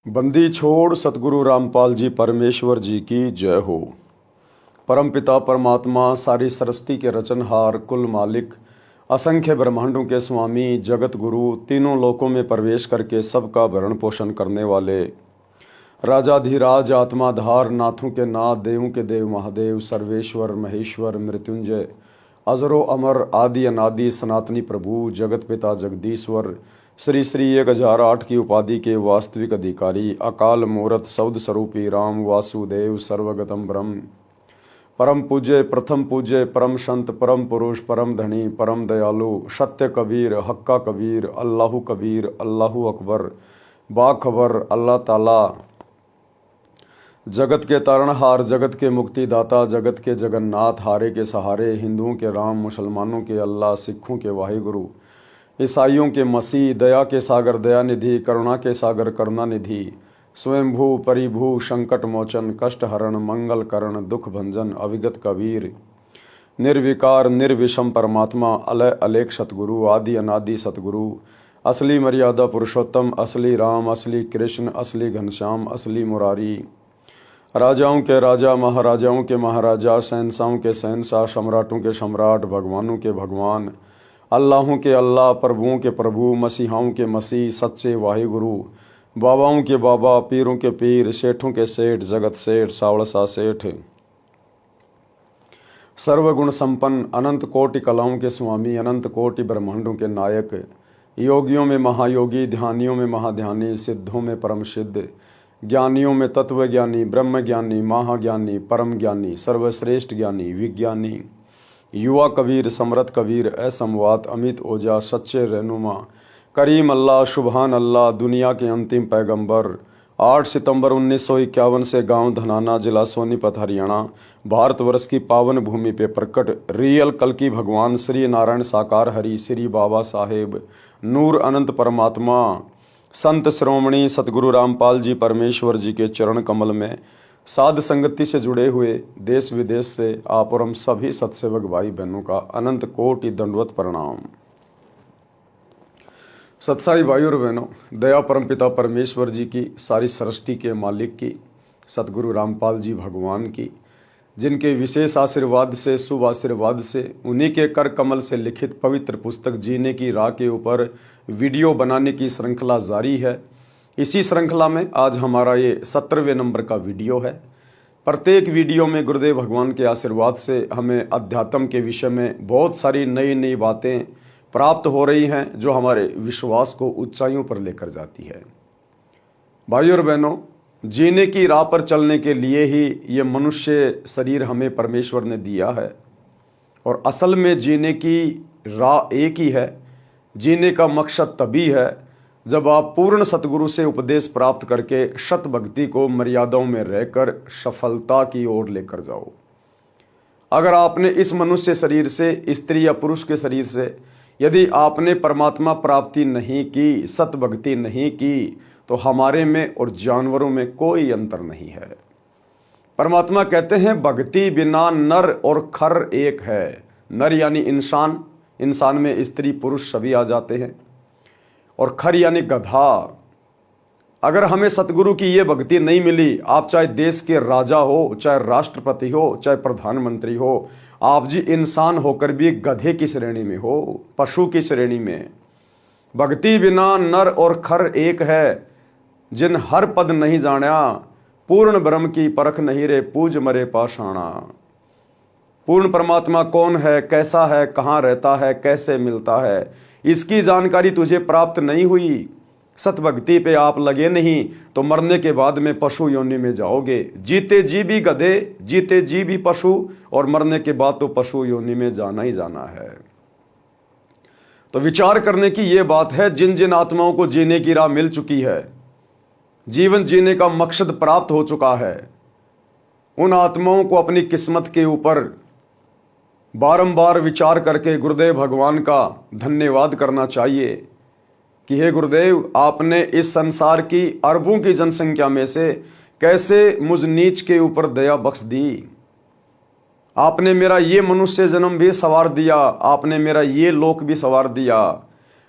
बंदी छोड़ सतगुरु रामपाल जी परमेश्वर जी की जय हो। परमपिता परमात्मा सारी सृष्टि के रचनहार कुल मालिक असंख्य ब्रह्मांडों के स्वामी जगत गुरु तीनों लोकों में प्रवेश करके सबका भरण पोषण करने वाले राजाधिराज आत्माधार नाथों के नाथ देवों के देव महादेव सर्वेश्वर महेश्वर मृत्युंजय अजरो अमर आदि अनादि सनातनी प्रभु जगत पिता जगदीश्वर श्री श्री 1008 की उपाधि के वास्तविक अधिकारी अकाल मूर्त सौद स्वरूपी राम वासुदेव सर्वगतम ब्रह्म परम पूज्य प्रथम पूज्य परम संत परम पुरुष परम धनी परम दयालु सत्य कबीर हक्का कबीर अल्लाहु अकबर बाखबर अल्लाह ताला जगत के तारणहार जगत के मुक्तिदाता जगत के जगन्नाथ हारे के सहारे हिंदुओं के राम मुसलमानों के अल्लाह सिखों के वाहिगुरु ईसाइयों के मसीह दया के सागर दया निधि करुणा के सागर करुणा निधि स्वयंभू परिभू संकट मोचन कष्ट हरण मंगल करण दुख भंजन अविगत कबीर निर्विकार निर्विषम परमात्मा अलय अलेख सतगुरु आदि अनादि सतगुरु असली मर्यादा पुरुषोत्तम असली राम असली कृष्ण असली घनश्याम असली मुरारी राजाओं के राजा महाराजाओं के महाराजा शहंशाहों के शहंशाह सम्राटों के सम्राट भगवानों के भगवान अल्लाहों के अल्लाह प्रभुओं के प्रभु मसीहाओं के मसीह सच्चे वाहिगुरु बाबाओं के बाबा पीरों के पीर सेठों के सेठ जगत सेठ सावड़सा सेठ सर्वगुण संपन्न अनंत कोटि कलाओं के स्वामी अनंत कोटि ब्रह्मांडों के नायक योगियों में महायोगी ध्यानियों में महाध्यानी सिद्धों में परम सिद्ध ज्ञानियों में तत्व ज्ञानी ब्रह्म ज्ञानी महाज्ञानी परम ज्ञानी सर्वश्रेष्ठ ज्ञानी विज्ञानी युवा कबीर समरथ कबीर असमवात अमित ओजा सच्चे रहनुमा करीम अल्लाह शुभान अल्लाह दुनिया के अंतिम पैगंबर 8 सितंबर 1951 से गांव धनाना जिला सोनीपत हरियाणा भारतवर्ष की पावन भूमि पे प्रकट रियल कल्कि भगवान श्री नारायण साकार हरि श्री बाबा साहेब नूर अनंत परमात्मा संत श्रोमणी सतगुरु रामपाल जी परमेश्वर जी के चरण कमल में साध संगति से जुड़े हुए देश विदेश से आप और हम सभी सत्सेवक भाई बहनों का अनंत कोटि दंडवत प्रणाम। सत्साई भाई और बहनों, दया परमपिता परमेश्वर जी की सारी सृष्टि के मालिक की सतगुरु रामपाल जी भगवान की जिनके विशेष आशीर्वाद से शुभ आशीर्वाद से उन्हीं के कर कमल से लिखित पवित्र पुस्तक जीने की राह के ऊपर वीडियो बनाने की श्रृंखला जारी है। इसी श्रृंखला में आज हमारा ये 17वें नंबर का वीडियो है। प्रत्येक वीडियो में गुरुदेव भगवान के आशीर्वाद से हमें अध्यात्म के विषय में बहुत सारी नई नई बातें प्राप्त हो रही हैं जो हमारे विश्वास को ऊंचाइयों पर लेकर जाती है। भाइयों और बहनों, जीने की राह पर चलने के लिए ही ये मनुष्य शरीर हमें परमेश्वर ने दिया है और असल में जीने की राह एक ही है। जीने का मकसद तभी है जब आप पूर्ण सतगुरु से उपदेश प्राप्त करके शत भक्ति को मर्यादाओं में रहकर सफलता की ओर लेकर जाओ। अगर आपने इस मनुष्य शरीर से स्त्री या पुरुष के शरीर से यदि आपने परमात्मा प्राप्ति नहीं की सत भक्ति नहीं की तो हमारे में और जानवरों में कोई अंतर नहीं है। परमात्मा कहते हैं भक्ति बिना नर और खर एक है। नर यानी इंसान, इंसान में स्त्री पुरुष सभी आ जाते हैं, और खर यानी गधा। अगर हमें सतगुरु की ये भक्ति नहीं मिली, आप चाहे देश के राजा हो, चाहे राष्ट्रपति हो, चाहे प्रधानमंत्री हो, आप जी इंसान होकर भी गधे की श्रेणी में हो, पशु की श्रेणी में। भक्ति बिना नर और खर एक है, जिन हर पद नहीं जाना, पूर्ण ब्रह्म की परख नहीं रे पूज मरे पाषाणा। पूर्ण परमात्मा कौन है, कैसा है, कहाँ रहता है, कैसे मिलता है, इसकी जानकारी तुझे प्राप्त नहीं हुई, सतभक्ति पे आप लगे नहीं तो मरने के बाद में पशु योनि में जाओगे। जीते जी भी गधे, जीते जी भी पशु, और मरने के बाद तो पशु योनि में जाना ही जाना है। तो विचार करने की ये बात है, जिन जिन आत्माओं को जीने की राह मिल चुकी है, जीवन जीने का मकसद प्राप्त हो चुका है, उन आत्माओं को अपनी किस्मत के ऊपर बारंबार विचार करके गुरुदेव भगवान का धन्यवाद करना चाहिए कि हे गुरुदेव, आपने इस संसार की अरबों की जनसंख्या में से कैसे मुझ नीच के ऊपर दया बख्श दी। आपने मेरा ये मनुष्य जन्म भी सवार दिया, आपने मेरा ये लोक भी सवार दिया,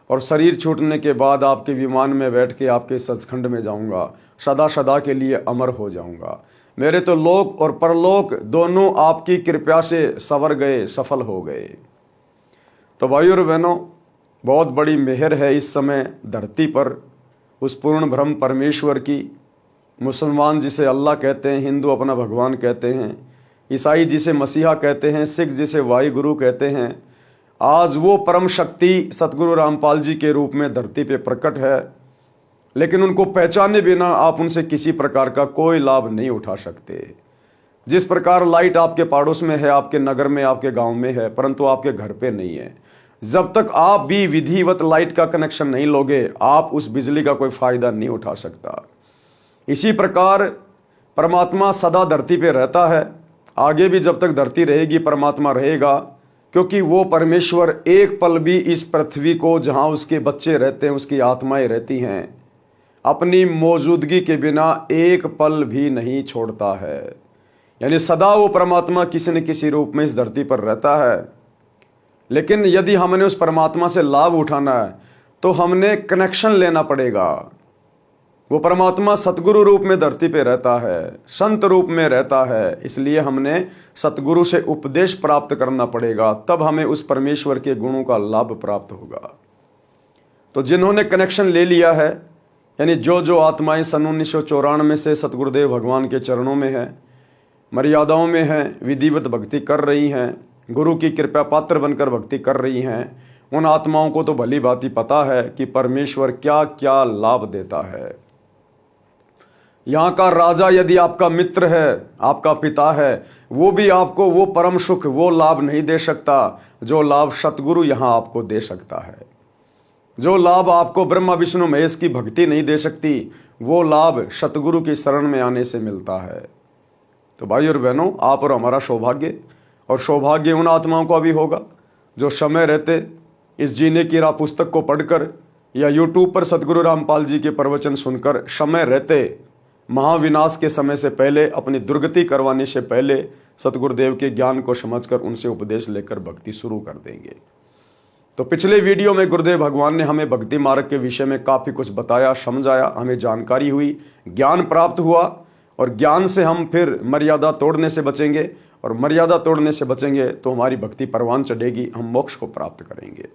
और शरीर छूटने के बाद आपके विमान में बैठ के आपके सचखंड में जाऊंगा, सदा सदा के लिए अमर हो जाऊंगा। मेरे तो लोक और परलोक दोनों आपकी कृपा से संवर गए, सफल हो गए। तो भाइयों और बहनों, बहुत बड़ी मेहर है इस समय धरती पर उस पूर्ण ब्रह्म परमेश्वर की। मुसलमान जिसे अल्लाह कहते हैं, हिंदू अपना भगवान कहते हैं, ईसाई जिसे मसीहा कहते हैं, सिख जिसे वाहिगुरु कहते हैं, आज वो परम शक्ति सतगुरु रामपाल जी के रूप में धरती पे प्रकट है। लेकिन उनको पहचाने बिना आप उनसे किसी प्रकार का कोई लाभ नहीं उठा सकते। जिस प्रकार लाइट आपके पड़ोस में है, आपके नगर में, आपके गांव में है, परंतु आपके घर पे नहीं है, जब तक आप भी विधिवत लाइट का कनेक्शन नहीं लोगे, आप उस बिजली का कोई फायदा नहीं उठा सकता। इसी प्रकार परमात्मा सदा धरती पे रहता है, आगे भी जब तक धरती रहेगी परमात्मा रहेगा, क्योंकि वो परमेश्वर एक पल भी इस पृथ्वी को, जहां उसके बच्चे रहते हैं, उसकी आत्माएं रहती हैं, अपनी मौजूदगी के बिना एक पल भी नहीं छोड़ता है। यानी सदा वो परमात्मा किसी न किसी रूप में इस धरती पर रहता है। लेकिन यदि हमने उस परमात्मा से लाभ उठाना है तो हमने कनेक्शन लेना पड़ेगा। वो परमात्मा सतगुरु रूप में धरती पे रहता है, संत रूप में रहता है, इसलिए हमने सतगुरु से उपदेश प्राप्त करना पड़ेगा, तब हमें उस परमेश्वर के गुणों का लाभ प्राप्त होगा। तो जिन्होंने कनेक्शन ले लिया है, यानी जो आत्माएं सन 1994 से सतगुरुदेव भगवान के चरणों में हैं, मर्यादाओं में हैं, विधिवत भक्ति कर रही हैं, गुरु की कृपा पात्र बनकर भक्ति कर रही हैं, उन आत्माओं को तो भली भांति पता है कि परमेश्वर क्या क्या लाभ देता है। यहाँ का राजा यदि आपका मित्र है, आपका पिता है, वो भी आपको वो परम सुख, वो लाभ नहीं दे सकता जो लाभ सतगुरु यहाँ आपको दे सकता है। जो लाभ आपको ब्रह्मा विष्णु महेश की भक्ति नहीं दे सकती, वो लाभ सतगुरु की शरण में आने से मिलता है। तो भाई और बहनों, आप और हमारा सौभाग्य, और सौभाग्य उन आत्माओं का भी होगा जो समय रहते इस जीने की राह पुस्तक को पढ़कर या यूट्यूब पर सतगुरु रामपाल जी के प्रवचन सुनकर समय रहते महाविनाश के समय से पहले, अपनी दुर्गति करवाने से पहले सतगुरुदेव के ज्ञान को समझकर उनसे उपदेश लेकर भक्ति शुरू कर देंगे। तो पिछले वीडियो में गुरुदेव भगवान ने हमें भक्ति मार्ग के विषय में काफ़ी कुछ बताया, समझाया, हमें जानकारी हुई, ज्ञान प्राप्त हुआ, और ज्ञान से हम फिर मर्यादा तोड़ने से बचेंगे, और मर्यादा तोड़ने से बचेंगे तो हमारी भक्ति परवान चढ़ेगी, हम मोक्ष को प्राप्त करेंगे।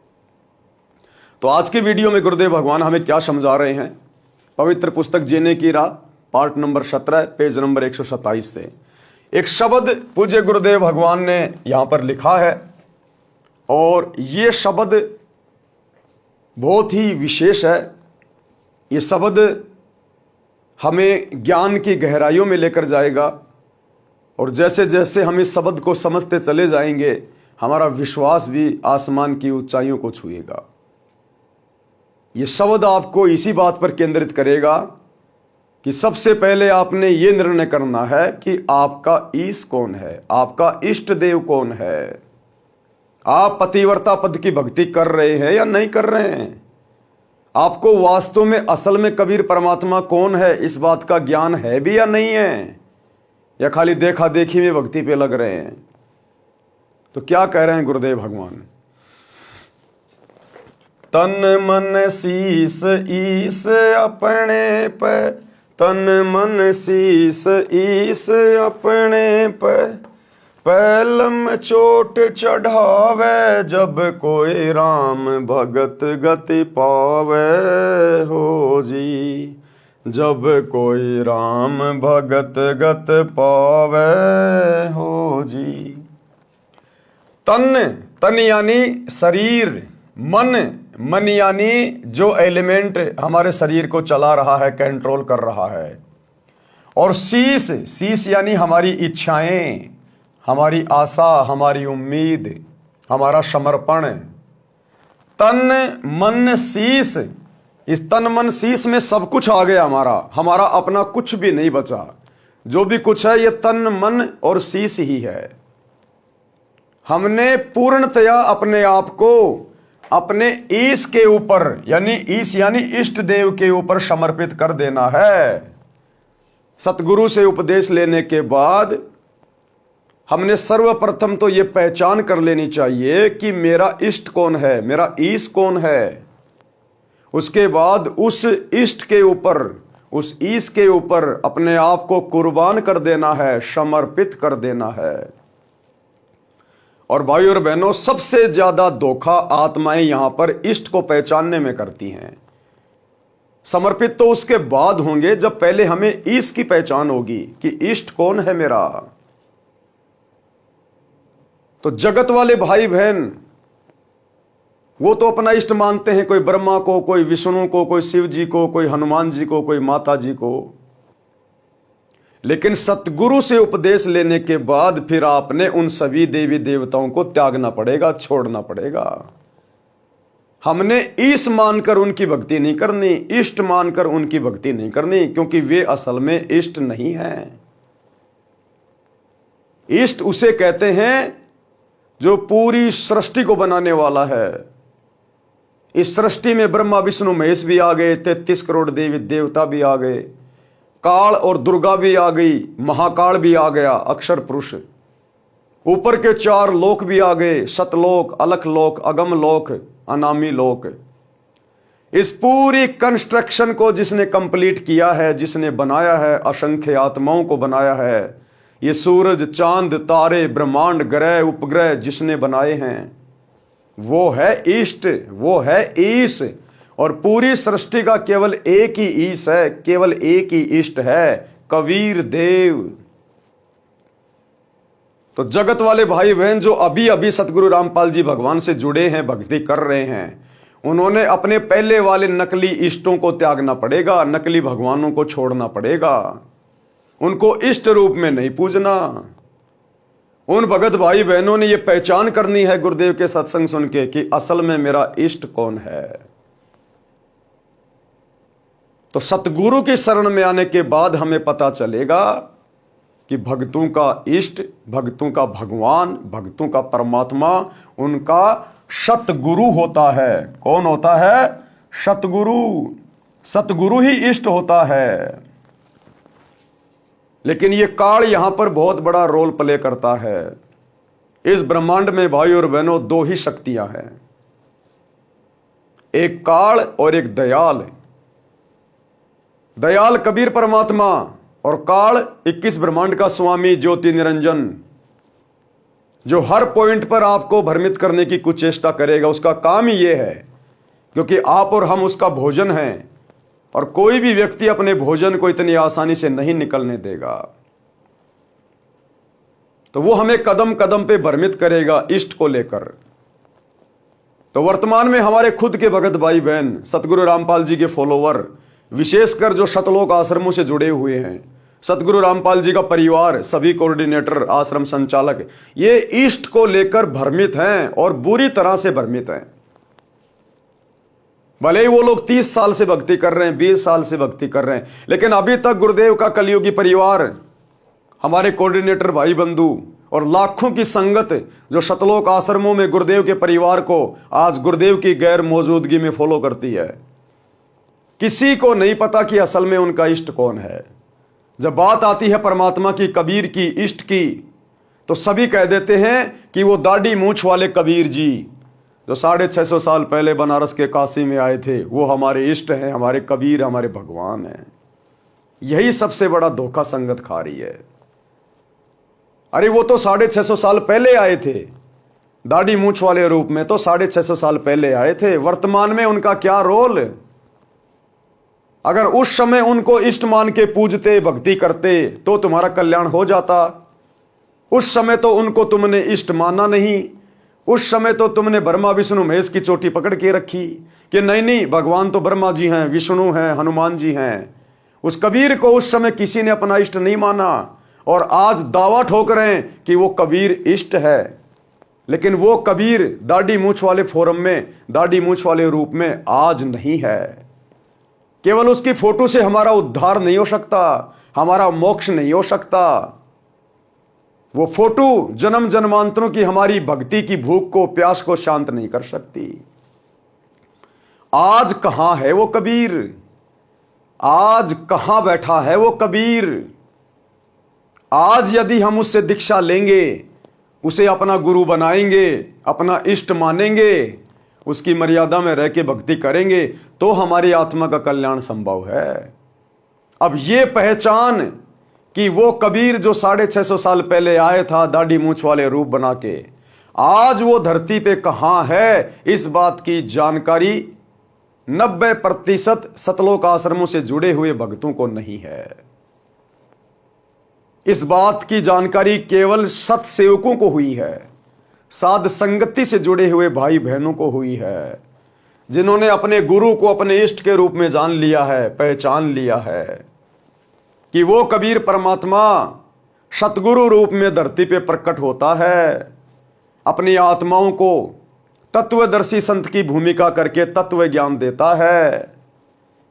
तो आज के वीडियो में गुरुदेव भगवान हमें क्या समझा रहे हैं, पवित्र पुस्तक जीने की राह पार्ट नंबर 17 पेज नंबर 127 से एक शब्द पूज्य गुरुदेव भगवान ने यहां पर लिखा है, और ये शब्द बहुत ही विशेष है। ये शब्द हमें ज्ञान की गहराइयों में लेकर जाएगा, और जैसे जैसे हम इस शब्द को समझते चले जाएंगे, हमारा विश्वास भी आसमान की ऊंचाइयों को छुएगा। ये शब्द आपको इसी बात पर केंद्रित करेगा कि सबसे पहले आपने ये निर्णय करना है कि आपका ईश कौन है, आपका इष्ट देव कौन है। आप पतिव्रता पद की भक्ति कर रहे हैं या नहीं कर रहे हैं? आपको वास्तव में असल में कबीर परमात्मा कौन है, इस बात का ज्ञान है भी या नहीं है, या खाली देखा देखी में भक्ति पे लग रहे हैं? तो क्या कह रहे हैं गुरुदेव भगवान, तन मन शीस ईस अपने पे, तन मन शीस ईस अपने पे, पैलम चोट चढ़ावे, जब कोई राम भगत गति पावे हो जी, जब कोई राम भगत गत पावे हो जी। तन, तन यानी शरीर, मन यानी जो एलिमेंट हमारे शरीर को चला रहा है, कंट्रोल कर रहा है, और शीश यानी हमारी इच्छाएं, हमारी आशा, हमारी उम्मीद, हमारा समर्पण। तन मन शीश, इस तन मन शीश में सब कुछ आ गया, हमारा अपना कुछ भी नहीं बचा। जो भी कुछ है ये तन मन और शीश ही है। हमने पूर्णतया अपने आप को अपने ईश के ऊपर, यानी ईश यानी इष्ट देव के ऊपर समर्पित कर देना है। सतगुरु से उपदेश लेने के बाद हमने सर्वप्रथम तो ये पहचान कर लेनी चाहिए कि मेरा इष्ट कौन है, मेरा ईश कौन है। उसके बाद उस इष्ट के ऊपर, उस ईश के ऊपर अपने आप को कुर्बान कर देना है, समर्पित कर देना है। और भाइयों और बहनों, सबसे ज्यादा धोखा आत्माएं यहां पर इष्ट को पहचानने में करती हैं। समर्पित तो उसके बाद होंगे जब पहले हमें ईश की पहचान होगी कि इष्ट कौन है मेरा। तो जगत वाले भाई बहन वो तो अपना इष्ट मानते हैं, कोई ब्रह्मा को, कोई विष्णु को, कोई शिव जी को, कोई हनुमान जी को, कोई माता जी को। लेकिन सतगुरु से उपदेश लेने के बाद फिर आपने उन सभी देवी देवताओं को त्यागना पड़ेगा, छोड़ना पड़ेगा। हमने ईश मानकर उनकी भक्ति नहीं करनी, इष्ट मानकर उनकी भक्ति नहीं करनी, क्योंकि वे असल में इष्ट नहीं हैं। इष्ट उसे कहते हैं जो पूरी सृष्टि को बनाने वाला है। इस सृष्टि में ब्रह्मा विष्णु महेश भी आ गए, 33 करोड़ देवी देवता भी आ गए, काल और दुर्गा भी आ गई, महाकाल भी आ गया, अक्षर पुरुष। ऊपर के 4 लोक भी आ गए, सतलोक, अलख लोक, अगम लोक, अनामी लोक। इस पूरी कंस्ट्रक्शन को जिसने कंप्लीट किया है, जिसने बनाया है, असंख्य आत्माओं को बनाया है, ये सूरज, चांद, तारे, ब्रह्मांड, ग्रह, उपग्रह जिसने बनाए हैं, वो है इष्ट, वो है ईश। और पूरी सृष्टि का केवल एक ही ईश है, केवल एक ही इष्ट है, कबीर देव। तो जगत वाले भाई बहन जो अभी अभी सतगुरु रामपाल जी भगवान से जुड़े हैं, भक्ति कर रहे हैं, उन्होंने अपने पहले वाले नकली इष्टों को त्यागना पड़ेगा, नकली भगवानों को छोड़ना पड़ेगा, उनको इष्ट रूप में नहीं पूजना। उन भगत भाई बहनों ने यह पहचान करनी है गुरुदेव के सत्संग सुन के कि असल में मेरा इष्ट कौन है। तो सतगुरु की शरण में आने के बाद हमें पता चलेगा कि भक्तों का इष्ट, भक्तों का भगवान, भक्तों का परमात्मा उनका सतगुरु होता है। कौन होता है? सतगुरु। सतगुरु ही इष्ट होता है। लेकिन यह काल यहां पर बहुत बड़ा रोल प्ले करता है। इस ब्रह्मांड में भाई और बहनों 2 ही शक्तियां हैं, एक काल और एक दयाल। दयाल कबीर परमात्मा और काल 21 ब्रह्मांड का स्वामी ज्योति निरंजन, जो हर पॉइंट पर आपको भ्रमित करने की कुछ चेष्टा करेगा। उसका काम ही यह है, क्योंकि आप और हम उसका भोजन हैं, और कोई भी व्यक्ति अपने भोजन को इतनी आसानी से नहीं निकलने देगा। तो वो हमें कदम कदम पे भ्रमित करेगा इष्ट को लेकर। तो वर्तमान में हमारे खुद के भगत भाई बहन, सतगुरु रामपाल जी के फॉलोवर, विशेषकर जो शतलोक आश्रमों से जुड़े हुए हैं, सतगुरु रामपाल जी का परिवार, सभी कोऑर्डिनेटर, आश्रम संचालक, ये इष्ट को लेकर भ्रमित हैं और बुरी तरह से भ्रमित हैं। भले ही वो लोग 30 साल से भक्ति कर रहे हैं, 20 साल से भक्ति कर रहे हैं, लेकिन अभी तक गुरुदेव का कलियुगी परिवार, हमारे कोऑर्डिनेटर भाई बंधु और लाखों की संगत जो शतलोक आश्रमों में गुरुदेव के परिवार को आज गुरुदेव की गैर मौजूदगी में फॉलो करती है, किसी को नहीं पता कि असल में उनका इष्ट कौन है। जब बात आती है परमात्मा की, कबीर की, इष्ट की, तो सभी कह देते हैं कि वो दाढ़ी मूंछ वाले कबीर जी जो 650 साल पहले बनारस के काशी में आए थे, वो हमारे इष्ट हैं, हमारे कबीर, हमारे भगवान हैं। यही सबसे बड़ा धोखा संगत खा रही है। अरे वो तो 650 साल पहले आए थे, दाढ़ी मूंछ वाले रूप में तो 650 साल पहले आए थे। वर्तमान में उनका क्या रोल? अगर उस समय उनको इष्ट मान के पूजते, भक्ति करते, तो तुम्हारा कल्याण हो जाता। उस समय तो उनको तुमने इष्ट माना नहीं। उस समय तो तुमने ब्रह्मा विष्णु महेश की चोटी पकड़ के रखी कि नहीं नहीं, भगवान तो ब्रह्मा जी हैं, विष्णु हैं, हनुमान जी हैं। उस कबीर को उस समय किसी ने अपना इष्ट नहीं माना, और आज दावा ठोक रहे हैं कि वो कबीर इष्ट है। लेकिन वो कबीर दाढ़ी मूंछ वाले फोरम में, दाढ़ी मूंछ वाले रूप में आज नहीं है। केवल उसकी फोटो से हमारा उद्धार नहीं हो सकता, हमारा मोक्ष नहीं हो सकता। वो फोटो जन्म जन्मांतरों की हमारी भक्ति की भूख को, प्यास को शांत नहीं कर सकती। आज कहां है वो कबीर? आज कहां बैठा है वो कबीर? आज यदि हम उससे दीक्षा लेंगे, उसे अपना गुरु बनाएंगे, अपना इष्ट मानेंगे, उसकी मर्यादा में रह के भक्ति करेंगे तो हमारी आत्मा का कल्याण संभव है। अब ये पहचान कि वो कबीर जो 650 साल पहले आया था दाढ़ी मूंछ वाले रूप बना के, आज वो धरती पे कहां है, इस बात की जानकारी 90% सतलोक आश्रमों से जुड़े हुए भक्तों को नहीं है। इस बात की जानकारी केवल सत सेवकों को हुई है, साध संगति से जुड़े हुए भाई बहनों को हुई है, जिन्होंने अपने गुरु को अपने इष्ट के रूप में जान लिया है, पहचान लिया है कि वो कबीर परमात्मा सतगुरु रूप में धरती पे प्रकट होता है, अपनी आत्माओं को तत्वदर्शी संत की भूमिका करके तत्व ज्ञान देता है,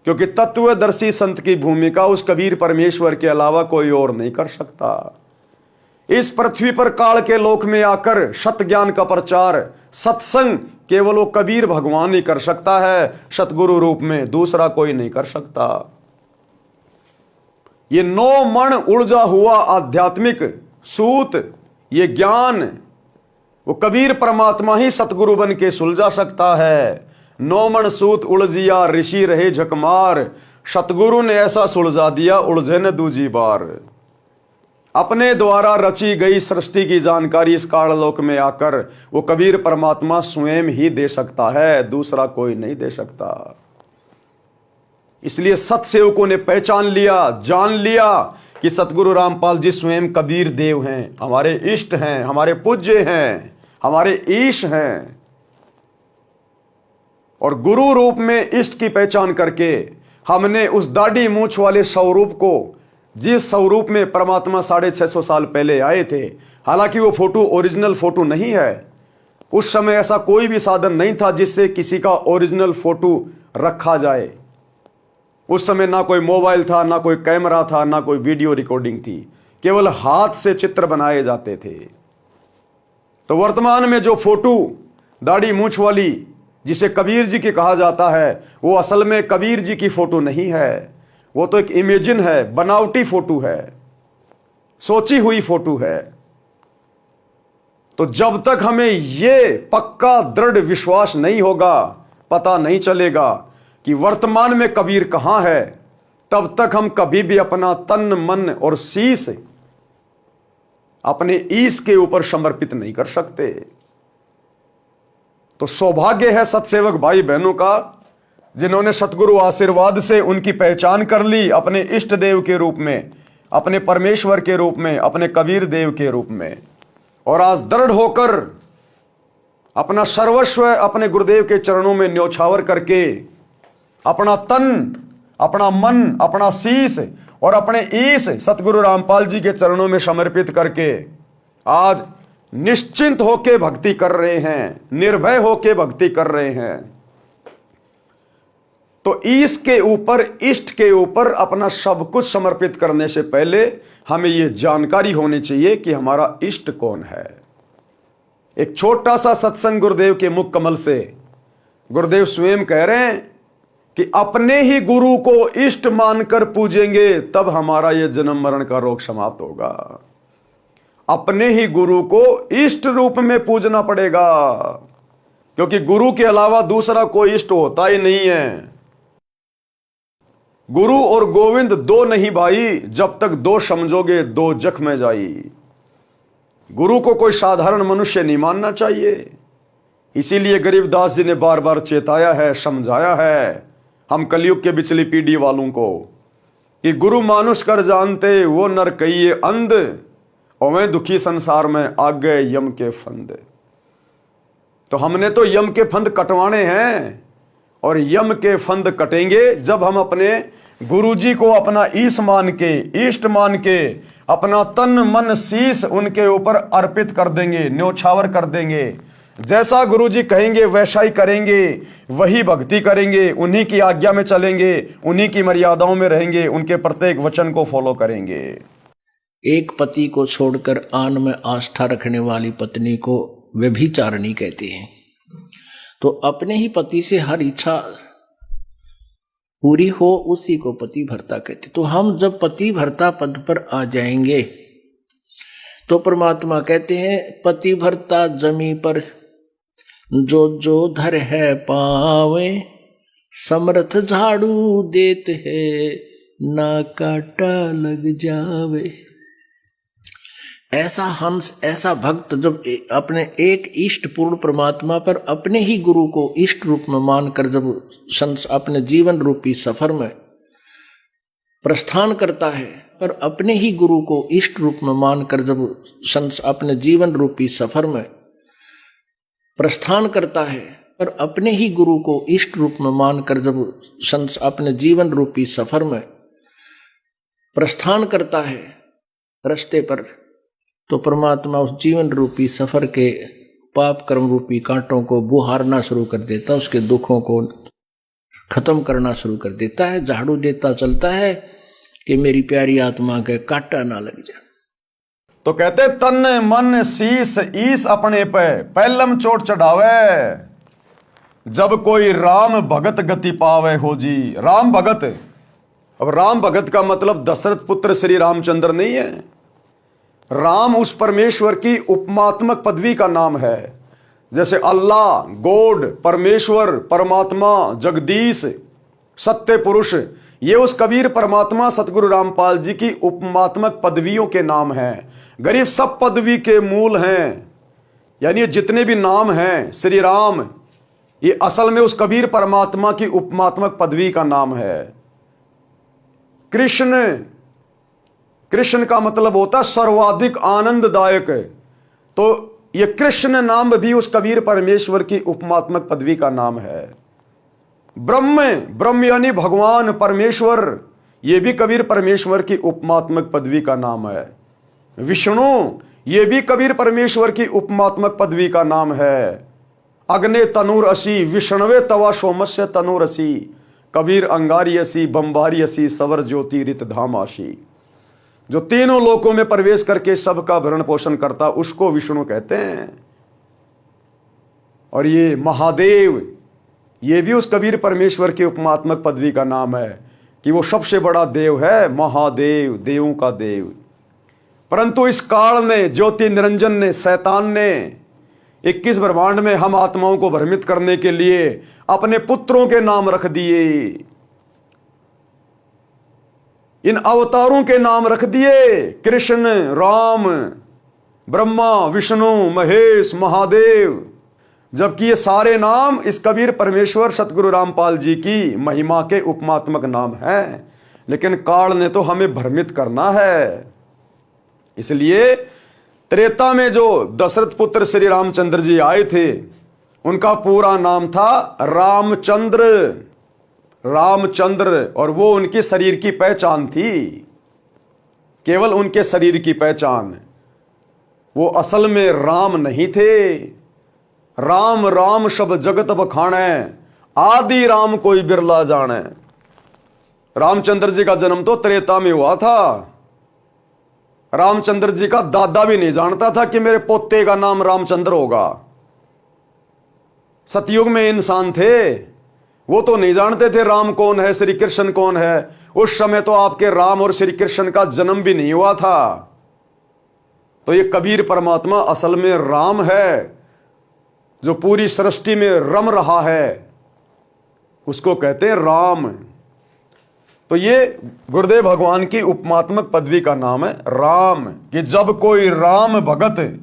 क्योंकि तत्वदर्शी संत की भूमिका उस कबीर परमेश्वर के अलावा कोई और नहीं कर सकता। इस पृथ्वी पर काल के लोक में आकर सत ज्ञान का प्रचार, सत्संग केवल वो कबीर भगवान ही कर सकता है, सतगुरु रूप में दूसरा कोई नहीं कर सकता। ये 9 मण उलझा हुआ आध्यात्मिक सूत, ये ज्ञान वो कबीर परमात्मा ही सतगुरु बन के सुलझा सकता है। 9 मण सूत उलझिया ऋषि रहे झकमार, सतगुरु ने ऐसा सुलझा दिया उलझे न दूजी बार। अपने द्वारा रची गई सृष्टि की जानकारी इस काललोक में आकर वो कबीर परमात्मा स्वयं ही दे सकता है, दूसरा कोई नहीं दे सकता। इसलिए सत्सेवकों ने पहचान लिया, जान लिया कि सतगुरु रामपाल जी स्वयं कबीर देव हैं, हमारे इष्ट हैं, हमारे पूज्य हैं, हमारे ईश हैं। और गुरु रूप में इष्ट की पहचान करके हमने उस दाढ़ी मूंछ वाले स्वरूप को, जिस स्वरूप में परमात्मा 650 साल पहले आए थे, हालांकि वो फोटो ओरिजिनल फोटो नहीं है, उस समय ऐसा कोई भी साधन नहीं था जिससे किसी का ओरिजिनल फोटो रखा जाए। उस समय ना कोई मोबाइल था, ना कोई कैमरा था, ना कोई वीडियो रिकॉर्डिंग थी, केवल हाथ से चित्र बनाए जाते थे। तो वर्तमान में जो फोटो दाढ़ी मूंछ वाली जिसे कबीर जी की कहा जाता है, वो असल में कबीर जी की फोटो नहीं है, वो तो एक इमेजिन है, बनावटी फोटो है, सोची हुई फोटो है। तो जब तक हमें ये पक्का दृढ़ विश्वास नहीं होगा, पता नहीं चलेगा कि वर्तमान में कबीर कहां है, तब तक हम कभी भी अपना तन मन और शीश अपने ईश के ऊपर समर्पित नहीं कर सकते। तो सौभाग्य है सत्सेवक भाई बहनों का, जिन्होंने सतगुरु आशीर्वाद से उनकी पहचान कर ली अपने इष्ट देव के रूप में, अपने परमेश्वर के रूप में, अपने कबीर देव के रूप में, और आज दृढ़ होकर अपना सर्वस्व अपने गुरुदेव के चरणों में न्योछावर करके अपना तन, अपना मन, अपना शीश और अपने ईश सतगुरु रामपाल जी के चरणों में समर्पित करके आज निश्चिंत होके भक्ति कर रहे हैं, निर्भय होके भक्ति कर रहे हैं। तो ईश के ऊपर, इष्ट के ऊपर अपना सब कुछ समर्पित करने से पहले हमें यह जानकारी होनी चाहिए कि हमारा इष्ट कौन है। एक छोटा सा सत्संग गुरुदेव के मुख कमल से गुरुदेव स्वयं कह रहे हैं कि अपने ही गुरु को इष्ट मानकर पूजेंगे तब हमारा यह जन्म मरण का रोग समाप्त होगा। अपने ही गुरु को इष्ट रूप में पूजना पड़ेगा, क्योंकि गुरु के अलावा दूसरा कोई इष्ट होता ही नहीं है। गुरु और गोविंद दो नहीं भाई, जब तक दो समझोगे दो जख्म जाई। गुरु को कोई साधारण मनुष्य नहीं मानना चाहिए। इसीलिए गरीबदास जी ने बार बार चेताया है, समझाया है हम कलयुग के बिचली पीढ़ी वालों को कि गुरु मानुष कर जानते वो नर कहिए अंध, और मैं दुखी संसार में आ गए यम के फंद। तो हमने तो यम के फंद कटवाने हैं, और यम के फंद कटेंगे जब हम अपने गुरुजी को अपना ईश मान के, इष्ट मान के, अपना तन मन शीश उनके ऊपर अर्पित कर देंगे, न्योछावर कर देंगे। जैसा गुरुजी कहेंगे वैसा ही करेंगे, वही भक्ति करेंगे, उन्हीं की आज्ञा में चलेंगे, उन्हीं की मर्यादाओं में रहेंगे, उनके प्रत्येक वचन को फॉलो करेंगे। एक पति को छोड़कर आन में आस्था रखने वाली पत्नी को व्यभिचारिणी कहते हैं। तो अपने ही पति से हर इच्छा पूरी हो उसी को पति भर्ता कहते। तो हम जब पति भर्ता पद पर आ जाएंगे तो परमात्मा कहते हैं पति भर्ता जमी पर जो जो धर है पावे, समर्थ झाड़ू देत है, ना काटा लग जावे। ऐसा हंस, ऐसा भक्त जब अपने एक इष्ट पूर्ण परमात्मा पर अपने ही गुरु को इष्ट रूप में मानकर जब अपने जीवन रूपी सफर में प्रस्थान करता है, पर अपने ही गुरु को इष्ट रूप में मानकर जब अपने जीवन रूपी सफर में प्रस्थान करता है, पर अपने ही गुरु को इष्ट रूप में मानकर जब अपने जीवन रूपी सफर में प्रस्थान करता है रास्ते पर, तो परमात्मा उस जीवन रूपी सफर के पाप कर्म रूपी कांटों को बुहारना शुरू कर देता, उसके दुखों को खत्म करना शुरू कर देता है, झाड़ू देता चलता है कि मेरी प्यारी आत्मा के कांटा ना लग जाए। तो कहते तन मन शीस ईस अपने पे पहलम चोट चढ़ावे, जब कोई राम भगत गति पावे हो जी। राम भगत, अब राम भगत का मतलब दशरथ पुत्र श्री रामचंद्र नहीं है। राम उस परमेश्वर की उपमात्मक पदवी का नाम है। जैसे अल्लाह, गॉड, परमेश्वर, परमात्मा, जगदीश, सत्य पुरुष, ये उस कबीर परमात्मा सतगुरु रामपाल जी की उपमात्मक पदवियों के नाम हैं। गरीब सब पदवी के मूल हैं, यानी जितने भी नाम हैं श्री राम, ये असल में उस कबीर परमात्मा की उपमात्मक पदवी का नाम है। कृष्ण, कृष्ण का मतलब होता है सर्वाधिक आनंददायक, तो ये कृष्ण नाम भी उस कबीर परमेश्वर की उपमात्मक पदवी का नाम है। ब्रह्म, ब्रह्म यानी भगवान परमेश्वर, ये भी कबीर परमेश्वर की उपमात्मक पदवी का नाम है। विष्णु, ये भी कबीर परमेश्वर की उपमात्मक पदवी का नाम है। अग्ने तनूर असी विष्णवे तवा सोमस्य तनूर असी, कबीर अंगारी असी बंबारी असी सवर ज्योति रित धाम आशी। जो तीनों लोकों में प्रवेश करके सबका भरण पोषण करता, उसको विष्णु कहते हैं। और ये महादेव, ये भी उस कबीर परमेश्वर की उपमात्मक पदवी का नाम है कि वो सबसे बड़ा देव है, महादेव, देवों का देव। परंतु इस काल ने, ज्योति निरंजन ने, शैतान ने 21 ब्रह्मांड में हम आत्माओं को भ्रमित करने के लिए अपने पुत्रों के नाम रख दिए, इन अवतारों के नाम रख दिए, कृष्ण, राम, ब्रह्मा, विष्णु, महेश, महादेव, जबकि ये सारे नाम इस कबीर परमेश्वर सतगुरु रामपाल जी की महिमा के उपमात्मक नाम हैं। लेकिन काल ने तो हमें भ्रमित करना है। इसलिए त्रेता में जो दशरथ पुत्र श्री रामचंद्र जी आए थे, उनका पूरा नाम था रामचंद्र, रामचंद्र, और वो उनके शरीर की पहचान थी, केवल उनके शरीर की पहचान। वो असल में राम नहीं थे। राम राम शब जगत बखाने, आदि राम कोई बिरला जाने। रामचंद्र जी का जन्म तो त्रेता में हुआ था। रामचंद्र जी का दादा भी नहीं जानता था कि मेरे पोते का नाम रामचंद्र होगा। सतयुग में इंसान थे, वो तो नहीं जानते थे राम कौन है, श्री कृष्ण कौन है। उस समय तो आपके राम और श्री कृष्ण का जन्म भी नहीं हुआ था। तो ये कबीर परमात्मा असल में राम है, जो पूरी सृष्टि में रम रहा है, उसको कहते हैं राम। तो ये गुरुदेव भगवान की उपमात्मक पदवी का नाम है राम। कि जब कोई राम भगत,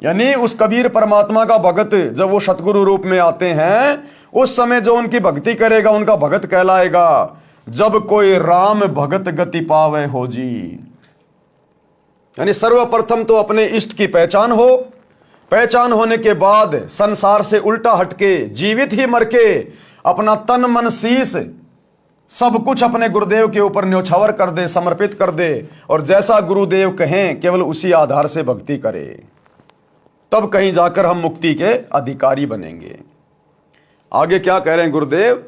यानी उस कबीर परमात्मा का भगत, जब वो सतगुरु रूप में आते हैं, उस समय जो उनकी भक्ति करेगा उनका भगत कहलाएगा। जब कोई राम भगत गति पावे हो जी, यानी सर्वप्रथम तो अपने इष्ट की पहचान हो, पहचान होने के बाद संसार से उल्टा हटके, जीवित ही मर के अपना तन मन शीस सब कुछ अपने गुरुदेव के ऊपर न्योछावर कर दे, समर्पित कर दे, और जैसा गुरुदेव कहें केवल उसी आधार से भक्ति करे, तब कहीं जाकर हम मुक्ति के अधिकारी बनेंगे। आगे क्या कह रहे हैं गुरुदेव?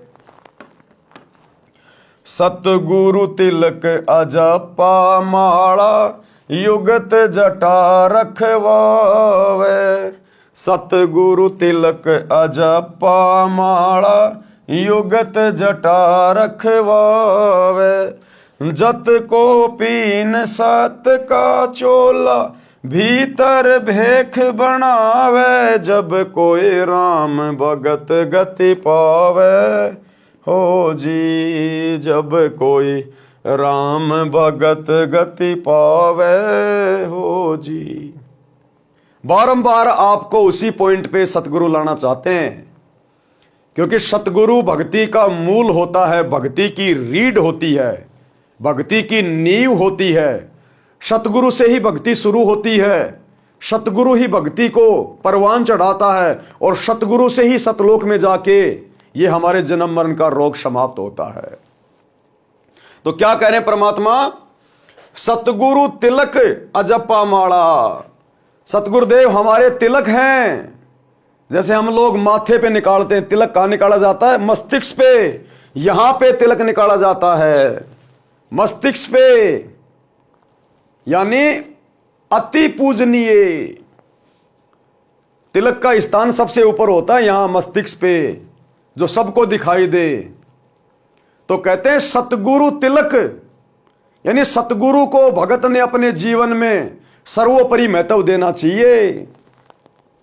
सतगुरु तिलक अजपा माला, युगत जटा रखवावे। सतगुरु तिलक अजपा माला, युगत जटा रखवावे। जत को पीन सत का चोला, भीतर भेख बनावे, जब कोई राम भगत गति पावे। हो जी जब कोई राम भगत गति पावे। हो जी बारंबार आपको उसी पॉइंट पे सतगुरु लाना चाहते हैं, क्योंकि सतगुरु भक्ति का मूल होता है, भक्ति की रीढ़ होती है, भक्ति की नींव होती है। सतगुरु से ही भक्ति शुरू होती है, सतगुरु ही भक्ति को परवान चढ़ाता है, और सतगुरु से ही सतलोक में जाके ये हमारे जन्म मरण का रोग समाप्त होता है। तो क्या कह रहे हैं परमात्मा? सतगुरु तिलक अजप्पा माला। सतगुरुदेव हमारे तिलक हैं। जैसे हम लोग माथे पे निकालते हैं, तिलक कहां निकाला जाता है? मस्तिष्क पे। यहां पे तिलक निकाला जाता है, मस्तिष्क पे, यानी अति पूजनीय। तिलक का स्थान सबसे ऊपर होता है, यहां मस्तिष्क पे, जो सबको दिखाई दे। तो कहते हैं सतगुरु तिलक, यानी सतगुरु को भगत ने अपने जीवन में सर्वोपरि महत्व देना चाहिए।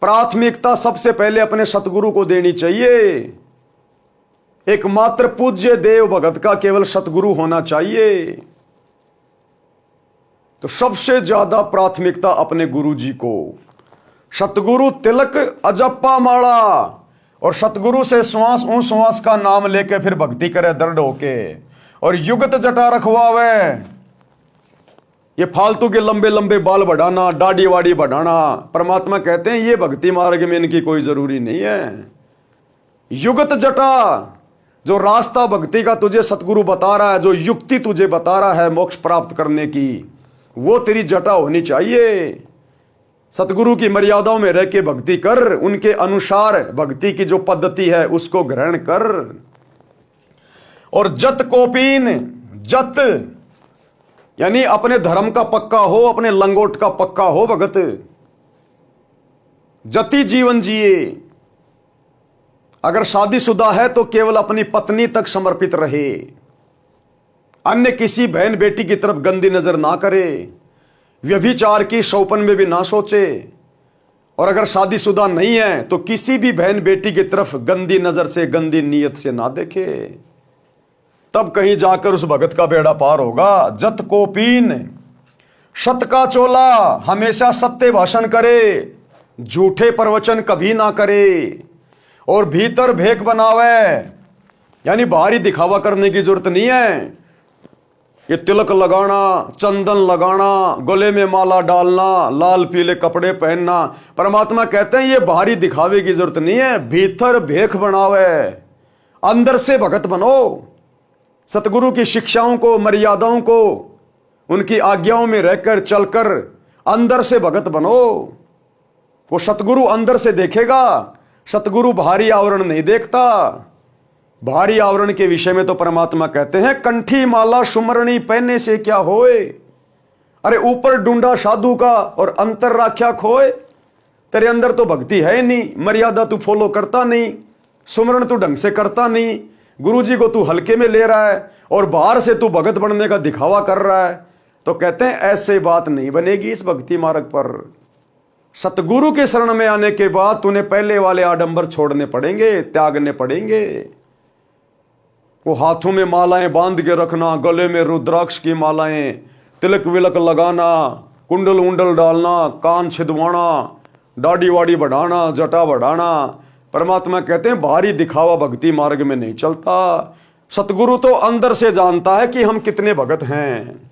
प्राथमिकता सबसे पहले अपने सतगुरु को देनी चाहिए। एकमात्र पूज्य देव भगत का केवल सतगुरु होना चाहिए। तो सबसे ज्यादा प्राथमिकता अपने गुरु जी को। सतगुरु तिलक अजप्पा माला, और सतगुरु से श्वास उस श्वास का नाम लेके फिर भक्ति करे दृढ़ होके, और युगत जटा रखवावे। ये फालतू के लंबे लंबे बाल बढ़ाना, दाढ़ी वाड़ी बढ़ाना, परमात्मा कहते हैं ये भक्ति मार्ग में इनकी कोई जरूरी नहीं है। युगत जटा, जो रास्ता भक्ति का तुझे सतगुरु बता रहा है, जो युक्ति तुझे बता रहा है मोक्ष प्राप्त करने की, वो तेरी जटा होनी चाहिए। सतगुरु की मर्यादाओं में रह के भक्ति कर, उनके अनुसार भक्ति की जो पद्धति है उसको ग्रहण कर। और जत कोपीन, जत यानी अपने धर्म का पक्का हो, अपने लंगोट का पक्का हो भगत। जति जीवन जिए। अगर शादीशुदा है तो केवल अपनी पत्नी तक समर्पित रहे, अन्य किसी बहन बेटी की तरफ गंदी नजर ना करे, व्यभिचार की शौपन में भी ना सोचे। और अगर शादीशुदा नहीं है तो किसी भी बहन बेटी की तरफ गंदी नजर से, गंदी नीयत से ना देखे, तब कहीं जाकर उस भगत का बेड़ा पार होगा। जत कोपीन, सत का चोला, हमेशा सत्य भाषण करे, झूठे प्रवचन कभी ना करे। और भीतर भेक बनावे, यानी बाहरी दिखावा करने की जरूरत नहीं है। ये तिलक लगाना, चंदन लगाना, गले में माला डालना, लाल पीले कपड़े पहनना, परमात्मा कहते हैं ये बाहरी दिखावे की जरूरत नहीं है। भीतर भेख बनावे, अंदर से भगत बनो। सतगुरु की शिक्षाओं को, मर्यादाओं को, उनकी आज्ञाओं में रहकर चलकर अंदर से भगत बनो। वो सतगुरु अंदर से देखेगा। सतगुरु बाहरी आवरण नहीं देखता। बाहरी आवरण के विषय में तो परमात्मा कहते हैं कंठी माला सुमरणी पहनने से क्या होए। अरे ऊपर ढूंढा साधु का और अंतर राख्या खोए। तेरे अंदर तो भक्ति है ही नहीं, मर्यादा तू फॉलो करता नहीं, सुमरण तू ढंग से करता नहीं, गुरु जी को तू हल्के में ले रहा है, और बाहर से तू भगत बनने का दिखावा कर रहा है। तो कहते हैं ऐसे बात नहीं बनेगी इस भक्ति मार्ग पर। सतगुरु के शरण में आने के बाद तूने पहले वाले आडंबर छोड़ने पड़ेंगे, त्यागने पड़ेंगे। वो हाथों में मालाएं बांध के रखना, गले में रुद्राक्ष की मालाएं, तिलक विलक लगाना, कुंडल उंडल डालना, कान छिदवाना, दाढ़ी वाड़ी बढ़ाना, जटा बढ़ाना, परमात्मा कहते हैं बाहरी दिखावा भक्ति मार्ग में नहीं चलता। सतगुरु तो अंदर से जानता है कि हम कितने भगत हैं।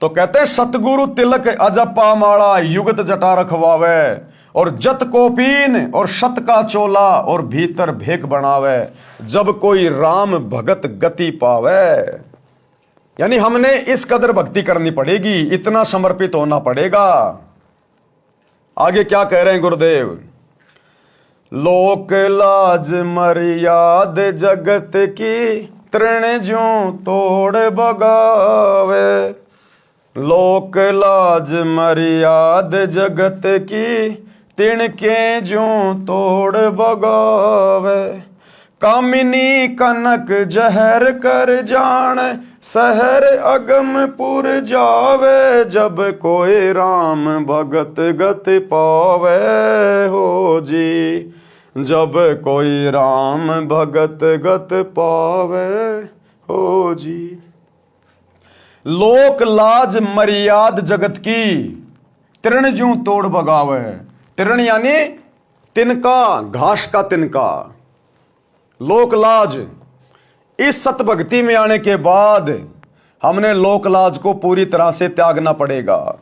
तो कहते हैं सतगुरु तिलक अजप्पा माला, युगत जटा रखवावे, और जत कोपीन, और सत का चोला, और भीतर भेक बनावे, जब कोई राम भगत गति पावे। यानी हमने इस कदर भक्ति करनी पड़ेगी, इतना समर्पित होना पड़ेगा। आगे क्या कह रहे हैं गुरुदेव? लोक लाज मर्याद जगत की, तृण ज्यों तोड़ बगावे। लोक लाज मर्याद जगत की, तिण के ज्यों तोड़ बगावे। कामिनी कनक जहर कर जान, शहर अगमपुर जावे, जब कोई राम भगत गत पावे हो जी, जब कोई राम भगत गत पावे हो जी। लोक लाज मर्याद जगत की, तृण ज्यों तोड़ भगावे। तृण यानी तिनका, घास का तिनका। लोक लाज, इस सतभक्ति में आने के बाद हमने लोक लाज को पूरी तरह से त्यागना पड़ेगा।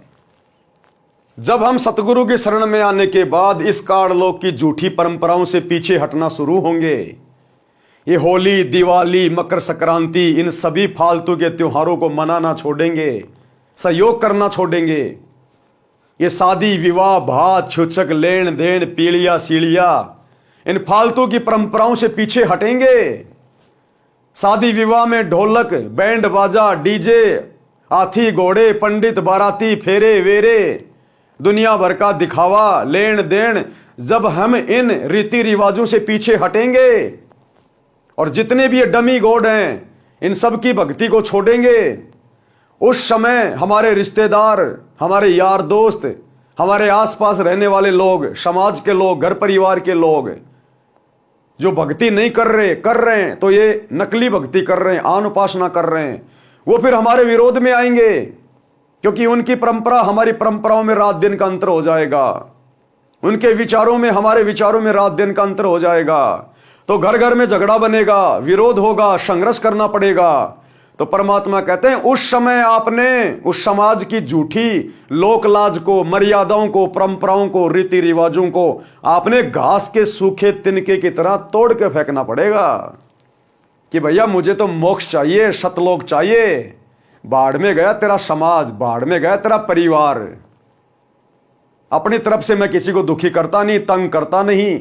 जब हम सतगुरु की शरण में आने के बाद इस काललोक की झूठी परंपराओं से पीछे हटना शुरू होंगे, ये होली, दिवाली, मकर संक्रांति, इन सभी फालतू के त्योहारों को मनाना छोड़ेंगे, सहयोग करना छोड़ेंगे, ये शादी विवाह, भात छुचक, लेन देन, पीलिया सीढ़िया, इन फालतू की परंपराओं से पीछे हटेंगे। शादी विवाह में ढोलक, बैंड बाजा, डीजे, हाथी घोड़े, पंडित बाराती, फेरे वेरे, दुनिया भर का दिखावा, लेन देन, जब हम इन रीति रिवाजों से पीछे हटेंगे और जितने भी ये डमी गॉड हैं इन सब की भक्ति को छोड़ेंगे, उस समय हमारे रिश्तेदार, हमारे यार दोस्त, हमारे आसपास रहने वाले लोग, समाज के लोग, घर परिवार के लोग जो भक्ति नहीं कर रहे हैं, तो ये नकली भक्ति कर रहे हैं, आन उपासना कर रहे हैं, वो फिर हमारे विरोध में आएंगे, क्योंकि उनकी परंपरा हमारी परंपराओं में रात दिन का अंतर हो जाएगा, उनके विचारों में हमारे विचारों में रात दिन का अंतर हो जाएगा। तो घर घर में झगड़ा बनेगा, विरोध होगा, संघर्ष करना पड़ेगा। तो परमात्मा कहते हैं उस समय आपने उस समाज की झूठी लोक लाज को, मर्यादाओं को, परंपराओं को, रीति रिवाजों को आपने घास के सूखे तिनके की तरह तोड़ के फेंकना पड़ेगा कि भैया मुझे तो मोक्ष चाहिए, सतलोक चाहिए। बाढ़ में गया तेरा समाज, बाढ़ में गया तेरा परिवार। अपनी तरफ से मैं किसी को दुखी करता नहीं, तंग करता नहीं,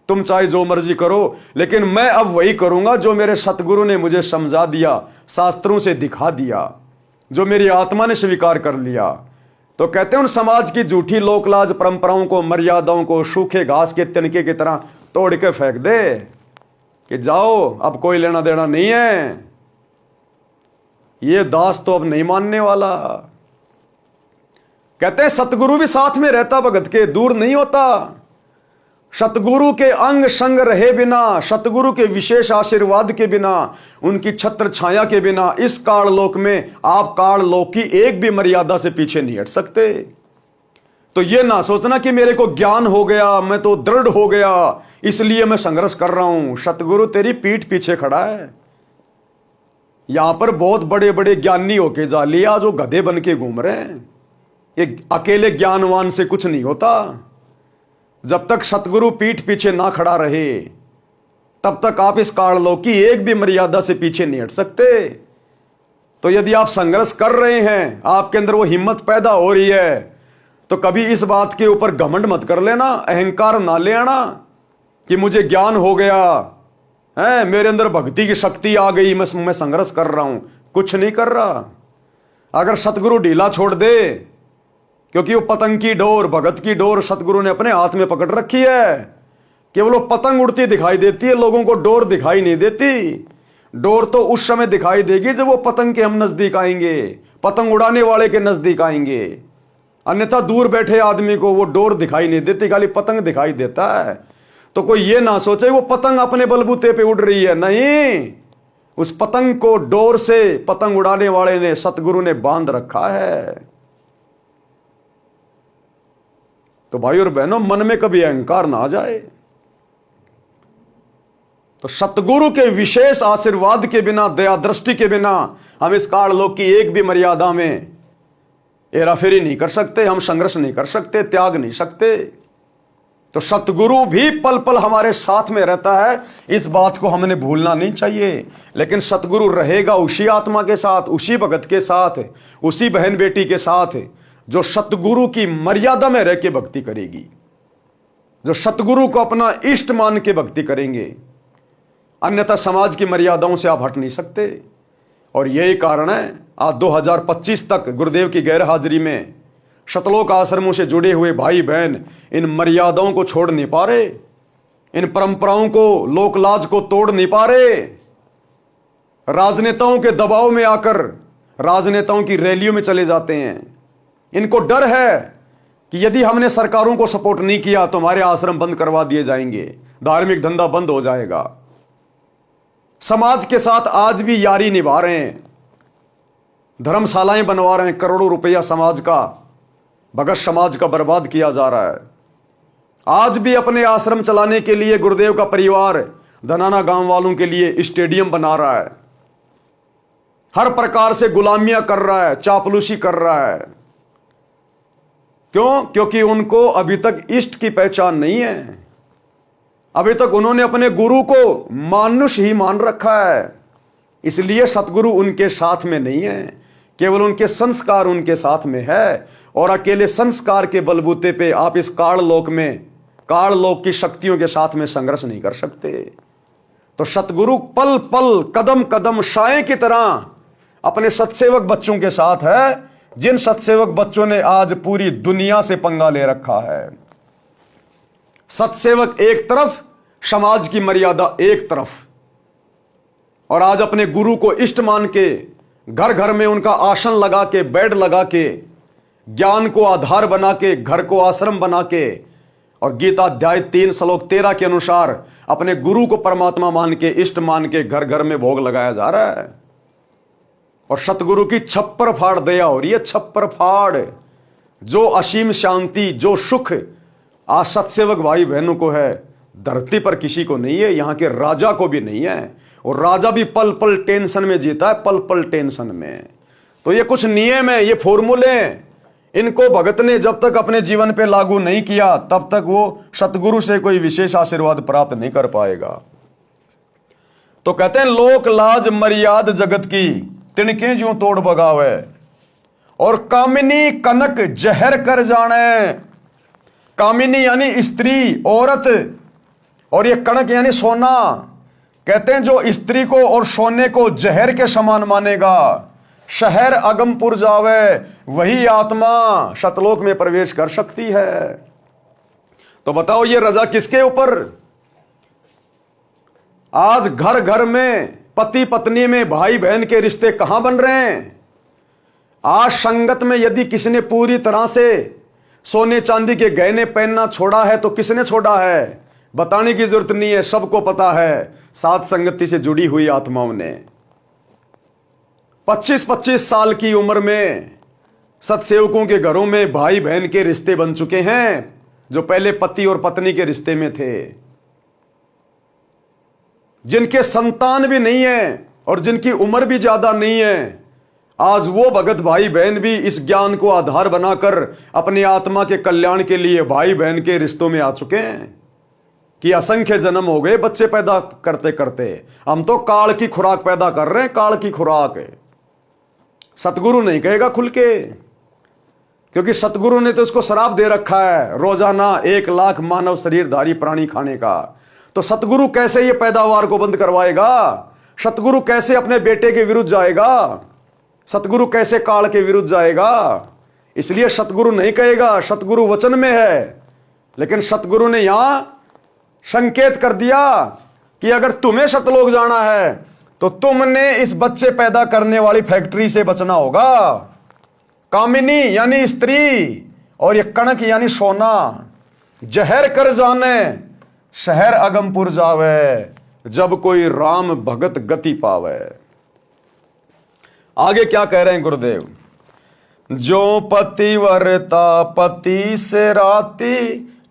तुम चाहे जो मर्जी करो, लेकिन मैं अब वही करूंगा जो मेरे सतगुरु ने मुझे समझा दिया, शास्त्रों से दिखा दिया, जो मेरी आत्मा ने स्वीकार कर लिया। तो कहते हैं उन समाज की झूठी लोकलाज परंपराओं को, मर्यादाओं को सूखे घास के तिनके की तरह तोड़ के फेंक दे कि जाओ, अब कोई लेना देना नहीं है, ये दास तो अब नहीं मानने वाला। कहते हैं सतगुरु भी साथ में रहता भगत के, दूर नहीं होता। सतगुरु के अंग संग रहे बिना, सतगुरु के विशेष आशीर्वाद के बिना, उनकी छत्र छाया के बिना इस काल लोक में आप काल लोक की एक भी मर्यादा से पीछे नहीं हट सकते। तो यह ना सोचना कि मेरे को ज्ञान हो गया, मैं तो दृढ़ हो गया, इसलिए मैं संघर्ष कर रहा हूं। सतगुरु तेरी पीठ पीछे खड़ा है। यहां पर बहुत बड़े बड़े ज्ञानी होके जा लिया जो गधे बन के घूम रहे हैं। एक अकेले ज्ञानवान से कुछ नहीं होता। जब तक सतगुरु पीठ पीछे ना खड़ा रहे तब तक आप इस काललोक की एक भी मर्यादा से पीछे नहीं हट सकते। तो यदि आप संघर्ष कर रहे हैं, आपके अंदर वो हिम्मत पैदा हो रही है, तो कभी इस बात के ऊपर घमंड मत कर लेना, अहंकार ना ले आना कि मुझे ज्ञान हो गया है, मेरे अंदर भक्ति की शक्ति आ गई, मैं संघर्ष कर रहा हूं। कुछ नहीं कर रहा। अगर सतगुरु ढीला छोड़ दे, क्योंकि वो पतंग की डोर, भगत की डोर सतगुरु ने अपने हाथ में पकड़ रखी है, केवल वो पतंग उड़ती दिखाई देती है, लोगों को डोर दिखाई नहीं देती। डोर तो उस समय दिखाई देगी जब वो पतंग के हम नजदीक आएंगे, पतंग उड़ाने वाले के नजदीक आएंगे, अन्यथा दूर बैठे आदमी को वो डोर दिखाई नहीं देती, खाली पतंग दिखाई देता है। तो कोई ये ना सोचे वो पतंग अपने बलबूते पे उड़ रही है, नहीं, उस पतंग को डोर से पतंग उड़ाने वाले ने, सतगुरु ने बांध रखा है। तो भाई और बहनों, मन में कभी अहंकार ना आ जाए। तो सतगुरु के विशेष आशीर्वाद के बिना, दया दृष्टि के बिना हम इस काल लोक की एक भी मर्यादा में हेराफेरी नहीं कर सकते, हम संघर्ष नहीं कर सकते, त्याग नहीं सकते। तो सतगुरु भी पल पल हमारे साथ में रहता है, इस बात को हमने भूलना नहीं चाहिए। लेकिन सतगुरु रहेगा उसी आत्मा के साथ, उसी भगत के साथ, उसी बहन बेटी के साथ जो सतगुरु की मर्यादा में रह के भक्ति करेगी, जो सतगुरु को अपना इष्ट मान के भक्ति करेंगे। अन्यथा समाज की मर्यादाओं से आप हट नहीं सकते। और यही कारण है आज 2025 तक गुरुदेव की गैर हाजिरी में शतलोक आश्रमों से जुड़े हुए भाई बहन इन मर्यादाओं को छोड़ नहीं पा रहे, इन परंपराओं को, लोकलाज को तोड़ नहीं पा रहे। राजनेताओं के दबाव में आकर राजनेताओं की रैलियों में चले जाते हैं। इनको डर है कि यदि हमने सरकारों को सपोर्ट नहीं किया तो हमारे आश्रम बंद करवा दिए जाएंगे, धार्मिक धंधा बंद हो जाएगा। समाज के साथ आज भी यारी निभा रहे हैं, धर्मशालाएं बनवा रहे हैं, करोड़ों रुपया समाज का, भगत समाज का बर्बाद किया जा रहा है। आज भी अपने आश्रम चलाने के लिए गुरुदेव का परिवार धनाना गांव वालों के लिए स्टेडियम बना रहा है, हर प्रकार से गुलामियां कर रहा है, चापलूसी कर रहा है। क्यों? क्योंकि उनको अभी तक इष्ट की पहचान नहीं है। अभी तक उन्होंने अपने गुरु को मानुष ही मान रखा है, इसलिए सतगुरु उनके साथ में नहीं है, केवल उनके संस्कार उनके साथ में है। और अकेले संस्कार के बलबूते पे आप इस काललोक में, काललोक की शक्तियों के साथ में संघर्ष नहीं कर सकते। तो सतगुरु पल पल, कदम कदम साए की तरह अपने सत्सेवक बच्चों के साथ है, जिन सत्सेवक बच्चों ने आज पूरी दुनिया से पंगा ले रखा है। सत्सेवक एक तरफ, समाज की मर्यादा एक तरफ, और आज अपने गुरु को इष्ट मान के घर घर में उनका आसन लगा के, बेड लगा के, ज्ञान को आधार बना के, घर को आश्रम बना के, और गीता अध्याय 3 श्लोक 13 के अनुसार अपने गुरु को परमात्मा मान के, इष्ट मान के घर घर में भोग लगाया जा रहा है। और सतगुरु की छप्पर फाड़ दया हो रही है, छप्पर फाड़। जो असीम शांति, जो सुख आज सत्सेवक भाई बहनों को है, धरती पर किसी को नहीं है, यहां के राजा को भी नहीं है। और राजा भी पल पल टेंशन में जीता है, पल पल टेंशन में। तो ये कुछ नियम है, ये फॉर्मूले, इनको भगत ने जब तक अपने जीवन पे लागू नहीं किया तब तक वो सतगुरु से कोई विशेष आशीर्वाद प्राप्त नहीं कर पाएगा। तो कहते हैं लोक लाज मर्याद जगत की, तिनके ज्यों तोड़ बगावे, और कामिनी कनक जहर कर जाने। कामिनी यानी स्त्री, औरत, और ये कनक यानी सोना। कहते हैं जो स्त्री को और सोने को जहर के समान मानेगा, शहर अगमपुर जावे, वही आत्मा सतलोक में प्रवेश कर सकती है। तो बताओ ये रजा किसके ऊपर? आज घर घर में, पति पत्नी में, भाई बहन के रिश्ते कहां बन रहे हैं? आज संगत में यदि किसी ने पूरी तरह से सोने चांदी के गहने पहनना छोड़ा है तो किसने छोड़ा है? बताने की जरूरत नहीं है, सबको पता है, साथ संगति से जुड़ी हुई आत्माओं ने। 25-25 साल की उम्र में सत्सेवकों के घरों में भाई बहन के रिश्ते बन चुके हैं, जो पहले पति और पत्नी के रिश्ते में थे, जिनके संतान भी नहीं है और जिनकी उम्र भी ज्यादा नहीं है। आज वो भगत भाई बहन भी इस ज्ञान को आधार बनाकर अपनी आत्मा के कल्याण के लिए भाई बहन के रिश्तों में आ चुके हैं कि असंख्य जन्म हो गए बच्चे पैदा करते करते। हम तो काल की खुराक पैदा कर रहे हैं, काल की खुराक। सतगुरु नहीं कहेगा खुल के, क्योंकि सतगुरु ने तो इसको श्राप दे रखा है रोजाना 1 लाख मानव शरीरधारी प्राणी खाने का। तो सतगुरु कैसे ये पैदावार को बंद करवाएगा? सतगुरु कैसे अपने बेटे के विरुद्ध जाएगा? सतगुरु कैसे काल के विरुद्ध जाएगा? इसलिए सतगुरु नहीं कहेगा, सतगुरु वचन में है। लेकिन सतगुरु ने यहां संकेत कर दिया कि अगर तुम्हें सतलोक जाना है तो तुमने इस बच्चे पैदा करने वाली फैक्ट्री से बचना होगा। कामिनी यानी स्त्री, और ये कणक यानी सोना। जहर कर जाने, शहर अगमपुर जावे, जब कोई राम भगत गति पावे। आगे क्या कह रहे हैं गुरुदेव? जो पतिव्रता पति से राती,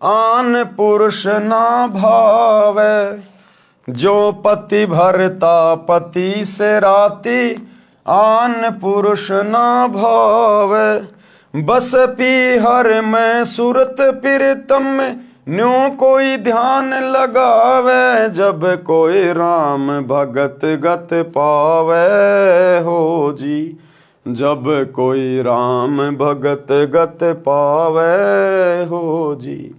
आन पुरुष ना भावे। जो पति भरता पति से राती, आन पुरुष ना भावे। बस पीहर में सुरत प्रीतम, न्यों कोई ध्यान लगावे। जब कोई राम भगत गत पावे हो जी, जब कोई राम भगत गत पावे हो जी।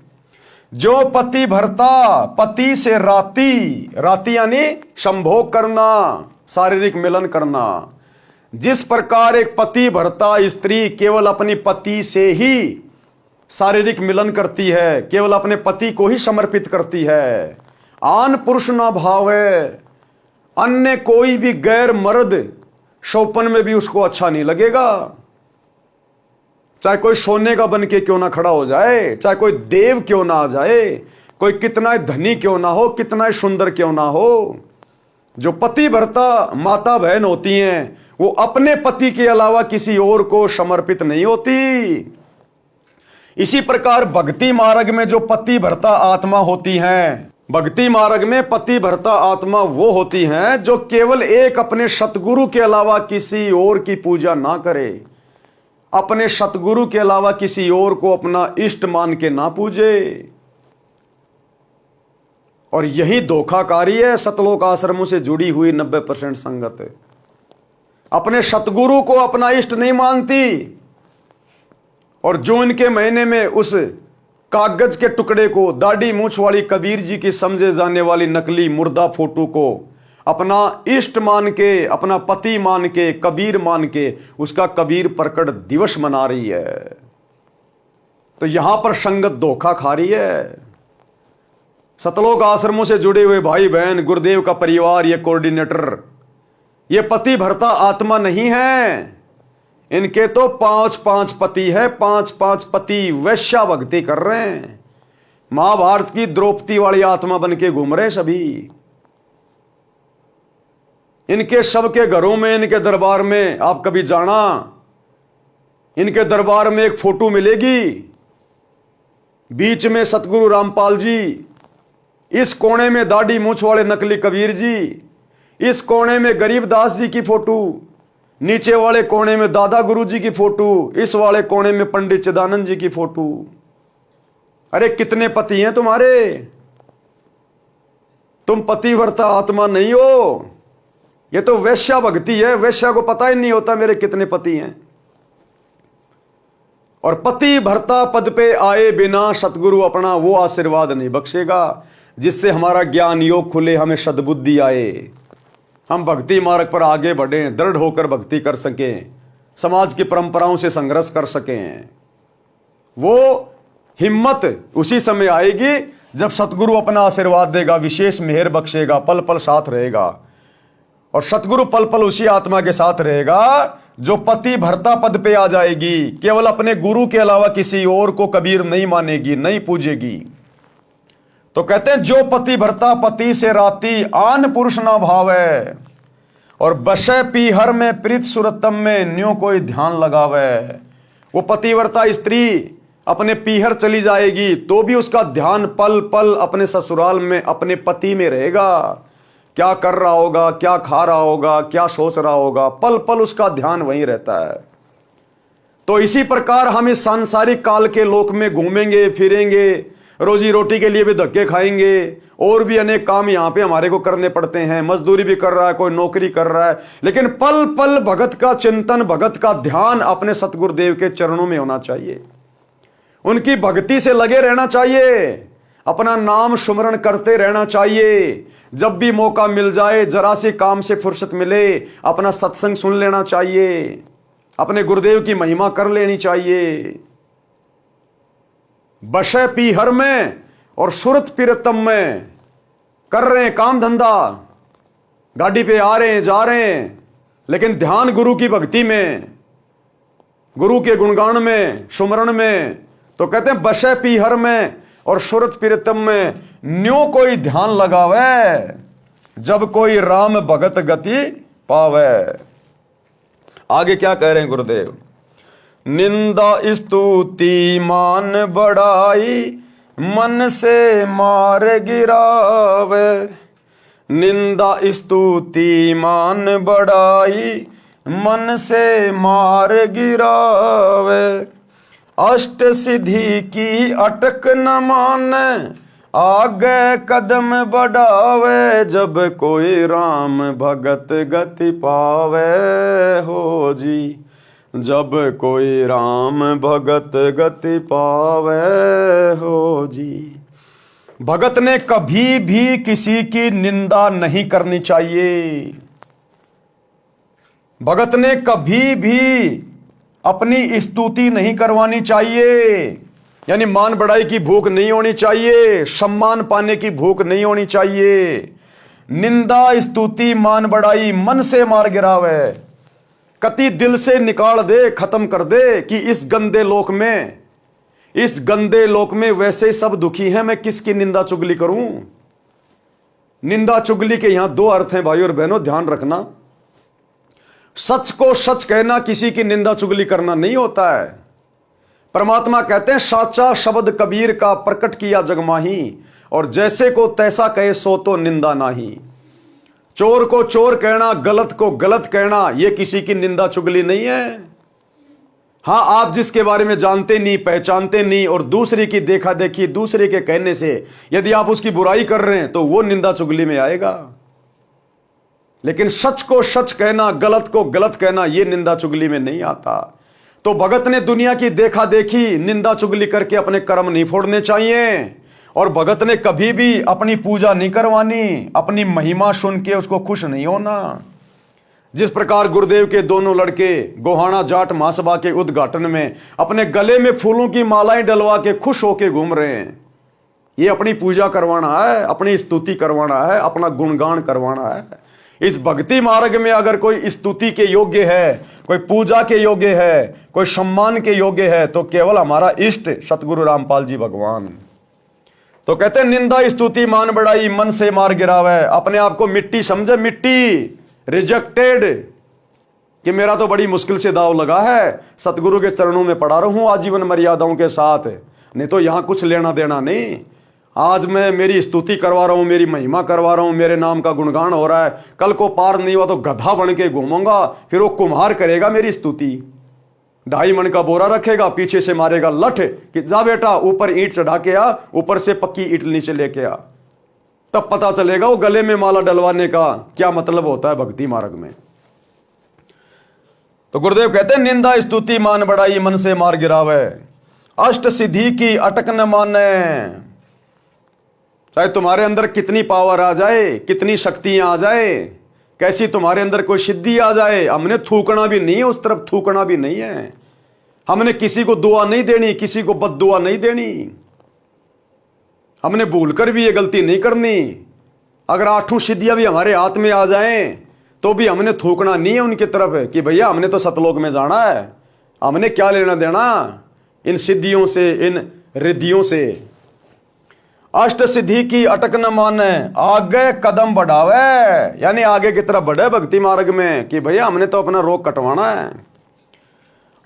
जो पति भरता, पति से राती, राती यानी संभोग करना, शारीरिक मिलन करना। जिस प्रकार एक पति भरता स्त्री केवल अपनी पति से ही शारीरिक मिलन करती है, केवल अपने पति को ही समर्पित करती है, आन पुरुष ना भावे। अन्य कोई भी गैर मर्द शौपन में भी उसको अच्छा नहीं लगेगा। चाहे कोई सोने का बन के क्यों ना खड़ा हो जाए, चाहे कोई देव क्यों ना आ जाए, कोई कितना धनी क्यों ना हो, कितना सुंदर क्यों ना हो, जो पति भर्ता माता बहन होती हैं वो अपने पति के अलावा किसी और को समर्पित नहीं होती। इसी प्रकार भक्ति मार्ग में जो पति भर्ता आत्मा होती हैं, भक्ति मार्ग में पति भर्ता आत्मा वो होती हैं जो केवल एक अपने सतगुरु के अलावा किसी और की पूजा ना करे, अपने सतगुरु के अलावा किसी और को अपना इष्ट मान के ना पूजे। और यही धोखाकारी है सतलोक आश्रमों से जुड़ी हुई 90% संगत। अपने सतगुरु को अपना इष्ट नहीं मानती, और जो इनके महीने में उस कागज के टुकड़े को, दाढ़ी मूछ वाली कबीर जी की समझे जाने वाली नकली मुर्दा फोटो को अपना इष्ट मान के, अपना पति मान के, कबीर मान के उसका कबीर प्रकट दिवस मना रही है। तो यहां पर संगत धोखा खा रही है। सतलोक आश्रमों से जुड़े हुए भाई बहन, गुरुदेव का परिवार, ये कोऑर्डिनेटर, ये पति भर्ता आत्मा नहीं है। इनके तो 5-5 पति है, 5-5 पति वैश्या भक्ति कर रहे हैं। महाभारत की द्रौपदी वाली आत्मा बन के घूम रहे सभी। इनके सबके घरों में, इनके दरबार में आप कभी जाना, इनके दरबार में एक फोटो मिलेगी, बीच में सतगुरु रामपाल जी, इस कोने में दाढ़ी मूछ वाले नकली कबीर जी, इस कोने में गरीबदास जी की फोटो, नीचे वाले कोने में दादा गुरु जी की फोटो, इस वाले कोने में पंडित चिदानंद जी की फोटो। अरे कितने पति हैं तुम्हारे? तुम पतिव्रता आत्मा नहीं हो, ये तो वैश्या भक्ति है। वैश्या को पता ही नहीं होता मेरे कितने पति हैं। और पति भर्ता पद पे आए बिना सतगुरु अपना वो आशीर्वाद नहीं बख्शेगा जिससे हमारा ज्ञान योग खुले, हमें सद्बुद्धि आए, हम भक्ति मार्ग पर आगे बढ़ें, दृढ़ होकर भक्ति कर सकें, समाज की परंपराओं से संघर्ष कर सकें। वो हिम्मत उसी समय आएगी जब सतगुरु अपना आशीर्वाद देगा, विशेष मेहर बख्शेगा, पल पल साथ रहेगा। और सतगुरु पल पल उसी आत्मा के साथ रहेगा जो पति भर्ता पद पे आ जाएगी, केवल अपने गुरु के अलावा किसी और को कबीर नहीं मानेगी, नहीं पूजेगी। तो कहते हैं जो पति भर्ता पति से राती आन पुरुष ना भावे, और बशे पीहर में प्रीत सुरतम में न्यो कोई ध्यान लगावे। वो पतिव्रता स्त्री अपने पीहर चली जाएगी तो भी उसका ध्यान पल पल अपने ससुराल में, अपने पति में रहेगा। क्या कर रहा होगा, क्या खा रहा होगा, क्या सोच रहा होगा, पल पल उसका ध्यान वहीं रहता है। तो इसी प्रकार हम इस सांसारिक काल के लोक में घूमेंगे फिरेंगे, रोजी रोटी के लिए भी धक्के खाएंगे, और भी अनेक काम यहां पे हमारे को करने पड़ते हैं, मजदूरी भी कर रहा है, कोई नौकरी कर रहा है, लेकिन पल पल भगत का चिंतन, भगत का ध्यान अपने सतगुरुदेव के चरणों में होना चाहिए। उनकी भक्ति से लगे रहना चाहिए, अपना नाम सुमरण करते रहना चाहिए। जब भी मौका मिल जाए, जरा से काम से फुर्सत मिले, अपना सत्संग सुन लेना चाहिए, अपने गुरुदेव की महिमा कर लेनी चाहिए। बशे पीहर में और सुरत पीरतम में कर रहे हैं काम धंधा, गाड़ी पे आ रहे हैं जा रहे हैं, लेकिन ध्यान गुरु की भक्ति में, गुरु के गुणगान में, सुमरण में। तो कहते हैं बशे पीहर में और सुरत पीरतम में न्यो कोई ध्यान लगावे, जब कोई राम भगत गति पावे। आगे क्या कह रहे हैं गुरुदेव? निंदा स्तुति मान बढ़ाई मन से मार गिरावे। निंदा स्तुति मान बढ़ाई मन से मार गिरावे। अष्ट सिद्धि की अटक न माने आगे कदम बढ़ावे। जब कोई राम भगत गति पावे हो जी, जब कोई राम भगत गति पावे हो जी। भगत ने कभी भी किसी की निंदा नहीं करनी चाहिए। भगत ने कभी भी अपनी स्तुति नहीं करवानी चाहिए, यानी मान बढ़ाई की भूख नहीं होनी चाहिए, सम्मान पाने की भूख नहीं होनी चाहिए। निंदा स्तुति मान बढ़ाई मन से मार गिरावे। कति दिल से निकाल दे, खत्म कर दे कि इस गंदे लोक में वैसे सब दुखी हैं, मैं किसकी निंदा चुगली करूं। निंदा चुगली के यहां दो अर्थ हैं भाई और बहनों, ध्यान रखना। सच को सच कहना किसी की निंदा चुगली करना नहीं होता है। परमात्मा कहते हैं साचा शब्द कबीर का प्रकट किया जगमाही, और जैसे को तैसा कहे सो तो निंदा नाही। चोर को चोर कहना, गलत को गलत कहना, यह किसी की निंदा चुगली नहीं है। हां, आप जिसके बारे में जानते नहीं, पहचानते नहीं, और दूसरे की देखा देखी, दूसरे के कहने से यदि आप उसकी बुराई कर रहे हैं तो वो निंदा चुगली में आएगा। लेकिन सच को सच कहना, गलत को गलत कहना, यह निंदा चुगली में नहीं आता। तो भगत ने दुनिया की देखा देखी, निंदा चुगली करके अपने कर्म नहीं फोड़ने चाहिए, और भगत ने कभी भी अपनी पूजा नहीं करवानी, अपनी महिमा सुन के उसको खुश नहीं होना। जिस प्रकार गुरुदेव के दोनों लड़के गोहाना जाट महासभा के उद्घाटन में अपने गले में फूलों की मालाएं डलवा के खुश होके घूम रहे हैं, ये अपनी पूजा करवाना है, अपनी स्तुति करवाना है, अपना गुणगान करवाना है। इस भक्ति मार्ग में अगर कोई स्तुति के योग्य है, कोई पूजा के योग्य है, कोई सम्मान के योग्य है, तो केवल हमारा इष्ट सतगुरु रामपाल जी भगवान। तो कहते हैं निंदा स्तुति मान बढ़ाई मन से मार गिरावे। अपने आप को मिट्टी समझे, मिट्टी, रिजेक्टेड, कि मेरा तो बड़ी मुश्किल से दाव लगा है, सतगुरु के चरणों में पड़ा रहूं आजीवन मर्यादाओं के साथ, नहीं तो यहां कुछ लेना देना नहीं। आज मैं मेरी स्तुति करवा रहा हूं, मेरी महिमा करवा रहा हूं, मेरे नाम का गुणगान हो रहा है, कल को पार नहीं हुआ तो गधा बन के घूमूंगा, फिर वो कुम्हार करेगा मेरी स्तुति, 2.5 मन का बोरा रखेगा, पीछे से मारेगा लठ कि जा बेटा ऊपर ईंट चढ़ा के आ, ऊपर से पक्की ईंट नीचे लेके आ। तब पता चलेगा वो गले में माला डलवाने का क्या मतलब होता है भक्ति मार्ग में। तो गुरुदेव कहते हैं निंदा स्तुति मान बढ़ाई मन से मार गिरावे। अष्ट सिद्धि की अटक न माने। चाहे तुम्हारे अंदर कितनी पावर आ जाए, कितनी शक्तियां आ जाए, कैसी तुम्हारे अंदर कोई सिद्धि आ जाए, हमने थूकना भी नहीं है, उस तरफ थूकना भी नहीं है। हमने किसी को दुआ नहीं देनी, किसी को बद्दुआ नहीं देनी, हमने भूलकर भी ये गलती नहीं करनी। अगर 8 सिद्धियां भी हमारे हाथ में आ जाएं तो भी हमने थूकना नहीं है उनकी तरफ कि भैया हमने तो सतलोक में जाना है, हमने क्या लेना देना इन सिद्धियों से, इन रिद्धियों से। अष्ट सिद्धि की अटक न माने, आगे कदम बढ़ावे, यानी आगे की तरफ बढ़े भक्ति मार्ग में कि भैया हमने तो अपना रोग कटवाना है।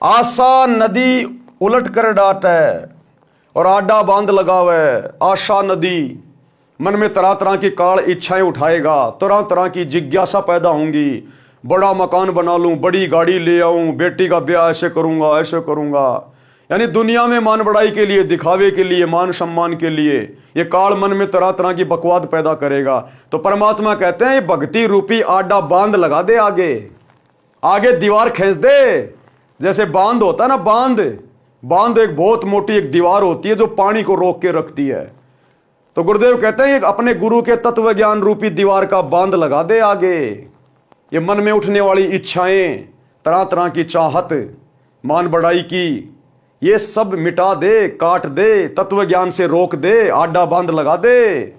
आशा नदी उलट कर डाटे और आडा बांध लगावे। आशा नदी मन में तरह तरह की काल इच्छाएं उठाएगा, तरह तरह की जिज्ञासा पैदा होंगी। बड़ा मकान बना लूं, बड़ी गाड़ी ले आऊं, बेटी का ब्याह ऐसे करूंगा, ऐसे करूंगा, यानी दुनिया में मान बढ़ाई के लिए, दिखावे के लिए, मान सम्मान के लिए ये काल मन में तरह तरह की बकवाद पैदा करेगा। तो परमात्मा कहते हैं भक्ति रूपी आडा बांध लगा दे, आगे दीवार खींच दे। जैसे बांध होता है ना, बांध एक बहुत मोटी एक दीवार होती है जो पानी को रोक के रखती है। तो गुरुदेव कहते हैं अपने गुरु के तत्व ज्ञान रूपी दीवार का बांध लगा दे आगे। ये मन में उठने वाली इच्छाएं, तरह तरह की चाहत, मान बढ़ाई की, ये सब मिटा दे, काट दे, तत्व ज्ञान से रोक दे, आडा बांध लगा दे।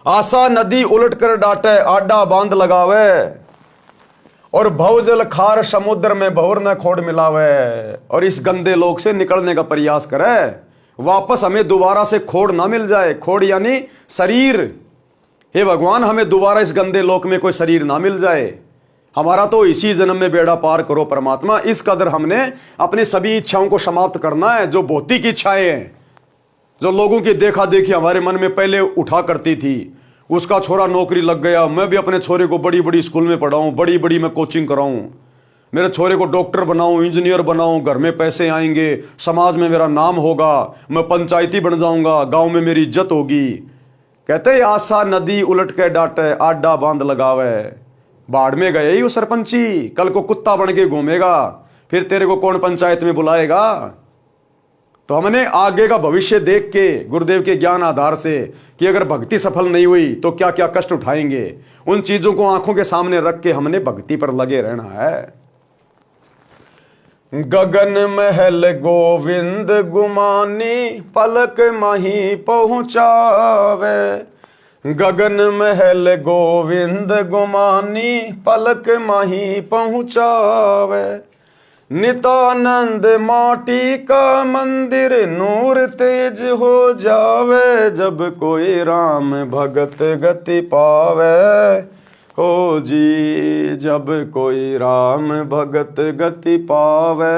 आशा नदी उलट कर डाटे, आडा बांध लगावे। और भवजल खार समुद्र में भंवर न खोड़ मिलावे। और इस गंदे लोक से निकलने का प्रयास करे, वापस हमें दोबारा से खोड़ ना मिल जाए। खोड़ यानी शरीर। हे भगवान हमें दोबारा इस गंदे लोक में कोई शरीर ना मिल जाए, हमारा तो इसी जन्म में बेड़ा पार करो परमात्मा। इस कदर हमने अपनी सभी इच्छाओं को समाप्त करना है। जो भौतिक इच्छाएं हैं, जो लोगों की देखा देखी हमारे मन में पहले उठा करती थी, उसका छोरा नौकरी लग गया, मैं भी अपने छोरे को बड़ी बड़ी स्कूल में पढ़ाऊं, बड़ी बड़ी मैं कोचिंग कराऊं, मेरे छोरे को डॉक्टर बनाऊं, इंजीनियर बनाऊं, घर में पैसे आएंगे, समाज में मेरा नाम होगा, मैं पंचायती बन जाऊंगा, गांव में मेरी इज्जत होगी। कहते हैं आशा नदी उलट के डाटे, आडा बांध लगावे। बाढ़ में गए ही वो सरपंची, कल को कुत्ता बन के घूमेगा, फिर तेरे को कौन पंचायत में बुलाएगा। तो हमने आगे का भविष्य देख के गुरुदेव के ज्ञान आधार से कि अगर भक्ति सफल नहीं हुई तो क्या क्या कष्ट उठाएंगे, उन चीजों को आंखों के सामने रख के हमने भक्ति पर लगे रहना है। गगन महल गोविंद गुमानी, पलक माही पहुंचावे। गगन महल गोविंद गुमानी, पलक माही पहुँचावे। नितानंद माटी का मंदिर, नूर तेज हो जावे। जब कोई राम भगत गति पावे, हो जी जब कोई राम भगत गति पावे,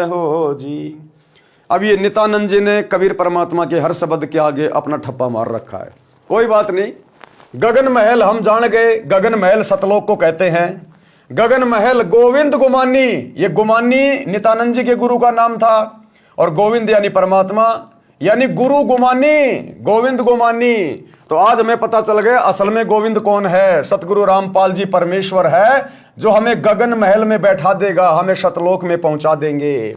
हो जी। अब ये नित्यानंद जी ने कबीर परमात्मा के हर शब्द के आगे अपना ठप्पा मार रखा है। कोई बात नहीं, गगन महल हम जान गए, गगन महल सतलोक को कहते हैं। गगन महल गोविंद गुमानी, ये गुमानी नित्यानंद जी के गुरु का नाम था, और गोविंद यानी परमात्मा, यानी गुरु गुमानी, गोविंद गुमानी। तो आज हमें पता चल गया असल में गोविंद कौन है। सतगुरु रामपाल जी परमेश्वर है, जो हमें गगन महल में बैठा देगा, हमें सतलोक में पहुंचा देंगे।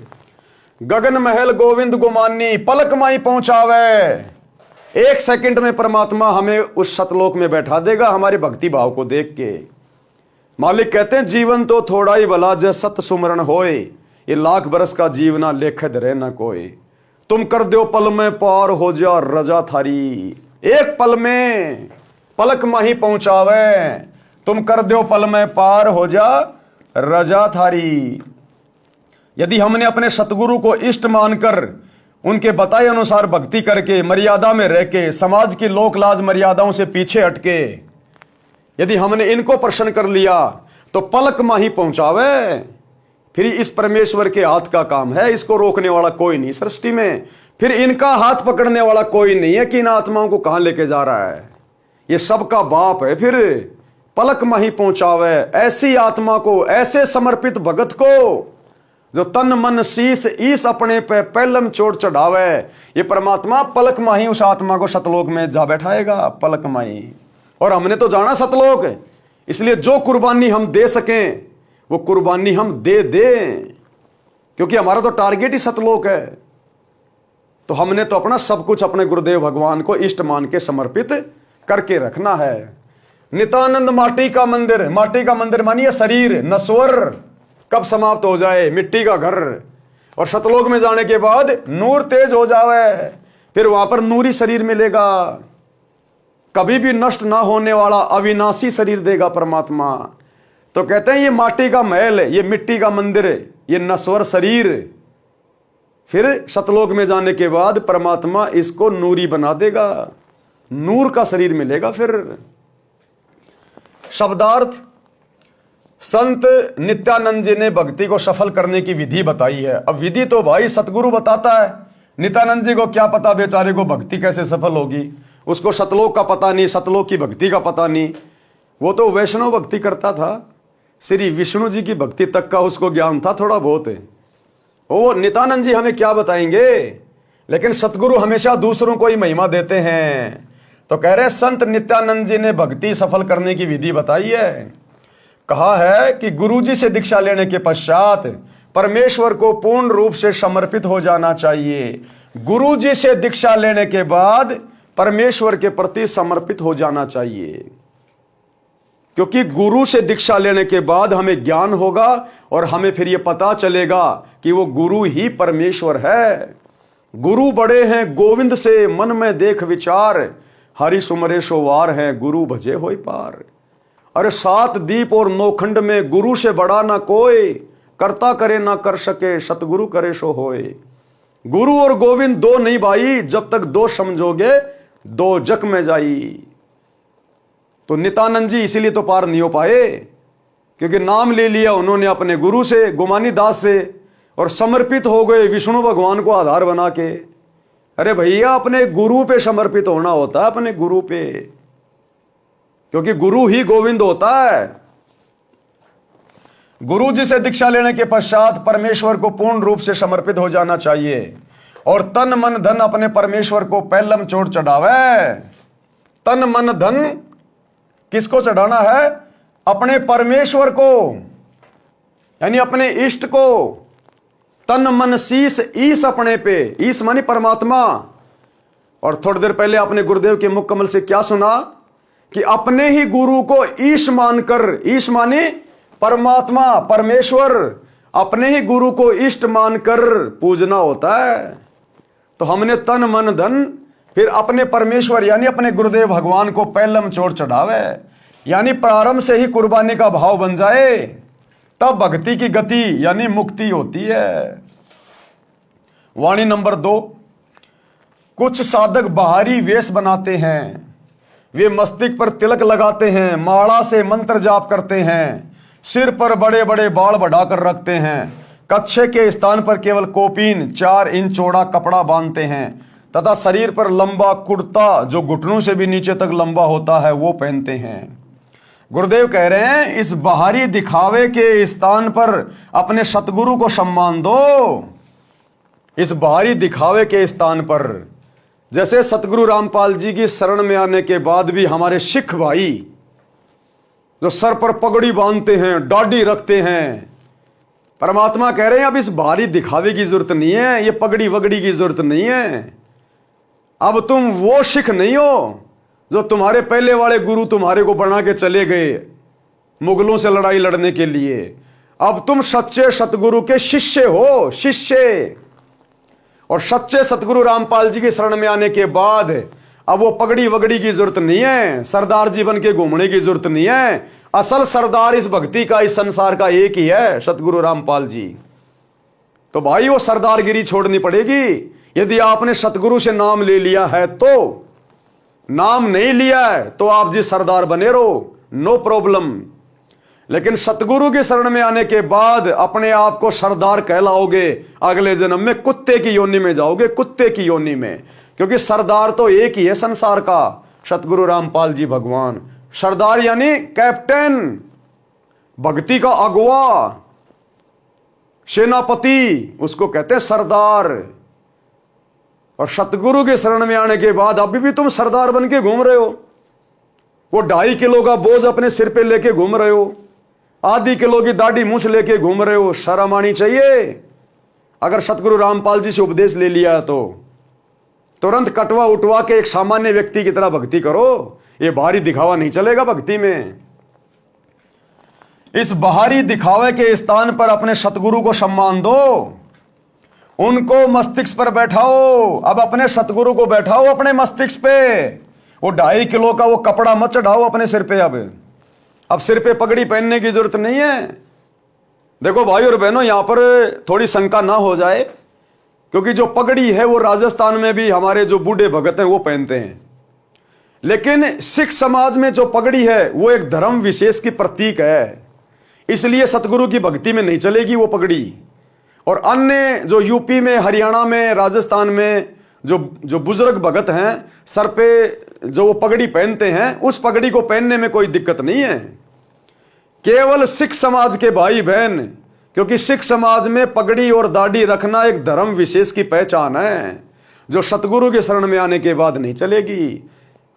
गगन महल गोविंद गुमानी, पलक माई पहुंचावे। 1 सेकंड में परमात्मा हमें उस सतलोक में बैठा देगा, हमारे भक्ति भाव को देख के। मालिक कहते हैं जीवन तो थोड़ा ही भला, जय सत सुमरण होए। ये 1,00,000 बरस का जीवना लेख धरे न कोई। तुम कर दो पल में पार हो जा रजा थारी। 1 पल में पलक माही पहुंचावे। तुम कर दो पल में पार हो जा रजा थारी। यदि हमने अपने सतगुरु को इष्ट मानकर उनके बताए अनुसार भक्ति करके, मर्यादा में रह के, समाज की लोक लाज मर्यादाओं से पीछे हटके यदि हमने इनको प्रसन्न कर लिया, तो पलक माही पहुंचावे। फिर इस परमेश्वर के हाथ का काम है, इसको रोकने वाला कोई नहीं सृष्टि में। फिर इनका हाथ पकड़ने वाला कोई नहीं है कि इन आत्माओं को कहां लेके जा रहा है। ये सबका बाप है। फिर पलक माही पहुंचावे ऐसी आत्मा को, ऐसे समर्पित भगत को, जो तन मन शीस ईस अपने पे पहलम चोट चढ़ावे। ये परमात्मा पलक माही उस आत्मा को सतलोक में जा बैठाएगा, पलक माही। और हमने तो जाना सतलोक, इसलिए जो कुर्बानी हम दे सकें वो कुर्बानी हम दे दें, क्योंकि हमारा तो टारगेट ही सतलोक है। तो हमने तो अपना सब कुछ अपने गुरुदेव भगवान को इष्ट मान के समर्पित करके रखना है। नित्यानंद माटी का मंदिर, माटी का मंदिर मानिए शरीर नश्वर कब समाप्त हो जाए, मिट्टी का घर। और सतलोक में जाने के बाद नूर तेज हो जावे, फिर वहां पर नूरी शरीर मिलेगा, कभी भी नष्ट ना होने वाला अविनाशी शरीर देगा परमात्मा। तो कहते हैं ये माटी का महल है, ये मिट्टी का मंदिर है, ये नश्वर शरीर। फिर सतलोक में जाने के बाद परमात्मा इसको नूरी बना देगा, नूर का शरीर मिलेगा। फिर शब्दार्थ, संत नित्यानंद जी ने भक्ति को सफल करने की विधि बताई है। अब विधि तो भाई सतगुरु बताता है, नित्यानंद जी को क्या पता बेचारे को भक्ति कैसे सफल होगी। उसको सतलोक का पता नहीं, सतलोक की भक्ति का पता नहीं। वो तो वैष्णव भक्ति करता था, श्री विष्णु जी की भक्ति तक का उसको ज्ञान था थोड़ा बहुत है। वो नित्यानंद जी हमें क्या बताएंगे, लेकिन सतगुरु हमेशा दूसरों को ही महिमा देते हैं। तो कह रहे संत नित्यानंद जी ने भक्ति सफल करने की विधि बताई है। कहा है कि गुरुजी से दीक्षा लेने के पश्चात परमेश्वर को पूर्ण रूप से समर्पित हो जाना चाहिए। गुरुजी से दीक्षा लेने के बाद परमेश्वर के प्रति समर्पित हो जाना चाहिए, क्योंकि गुरु से दीक्षा लेने के बाद हमें ज्ञान होगा और हमें फिर यह पता चलेगा कि वो गुरु ही परमेश्वर है। गुरु बड़े हैं गोविंद से मन में देख विचार, हरि सुमरे सोवार हैं गुरु भजे होय पार। अरे 7 दीप और 9 खंड में गुरु से बड़ा ना कोई, करता करे ना कर सके सतगुरु करे सो होए। गुरु और गोविंद 2 नहीं भाई, जब तक 2 समझोगे 2 जक में जाई। तो नित्यानंद जी इसीलिए तो पार नहीं हो पाए, क्योंकि नाम ले लिया उन्होंने अपने गुरु से, गुमानी दास से, और समर्पित हो गए विष्णु भगवान को आधार बना के। अरे भैया अपने गुरु पे समर्पित होना होता है, अपने गुरु पे, क्योंकि गुरु ही गोविंद होता है। गुरु जी से दीक्षा लेने के पश्चात परमेश्वर को पूर्ण रूप से समर्पित हो जाना चाहिए और तन मन धन अपने परमेश्वर को पहलम चोट चढ़ावे। तन मन धन किसको चढ़ाना है? अपने परमेश्वर को, यानी अपने इष्ट को। तन मन शीस ईस अपने पे, ईस मानी परमात्मा। और थोड़ी देर पहले आपने गुरुदेव के मुख कमल से क्या सुना कि अपने ही गुरु को ईश मानकर, ईश माने परमात्मा परमेश्वर, अपने ही गुरु को इष्ट मानकर पूजना होता है। तो हमने तन मन धन फिर अपने परमेश्वर यानी अपने गुरुदेव भगवान को पहलम चोर चढ़ावे, यानी प्रारंभ से ही कुर्बानी का भाव बन जाए, तब भक्ति की गति यानी मुक्ति होती है। वाणी नंबर 2, कुछ साधक बाहरी वेश बनाते हैं, वे मस्तिष्क पर तिलक लगाते हैं, माला से मंत्र जाप करते हैं, सिर पर बड़े बड़े बाल बढ़ाकर रखते हैं, कच्छे के स्थान पर केवल कोपीन 4 इंच चौड़ा कपड़ा बांधते हैं तथा शरीर पर लंबा कुर्ता जो घुटनों से भी नीचे तक लंबा होता है वो पहनते हैं। गुरुदेव कह रहे हैं इस बाहरी दिखावे के स्थान पर अपने सतगुरु को सम्मान दो। इस बाहरी दिखावे के स्थान पर जैसे सतगुरु रामपाल जी की शरण में आने के बाद भी हमारे सिख भाई जो सर पर पगड़ी बांधते हैं, दाढ़ी रखते हैं, परमात्मा कह रहे हैं अब इस बाहरी दिखावे की जरूरत नहीं है, ये पगड़ी वगड़ी की जरूरत नहीं है। अब तुम वो सिख नहीं हो जो तुम्हारे पहले वाले गुरु तुम्हारे को बना के चले गए मुगलों से लड़ाई लड़ने के लिए। अब तुम सच्चे सतगुरु के शिष्य हो, शिष्य। और सच्चे सतगुरु रामपाल जी की शरण में आने के बाद अब वो पगड़ी वगड़ी की जरूरत नहीं है, सरदार जीवन के घूमने की जरूरत नहीं है। असल सरदार इस भक्ति का, इस संसार का एक ही है, सतगुरु रामपाल जी। तो भाई वो सरदारगिरी छोड़नी पड़ेगी। यदि आपने सतगुरु से नाम ले लिया है तो, नाम नहीं लिया है तो आप जी सरदार बने रहो, नो प्रॉब्लम। लेकिन सतगुरु की शरण में आने के बाद अपने आप को सरदार कहलाओगे, अगले जन्म में कुत्ते की योनि में जाओगे, कुत्ते की योनि में। क्योंकि सरदार तो एक ही है संसार का, सतगुरु रामपाल जी भगवान। सरदार यानी कैप्टन, भक्ति का अगुवा, सेनापति, उसको कहते हैं सरदार। और सतगुरु के शरण में आने के बाद अभी भी तुम सरदार बन के घूम रहे हो। वो 2.5 किलो का बोझ अपने सिर पे लेके घूम रहे हो, आधी किलो की दाढ़ी मूछ लेके घूम रहे हो। शर्म आनी चाहिए। अगर सतगुरु रामपाल जी से उपदेश ले लिया तो तुरंत कटवा उठवा के एक सामान्य व्यक्ति की तरह भक्ति करो। ये बाहरी दिखावा नहीं चलेगा भक्ति में। इस बाहरी दिखावे के स्थान पर अपने सतगुरु को सम्मान दो, उनको मस्तिष्क पर बैठाओ। अब अपने सतगुरु को बैठाओ अपने मस्तिष्क पे। वो 2.5 किलो का वो कपड़ा मत चढ़ाओ अपने सिर पे। अब सिर पे पगड़ी पहनने की जरूरत नहीं है। देखो भाई और बहनों, यहां पर थोड़ी शंका ना हो जाए, क्योंकि जो पगड़ी है वो राजस्थान में भी हमारे जो बूढ़े भगत हैं वो पहनते हैं। लेकिन सिख समाज में जो पगड़ी है वो एक धर्म विशेष की प्रतीक है, इसलिए सतगुरु की भक्ति में नहीं चलेगी वो पगड़ी। और अन्य जो यूपी में, हरियाणा में, राजस्थान में जो बुजुर्ग भगत हैं, सर पे जो वो पगड़ी पहनते हैं, उस पगड़ी को पहनने में कोई दिक्कत नहीं है। केवल सिख समाज के भाई बहन, क्योंकि सिख समाज में पगड़ी और दाढ़ी रखना एक धर्म विशेष की पहचान है, जो सतगुरु के शरण में आने के बाद नहीं चलेगी।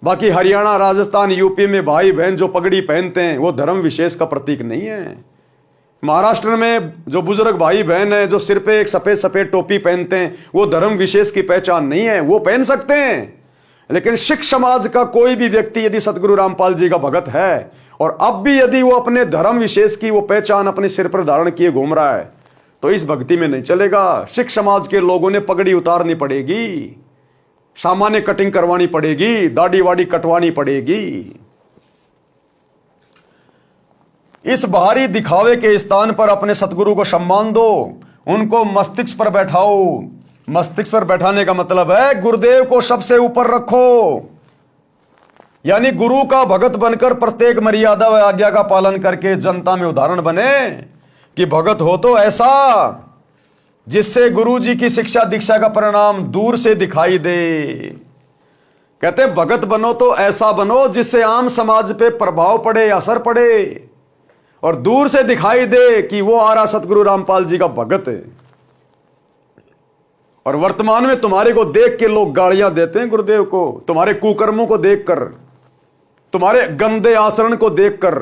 बाकी हरियाणा, राजस्थान, यूपी में भाई बहन जो पगड़ी पहनते हैं वो धर्म विशेष का प्रतीक नहीं है। महाराष्ट्र में जो बुजुर्ग भाई बहन हैं जो सिर पे एक सफेद सफेद टोपी पहनते हैं वो धर्म विशेष की पहचान नहीं है, वो पहन सकते हैं। लेकिन सिख समाज का कोई भी व्यक्ति यदि सतगुरु रामपाल जी का भगत है और अब भी यदि वो अपने धर्म विशेष की वो पहचान अपने सिर पर धारण किए घूम रहा है तो इस भक्ति में नहीं चलेगा। सिख समाज के लोगों ने पगड़ी उतारनी पड़ेगी, सामान्य कटिंग करवानी पड़ेगी, दाढ़ी वाड़ी कटवानी पड़ेगी। इस बाहरी दिखावे के स्थान पर अपने सतगुरु को सम्मान दो, उनको मस्तिष्क पर बैठाओ। मस्तिष्क पर बैठाने का मतलब है गुरुदेव को सबसे ऊपर रखो, यानी गुरु का भगत बनकर प्रत्येक मर्यादा व आज्ञा का पालन करके जनता में उदाहरण बने कि भगत हो तो ऐसा जिससे गुरु जी की शिक्षा दीक्षा का परिणाम दूर से दिखाई दे। कहते भगत बनो तो ऐसा बनो जिससे आम समाज पे प्रभाव पड़े, असर पड़े और दूर से दिखाई दे कि वो आ रहा सतगुरु रामपाल जी का भगत है। और वर्तमान में तुम्हारे को देख के लोग गालियां देते हैं गुरुदेव को, तुम्हारे कुकर्मों को देखकर, तुम्हारे गंदे आचरण को देखकर,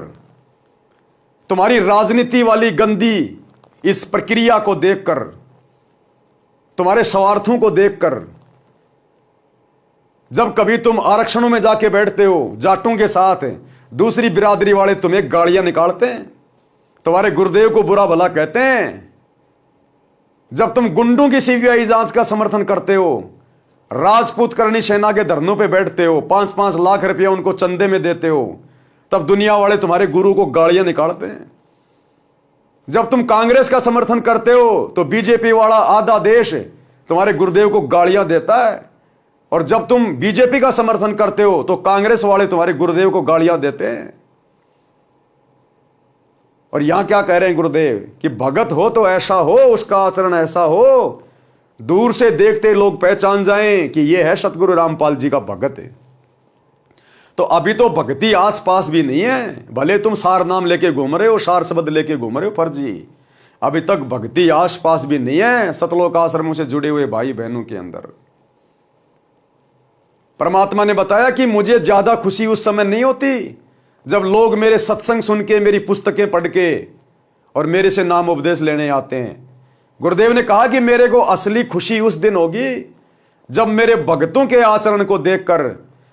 तुम्हारी राजनीति वाली गंदी इस प्रक्रिया को देखकर, तुम्हारे स्वार्थों को देखकर। जब कभी तुम आरक्षणों में जाके बैठते हो जाटों के साथ, दूसरी बिरादरी वाले तुम्हें गालियां निकालते हैं, तुम्हारे गुरुदेव को बुरा भला कहते हैं। जब तुम गुंडों की सीबीआई जांच का समर्थन करते हो, राजपूत करनी सेना के धरनों पे बैठते हो, 5-5 लाख रुपया उनको चंदे में देते हो, तब दुनिया वाले तुम्हारे गुरु को गालियां निकालते हैं। जब तुम कांग्रेस का समर्थन करते हो तो बीजेपी वाला आधा देश तुम्हारे गुरुदेव को गालियां देता है, और जब तुम बीजेपी का समर्थन करते हो तो कांग्रेस वाले तुम्हारे गुरुदेव को गालियां देते हैं। और यहां क्या कह रहे हैं गुरुदेव कि भगत हो तो ऐसा हो, उसका आचरण ऐसा हो, दूर से देखते लोग पहचान जाएं कि यह है सतगुरु रामपाल जी का भगत है। तो अभी तो भक्ति आसपास भी नहीं है, भले तुम सार नाम लेके घूम रहे हो, सार शब्द लेके घूम रहे हो फर्जी, अभी तक भक्ति आसपास भी नहीं है सतलोक आश्रमों से जुड़े हुए भाई बहनों के अंदर। परमात्मा ने बताया कि मुझे ज्यादा खुशी उस समय नहीं होती जब लोग मेरे सत्संग सुन के, मेरी पुस्तकें पढ़ के और मेरे से नाम उपदेश लेने आते हैं। गुरुदेव ने कहा कि मेरे को असली खुशी उस दिन होगी जब मेरे भक्तों के आचरण को देखकर,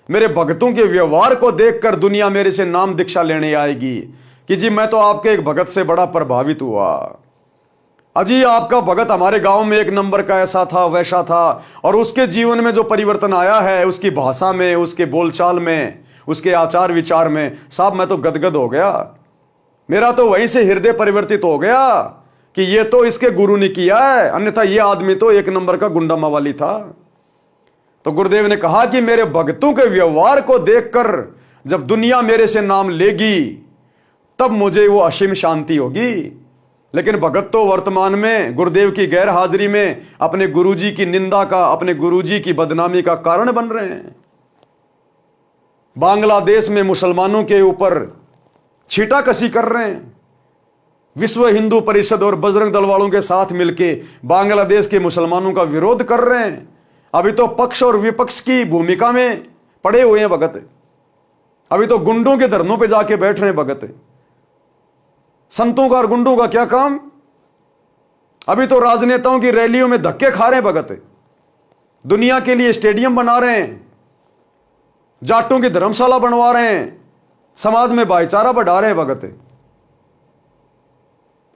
मेरे भक्तों के व्यवहार को देखकर दुनिया मेरे से नाम दीक्षा लेने आएगी कि जी मैं तो आपके एक भगत से बड़ा प्रभावित हुआ, अजी आपका भगत हमारे गांव में एक नंबर का ऐसा था वैसा था, और उसके जीवन में जो परिवर्तन आया है, उसकी भाषा में, उसके बोलचाल में, उसके आचार विचार में, साहब मैं तो गदगद हो गया। मेरा तो वहीं से हृदय परिवर्तित हो गया कि ये तो इसके गुरु ने किया है, अन्यथा ये आदमी तो एक नंबर का गुंडा मवाली था। तो गुरुदेव ने कहा कि मेरे भक्तों के व्यवहार को देखकर जब दुनिया मेरे से नाम लेगी तब मुझे वो असीम शांति होगी। लेकिन भगत तो वर्तमान में गुरुदेव की गैर हाजिरी में अपने गुरुजी की निंदा का, अपने गुरुजी की बदनामी का कारण बन रहे हैं। बांग्लादेश में मुसलमानों के ऊपर छीटाकशी कर रहे हैं। विश्व हिंदू परिषद और बजरंग दल वालों के साथ मिलकर बांग्लादेश के मुसलमानों का विरोध कर रहे हैं। अभी तो पक्ष और विपक्ष की भूमिका में पड़े हुए हैं भगत, अभी तो गुंडों के धरनों पे जाके बैठ रहे हैं भगत। संतों का और गुंडों का क्या काम? अभी तो राजनेताओं की रैलियों में धक्के खा रहे हैं भगत, दुनिया के लिए स्टेडियम बना रहे हैं, जाटों की धर्मशाला बनवा रहे हैं, समाज में भाईचारा बढ़ा रहे हैं भगत।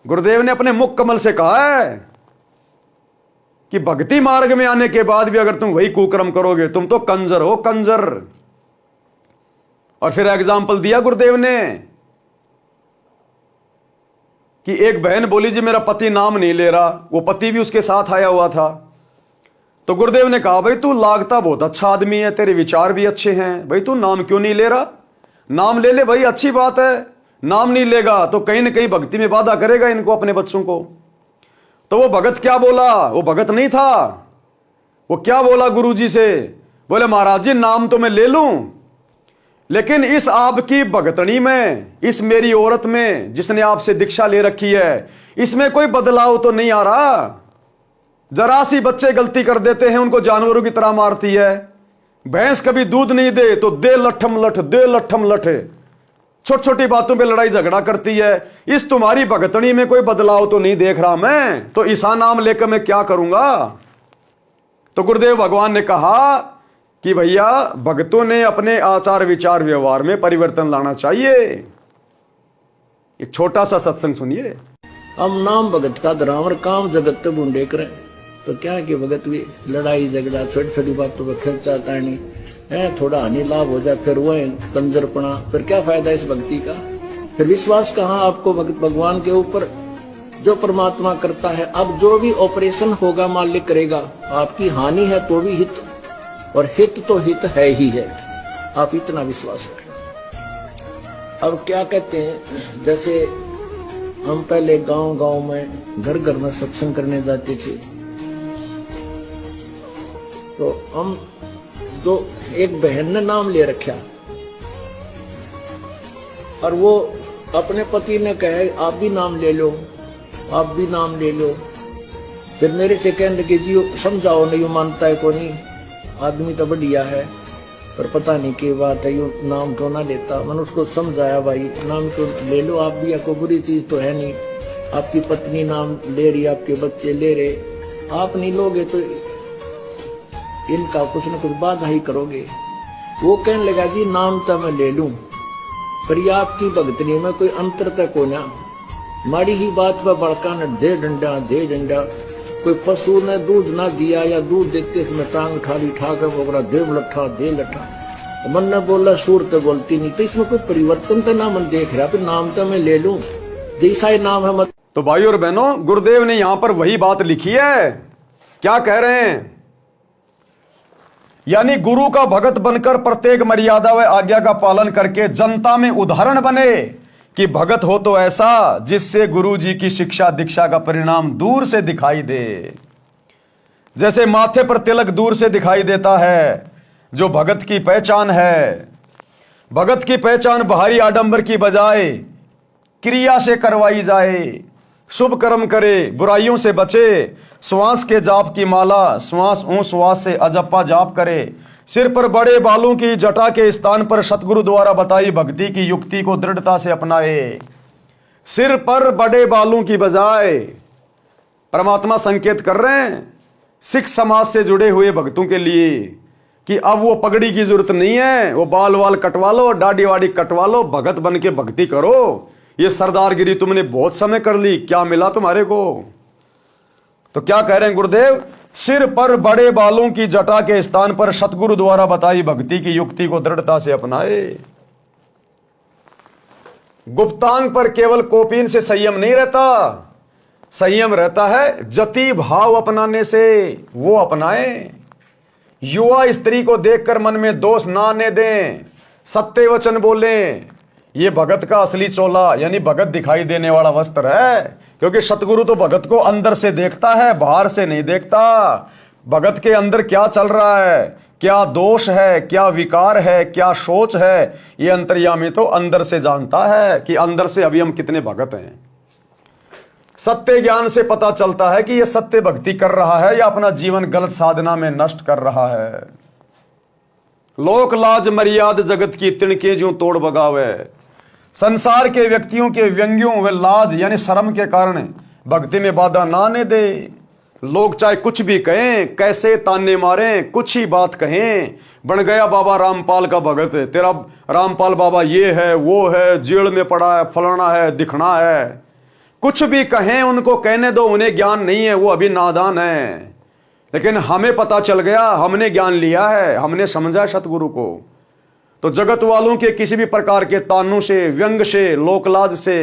गुरुदेव ने अपने मुख कमल से कहा है कि भक्ति मार्ग में आने के बाद भी अगर तुम वही कुकर्म करोगे तुम तो कंजर हो, कंजर। और फिर एग्जाम्पल दिया गुरुदेव ने कि एक बहन बोली जी मेरा पति नाम नहीं ले रहा, वो पति भी उसके साथ आया हुआ था। तो गुरुदेव ने कहा भाई तू लागता बहुत अच्छा आदमी है, तेरे विचार भी अच्छे हैं, भाई तू नाम क्यों नहीं ले रहा? नाम ले ले भाई, अच्छी बात है। नाम नहीं लेगा तो कहीं ना कहीं भक्ति में बाधा करेगा इनको, अपने बच्चों को। तो वो भगत क्या बोला? वो भगत नहीं था, वो क्या बोला गुरुजी से? बोले महाराज जी नाम तो मैं ले लूं, लेकिन इस आपकी भगतनी में, इस मेरी औरत में जिसने आपसे दीक्षा ले रखी है, इसमें कोई बदलाव तो नहीं आ रहा। जरा सी बच्चे गलती कर देते हैं उनको जानवरों की तरह मारती है। भैंस कभी दूध नहीं दे तो दे लठम लठ, दे लठम लठ, छोटी छोटी बातों पे लड़ाई झगड़ा करती है। इस तुम्हारी भगतनी में कोई बदलाव तो नहीं देख रहा मैं, तो ईसा नाम लेकर मैं क्या करूंगा? तो गुरुदेव भगवान ने कहा कि भैया भक्तों ने अपने आचार विचार व्यवहार में परिवर्तन लाना चाहिए। एक छोटा सा सत्संग सुनिए। हम नाम भगत का धरावर काम जगत बूंदे करें तो क्या कि भगत भी लड़ाई झगड़ा छोटी छोटी बातों पर खर्चा तानी है, थोड़ा हानि लाभ हो जाए फिर वह कंजरपना, फिर क्या फायदा इस भक्ति का? फिर विश्वास कहाँ आपको भगवान के ऊपर? जो परमात्मा करता है, अब जो भी ऑपरेशन होगा मालिक करेगा। आपकी हानि है तो भी हित, और हित तो हित है ही है, आप इतना विश्वास रखें। अब क्या कहते हैं, जैसे हम पहले गांव गांव में घर घर में सत्संग करने जाते थे, तो हम तो एक बहन ने नाम ले रखा और वो अपने पति ने कहे आप भी नाम ले लो, आप भी नाम ले लो। फिर मेरे से कहने लगे जी समझाओ, नहीं यू मानता है को नहीं, आदमी तो बढ़िया है पर पता नहीं क्या बात है यू नाम क्यों ना लेता। मैंने उसको समझाया भाई नाम क्यों ले लो आप भी, कोई बुरी चीज तो है नहीं। आपकी पत्नी नाम ले रही, आपके बच्चे ले रहे, आप नहीं लोगे तो इनका कुछ न कुछ बाधा ही करोगे। वो कहने लगा जी नाम तो मैं ले लूं पर ये आपकी भगतनी में कोई अंतर तक को ना, माड़ी ही बात पर बड़का न दे डंडा दे डंडा। कोई पशु ने दूध ना दिया या दूध देते समय टांग ठाली ठाकर बोला देव लट्ठा दे लट्ठा, मन ने बोला सूरत बोलती नहीं, तो इसमें कोई परिवर्तन तो ना मन देख रहा, तो नाम तो मैं ले लूं, जैसा ही नाम है मत। तो भाई और बहनों, गुरुदेव ने यहां पर वही बात लिखी है। क्या कह रहे हैं? यानी गुरु का भगत बनकर प्रत्येक मर्यादा व आज्ञा का पालन करके जनता में उदाहरण बने कि भगत हो तो ऐसा जिससे गुरु जी की शिक्षा दीक्षा का परिणाम दूर से दिखाई दे। जैसे माथे पर तिलक दूर से दिखाई देता है, जो भगत की पहचान है। भगत की पहचान बाहरी आडंबर की बजाय क्रिया से करवाई जाए। शुभ कर्म करे, बुराइयों से बचे, श्वास के जाप की माला श्वास श्वास से अजप्पा जाप करे। सिर पर बड़े बालों की जटा के स्थान पर सतगुरु द्वारा बताई भक्ति की युक्ति को दृढ़ता से अपनाए। सिर पर बड़े बालों की बजाय परमात्मा संकेत कर रहे हैं सिख समाज से जुड़े हुए भक्तों के लिए कि अब वो पगड़ी की जरूरत नहीं है, वो बाल वाल कटवा लो, दाढ़ी वाड़ी कटवा लो, भगत बन के भक्ति करो। ये सरदारगिरी तुमने बहुत समय कर ली, क्या मिला तुम्हारे को? तो क्या कह रहे हैं गुरुदेव? सिर पर बड़े बालों की जटा के स्थान पर सतगुरु द्वारा बताई भक्ति की युक्ति को दृढ़ता से अपनाए। गुप्तांग पर केवल कोपीन से संयम नहीं रहता, संयम रहता है जति भाव अपनाने से, वो अपनाए। युवा स्त्री को देखकर मन में दोष ना आने दें, सत्य वचन बोलें। ये भगत का असली चोला यानी भगत दिखाई देने वाला वस्त्र है, क्योंकि सतगुरु तो भगत को अंदर से देखता है, बाहर से नहीं देखता। भगत के अंदर क्या चल रहा है, क्या दोष है, क्या विकार है, क्या सोच है, ये अंतर्यामी तो अंदर से जानता है कि अंदर से अभी हम कितने भगत हैं। सत्य ज्ञान से पता चलता है कि ये सत्य भक्ति कर रहा है या अपना जीवन गलत साधना में नष्ट कर रहा है। लोक लाज मर्याद जगत की तिणके जो तोड़ बगावे। संसार के व्यक्तियों के व्यंग्यों व लाज यानी शर्म के कारण भक्ति में बाधा ना आने दे। लोग चाहे कुछ भी कहें, कैसे ताने मारें, कुछ ही बात कहें, बन गया बाबा रामपाल का भगत, तेरा रामपाल बाबा ये है वो है, जेल में पड़ा है, फलाना है, दिखना है, कुछ भी कहें उनको कहने दो, उन्हें ज्ञान नहीं है, वो अभी नादान है। लेकिन हमें पता चल गया, हमने ज्ञान लिया है, हमने समझा सतगुरु को। तो जगत वालों के किसी भी प्रकार के तानों से, व्यंग से, लोकलाज से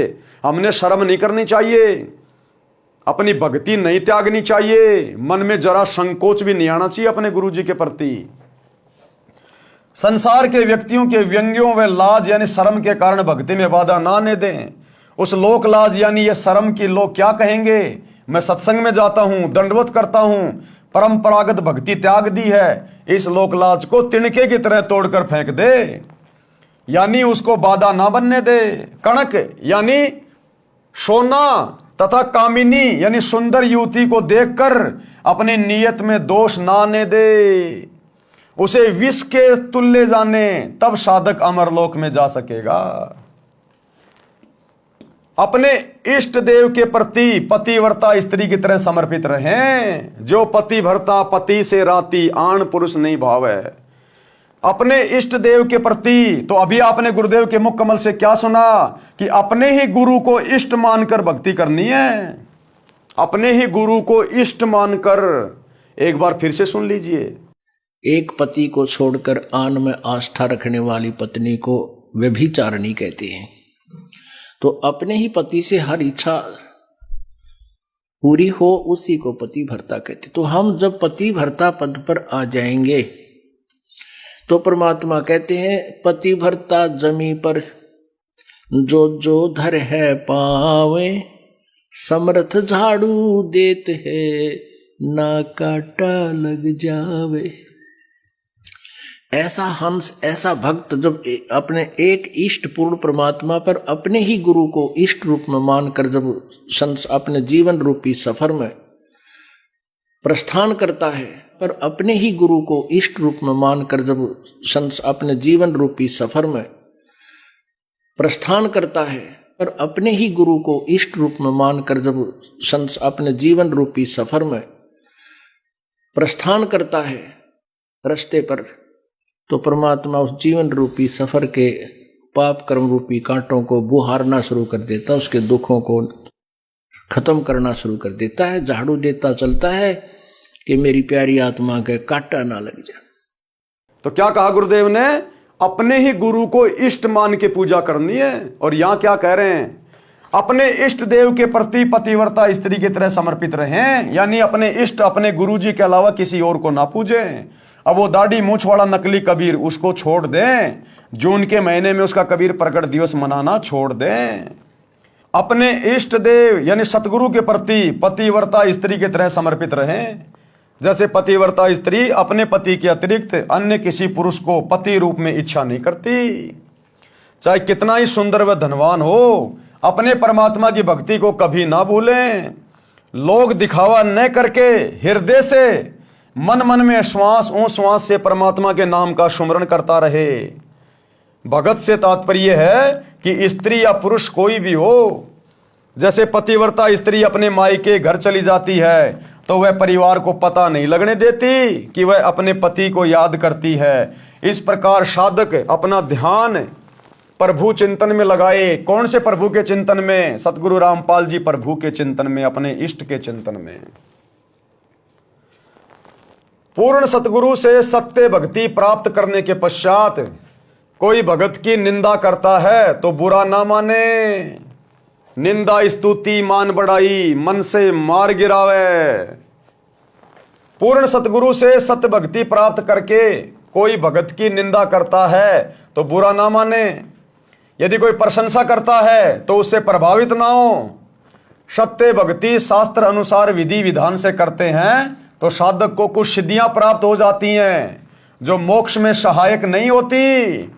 हमने शर्म नहीं करनी चाहिए, अपनी भक्ति नहीं त्यागनी चाहिए, मन में जरा संकोच भी नहीं आना चाहिए अपने गुरु जी के प्रति। संसार के व्यक्तियों के व्यंग्यों व लाज यानी शर्म के कारण भक्ति में बाधा ना आने दें। उस लोक लाज यानी ये शर्म की लोग क्या कहेंगे, मैं सत्संग में जाता हूं, दंडवत करता हूं, परंपरागत भक्ति त्याग दी है, इस लोक लाज को तिनके की तरह तोड़कर फेंक दे, यानी उसको बाधा ना बनने दे। कणक यानी सोना तथा कामिनी यानी सुंदर युवती को देखकर अपनी नीयत में दोष ना आने दे, उसे विष के तुल्य जाने, तब साधक अमरलोक में जा सकेगा। अपने इष्ट देव के प्रति पतिव्रता स्त्री की तरह समर्पित रहें। जो पतिव्रता पति से राती आन पुरुष नहीं भाव है। अपने इष्ट देव के प्रति, तो अभी आपने गुरुदेव के मुख कमल से क्या सुना कि अपने ही गुरु को इष्ट मानकर भक्ति करनी है, अपने ही गुरु को इष्ट मानकर। एक बार फिर से सुन लीजिए। एक पति को छोड़कर आन में आस्था रखने वाली पत्नी को व्यभिचारिणी कहते हैं। तो अपने ही पति से हर इच्छा पूरी हो, उसी को पति भर्ता कहते। तो हम जब पति भर्ता पद पर आ जाएंगे तो परमात्मा कहते हैं पति भर्ता जमी पर जो जो धर है पावे, समर्थ झाड़ू देत है ना काटा लग जावे। ऐसा हंस, ऐसा भक्त जब अपने एक इष्ट पूर्ण परमात्मा पर अपने ही गुरु को इष्ट रूप में मानकर जब अपने जीवन रूपी सफर में प्रस्थान करता है, पर अपने ही गुरु को इष्ट रूप में मानकर जब अपने जीवन रूपी सफर में प्रस्थान करता है, पर अपने ही गुरु को इष्ट रूप में मानकर जब अपने जीवन रूपी सफर में प्रस्थान करता है रास्ते पर, तो परमात्मा उस जीवन रूपी सफर के पाप कर्म रूपी कांटों को बुहारना शुरू कर देता, उसके दुखों को खत्म करना शुरू कर देता है, झाड़ू देता चलता है कि मेरी प्यारी आत्मा के कांटा ना लग जाए। तो क्या कहा गुरुदेव ने? अपने ही गुरु को इष्ट मान के पूजा करनी है। और यहां क्या कह रहे हैं? अपने इष्ट देव के प्रति पतिव्रता स्त्री की तरह समर्पित रहें, यानी अपने इष्ट अपने गुरु जी के अलावा किसी और को ना पूजें। अब वो दाढ़ी मूछ वाला नकली कबीर उसको छोड़ दें, जून के महीने में उसका कबीर प्रकट दिवस मनाना छोड़ दें। अपने इष्ट देव यानी सतगुरु के प्रति पतिव्रता स्त्री की तरह समर्पित रहें, जैसे पतिव्रता स्त्री अपने पति के अतिरिक्त अन्य किसी पुरुष को पति रूप में इच्छा नहीं करती। चाहे कितना ही सुंदर व धनवान हो, अपने परमात्मा की भक्ति को कभी ना भूलें। लोग दिखावा न करके हृदय से मन मन में श्वास श्वास से परमात्मा के नाम का सुमरण करता रहे। भगत से तात्पर्य है कि स्त्री या पुरुष कोई भी हो, जैसे पतिव्रता स्त्री अपने मायके घर चली जाती है तो वह परिवार को पता नहीं लगने देती कि वह अपने पति को याद करती है। इस प्रकार साधक अपना ध्यान प्रभु चिंतन में लगाए। कौन से प्रभु के चिंतन में? सतगुरु रामपाल जी प्रभु के चिंतन में, अपने इष्ट के चिंतन में। पूर्ण सतगुरु से सत्य भक्ति प्राप्त करने के पश्चात कोई भगत की निंदा करता है तो बुरा ना माने। निंदा स्तुति मान बढ़ाई, मन से मार गिरावे। पूर्ण सतगुरु से सत्य भक्ति प्राप्त करके कोई भगत की निंदा करता है तो बुरा ना माने। यदि कोई प्रशंसा करता है तो उससे प्रभावित ना हो। सत्य भक्ति शास्त्र अनुसार विधि विधान से करते हैं तो साधक को कुछ सिद्धियां प्राप्त हो जाती हैं जो मोक्ष में सहायक नहीं होती।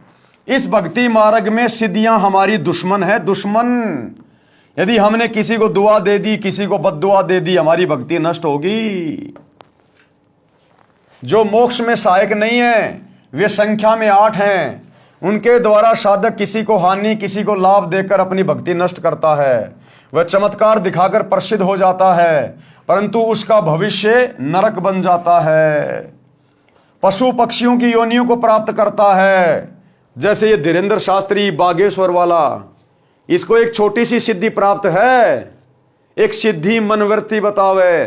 इस भक्ति मार्ग में सिद्धियां हमारी दुश्मन है, दुश्मन। यदि हमने किसी को दुआ दे दी, किसी को बद्दुआ दे दी, हमारी भक्ति नष्ट होगी। जो मोक्ष में सहायक नहीं है वे संख्या में 8 हैं। उनके द्वारा साधक किसी को हानि किसी को लाभ देकर अपनी भक्ति नष्ट करता है। वह चमत्कार दिखाकर प्रसिद्ध हो जाता है परंतु उसका भविष्य नरक बन जाता है। पशु पक्षियों की योनियों को प्राप्त करता है, जैसे ये धीरेन्द्र शास्त्री बागेश्वर वाला, इसको एक छोटी सी सिद्धि प्राप्त है। एक सिद्धि मनवर्ती बतावे,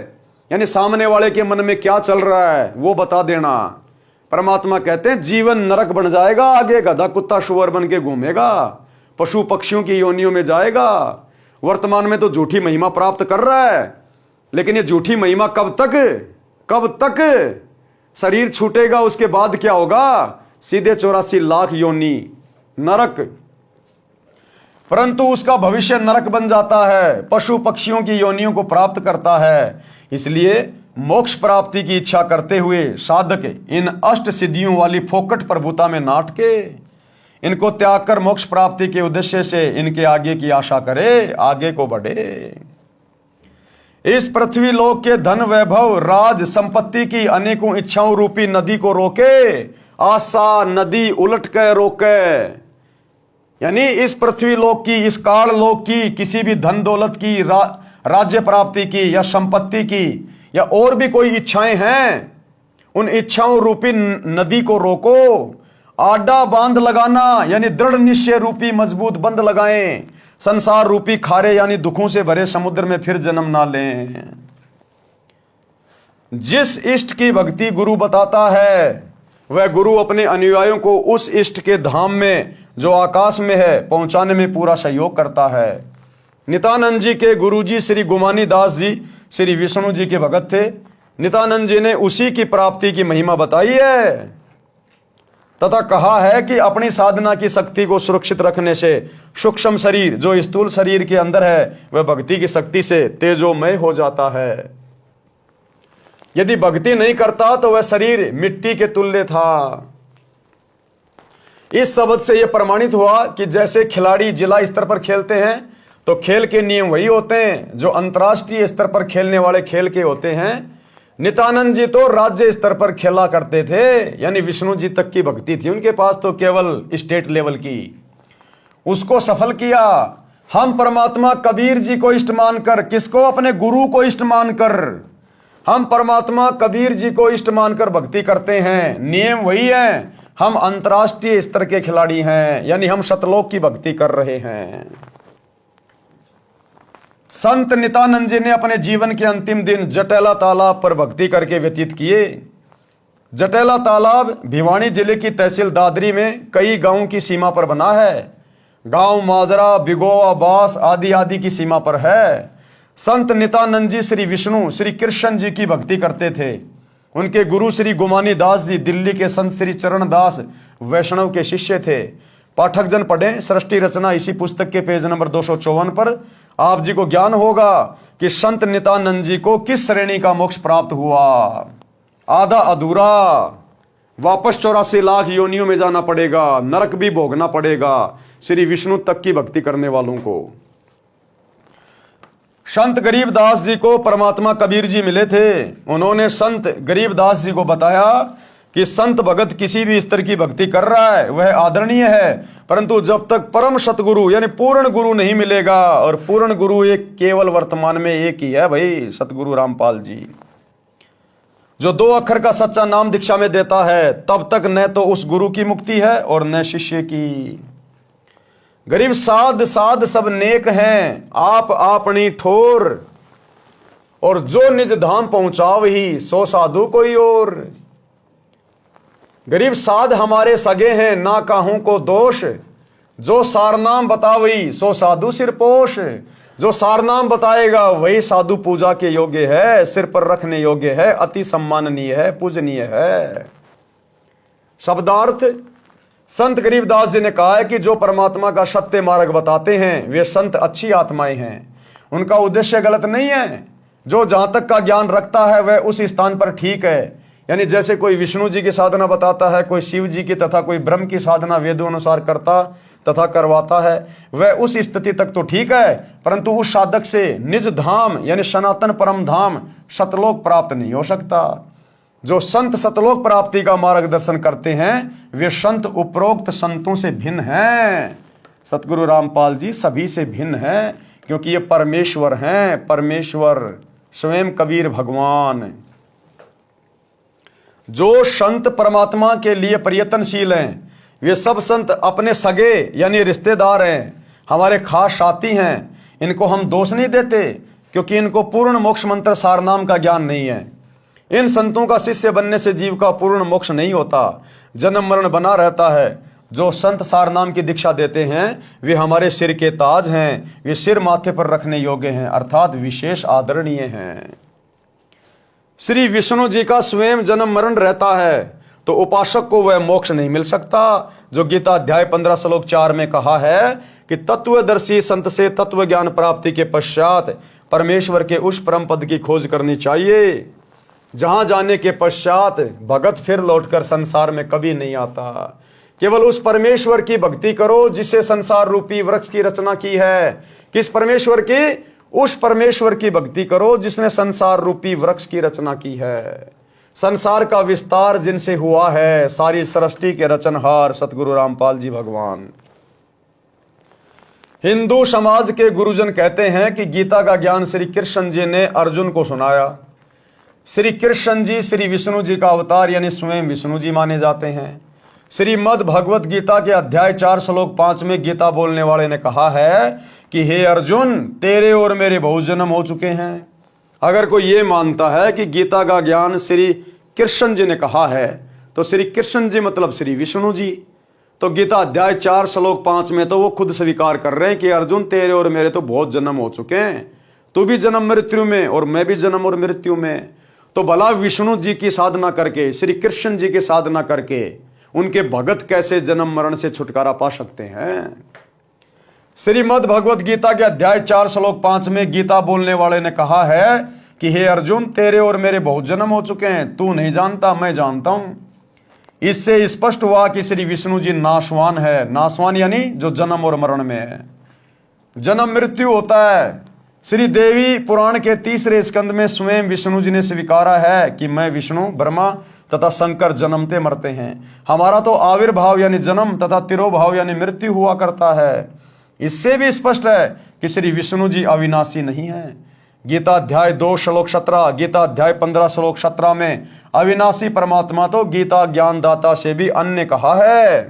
यानी सामने वाले के मन में क्या चल रहा है वो बता देना। परमात्मा कहते हैं जीवन नरक बन जाएगा, आगे गधा कुत्ता शुअर बन के घूमेगा, पशु पक्षियों की योनियों में जाएगा। वर्तमान में तो झूठी महिमा प्राप्त कर रहा है, लेकिन ये झूठी महिमा कब तक? शरीर छूटेगा उसके बाद क्या होगा? सीधे 84 लाख योनि नरक। परंतु उसका भविष्य नरक बन जाता है, पशु पक्षियों की योनियों को प्राप्त करता है। इसलिए मोक्ष प्राप्ति की इच्छा करते हुए साधक इन अष्ट सिद्धियों वाली फोकट प्रभुता में नाट के इनको त्याग कर मोक्ष प्राप्ति के उद्देश्य से इनके आगे की आशा करे, आगे को बढ़े। इस पृथ्वी लोक के धन वैभव राज संपत्ति की अनेकों इच्छाओं रूपी नदी को रोके, आशा नदी उलट कर रोके। यानी इस पृथ्वी लोक की, इस काल लोक की किसी भी धन दौलत की, राज्य प्राप्ति की या संपत्ति की या और भी कोई इच्छाएं हैं, उन इच्छाओं रूपी नदी को रोको। आडा बांध लगाना यानी दृढ़ निश्चय रूपी मजबूत बंध लगाएं। संसार रूपी खारे यानी दुखों से भरे समुद्र में फिर जन्म ना लें। जिस इष्ट की भक्ति गुरु बताता है वह गुरु अपने अनुयायियों को उस इष्ट के धाम में जो आकाश में है पहुंचाने में पूरा सहयोग करता है। नित्यानंद जी के गुरुजी श्री गुमानी दास जी श्री विष्णु जी के भगत थे। नित्यानंद जी ने उसी की प्राप्ति की महिमा बताई है तथा कहा है कि अपनी साधना की शक्ति को सुरक्षित रखने से सूक्ष्म शरीर जो स्थूल शरीर के अंदर है वह भक्ति की शक्ति से तेजोमय हो जाता है। यदि भक्ति नहीं करता तो वह शरीर मिट्टी के तुल्य था। इस शब्द से यह प्रमाणित हुआ कि जैसे खिलाड़ी जिला स्तर पर खेलते हैं तो खेल के नियम वही होते हैं जो अंतर्राष्ट्रीय स्तर पर खेलने वाले खेल के होते हैं। नित्यानंद जी तो राज्य स्तर पर खेला करते थे, यानी विष्णु जी तक की भक्ति थी उनके पास तो केवल स्टेट लेवल की। उसको सफल किया। हम परमात्मा कबीर जी को इष्ट मानकर, किसको? अपने गुरु को इष्ट मानकर, हम परमात्मा कबीर जी को इष्ट मानकर भक्ति करते हैं। नियम वही है, हम अंतर्राष्ट्रीय स्तर के खिलाड़ी हैं, यानी हम सतलोक की भक्ति कर रहे हैं। संत नित्यानंद जी ने अपने जीवन के अंतिम दिन जटेला तालाब पर भक्ति करके व्यतीत किए। जटेला तालाब भिवानी जिले की तहसील दादरी में कई गांवों की सीमा पर बना है। गांव माजरा, बिगोवा, बास आदि आदि की सीमा पर है। संत नित्यानंद जी श्री विष्णु श्री कृष्ण जी की भक्ति करते थे। उनके गुरु श्री गुमानी दास जी दिल्ली के संत श्री चरण दास वैष्णव के शिष्य थे। पाठक जन पढ़ें सृष्टि रचना इसी पुस्तक के पेज नंबर 254 पर। आप जी को ज्ञान होगा कि संत नित्यानंद जी को किस श्रेणी का मोक्ष प्राप्त हुआ। आधा अधूरा, वापस 84 लाख योनियों में जाना पड़ेगा, नरक भी भोगना पड़ेगा श्री विष्णु तक की भक्ति करने वालों को। संत गरीबदास जी को परमात्मा कबीर जी मिले थे। उन्होंने संत गरीबदास जी को बताया कि संत भगत किसी भी स्तर की भक्ति कर रहा है वह आदरणीय है, परंतु जब तक परम सतगुरु यानी पूर्ण गुरु नहीं मिलेगा, और पूर्ण गुरु एक केवल वर्तमान में एक ही है भाई, सतगुरु रामपाल जी, जो 2 अक्षर का सच्चा नाम दीक्षा में देता है, तब तक न तो उस गुरु की मुक्ति है और न शिष्य की। गरीब साध साध सब नेक हैं, आप आपनी ठोर, और जो निज धाम पहुंचाव ही सो साधु कोई और। गरीब साध हमारे सगे हैं, ना काहू को दोष, जो सारनाम बतावई सो साधु सिरपोश। जो सारनाम बताएगा वही साधु पूजा के योग्य है, सिर पर रखने योग्य है, अति सम्माननीय है, पूजनीय है। शब्दार्थ, संत गरीबदास जी ने कहा है कि जो परमात्मा का सत्य मार्ग बताते हैं वे संत अच्छी आत्माएं हैं। उनका उद्देश्य गलत नहीं है। जो जहां तक का ज्ञान रखता है वह उस स्थान पर ठीक है। यानी जैसे कोई विष्णु जी की साधना बताता है, कोई शिव जी की तथा कोई ब्रह्म की साधना वेदों अनुसार करता तथा करवाता है, वह उस स्थिति तक तो ठीक है, परंतु उस साधक से निज धाम यानी सनातन परम धाम सतलोक प्राप्त नहीं हो सकता। जो संत सतलोक प्राप्ति का मार्गदर्शन करते हैं वे संत उपरोक्त संतों से भिन्न हैं। सतगुरु रामपाल जी सभी से भिन्न हैं, क्योंकि ये परमेश्वर हैं, परमेश्वर स्वयं कबीर भगवान। जो संत परमात्मा के लिए प्रयत्नशील हैं वे सब संत अपने सगे यानी रिश्तेदार हैं, हमारे खास साथी हैं। इनको हम दोष नहीं देते, क्योंकि इनको पूर्ण मोक्ष मंत्र सारनाम का ज्ञान नहीं है। इन संतों का शिष्य बनने से जीव का पूर्ण मोक्ष नहीं होता, जन्म मरण बना रहता है। जो संत सारनाम की दीक्षा देते हैं वे हमारे सिर के ताज हैं, वे सिर माथे पर रखने योग्य हैं, अर्थात विशेष आदरणीय हैं। श्री विष्णु जी का स्वयं जन्म मरण रहता है तो उपासक को वह मोक्ष नहीं मिल सकता, जो गीता अध्याय 15 श्लोक 4 में कहा है कि तत्वदर्शी संत से तत्व ज्ञान प्राप्ति के पश्चात परमेश्वर के उस परम पद की खोज करनी चाहिए, जहां जाने के पश्चात भगत फिर लौटकर संसार में कभी नहीं आता। केवल उस परमेश्वर की भक्ति करो जिससे संसार रूपी वृक्ष की रचना की है। किस परमेश्वर की? उस परमेश्वर की भक्ति करो जिसने संसार रूपी वृक्ष की रचना की है। संसार का विस्तार जिनसे हुआ है, सारी सृष्टि के रचनहार सतगुरु रामपाल जी भगवान। हिंदू समाज के गुरुजन कहते हैं कि गीता का ज्ञान श्री कृष्ण जी ने अर्जुन को सुनाया। श्री कृष्ण जी श्री विष्णु जी का अवतार यानी स्वयं विष्णु जी माने जाते हैं। श्रीमद् भगवत गीता के अध्याय 4 श्लोक 5 में गीता बोलने वाले ने कहा है कि हे अर्जुन, तेरे और मेरे बहुत जन्म हो चुके हैं। अगर कोई ये मानता है कि गीता का ज्ञान श्री कृष्ण जी ने कहा है तो श्री कृष्ण जी मतलब श्री विष्णु जी, तो गीता अध्याय 4 श्लोक 5 में तो वो खुद स्वीकार कर रहे हैं कि अर्जुन तेरे और मेरे तो बहुत जन्म हो चुके हैं, तू भी जन्म मृत्यु में और मैं भी जन्म और मृत्यु में। तो भला विष्णु जी की साधना करके, श्री कृष्ण जी की साधना करके उनके भगत कैसे जन्म मरण से छुटकारा पा सकते हैं? श्रीमद् भगवत गीता के अध्याय 4 श्लोक 5 में गीता बोलने वाले ने कहा है कि हे अर्जुन, तेरे और मेरे बहुत जन्म हो चुके हैं, तू नहीं जानता, मैं जानता हूं। इससे स्पष्ट हुआ कि श्री विष्णु जी नाशवान है। नाशवान यानी जो जन्म और मरण में है। जन्म मृत्यु होता है। श्री देवी पुराण के 3रे स्कंद में स्वयं विष्णु जी ने स्वीकारा है कि मैं विष्णु, ब्रह्मा तथा शंकर जन्मते मरते हैं। हमारा तो आविर्भाव यानी जन्म तथा तिरोभाव यानी मृत्यु हुआ करता है। इससे भी स्पष्ट है कि श्री विष्णु जी अविनाशी नहीं है। गीता अध्याय 2 श्लोक 17, गीता अध्याय 15 श्लोक 17 में अविनाशी परमात्मा तो गीता ज्ञानदाता से भी अन्य कहा है।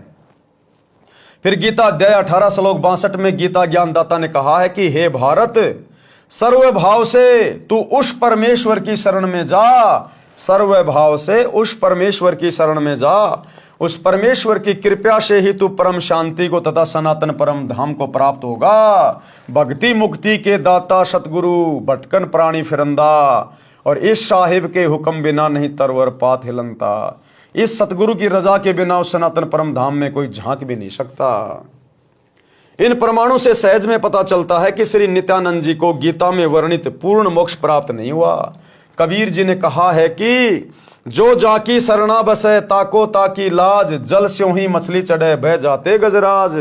फिर गीता अध्याय 18 श्लोक 62 में गीता ज्ञानदाता ने कहा है कि हे भारत, सर्व भाव से तू उस परमेश्वर की शरण में जा, सर्व भाव से उस परमेश्वर की शरण में जा। उस परमेश्वर की कृपा से ही तू परम शांति को तथा सनातन परम धाम को प्राप्त होगा। भक्ति मुक्ति के दाता सतगुरु, भटकन प्राणी फिरंदा, और इस साहिब के हुक्म बिना नहीं तरवर पात हिलनता। इस सतगुरु की रजा के बिना उस सनातन परम धाम में कोई झांक भी नहीं सकता। इन प्रमाणों से सहज में पता चलता है कि श्री नित्यानंद जी को गीता में वर्णित पूर्ण मोक्ष प्राप्त नहीं हुआ। कबीर जी ने कहा है कि जो जाकी शरणा बसे ताको ताकी लाज, जल स्यों ही मछली चढ़े बह जाते गजराज।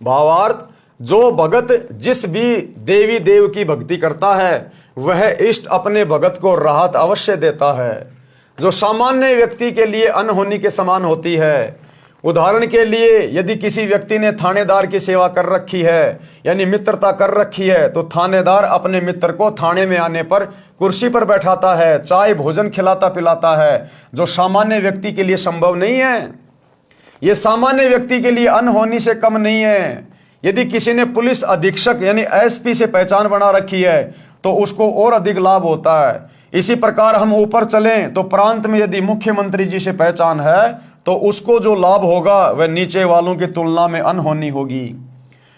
भावार्थ, जो भगत जिस भी देवी देव की भक्ति करता है वह इष्ट अपने भगत को राहत अवश्य देता है, जो सामान्य व्यक्ति के लिए अनहोनी के समान होती है। उदाहरण के लिए यदि किसी व्यक्ति ने थानेदार की सेवा कर रखी है, यानी मित्रता कर रखी है, तो थानेदार अपने मित्र को थाने में आने पर कुर्सी पर बैठाता है, चाय भोजन खिलाता पिलाता है, जो सामान्य व्यक्ति के लिए संभव नहीं है। यह सामान्य व्यक्ति के लिए अनहोनी से कम नहीं है। यदि किसी ने पुलिस अधीक्षक यानी एसपी से पहचान बना रखी है तो उसको और अधिक लाभ होता है। इसी प्रकार हम ऊपर चलें तो प्रांत में यदि मुख्यमंत्री जी से पहचान है तो उसको जो लाभ होगा वह नीचे वालों की तुलना में अनहोनी होगी।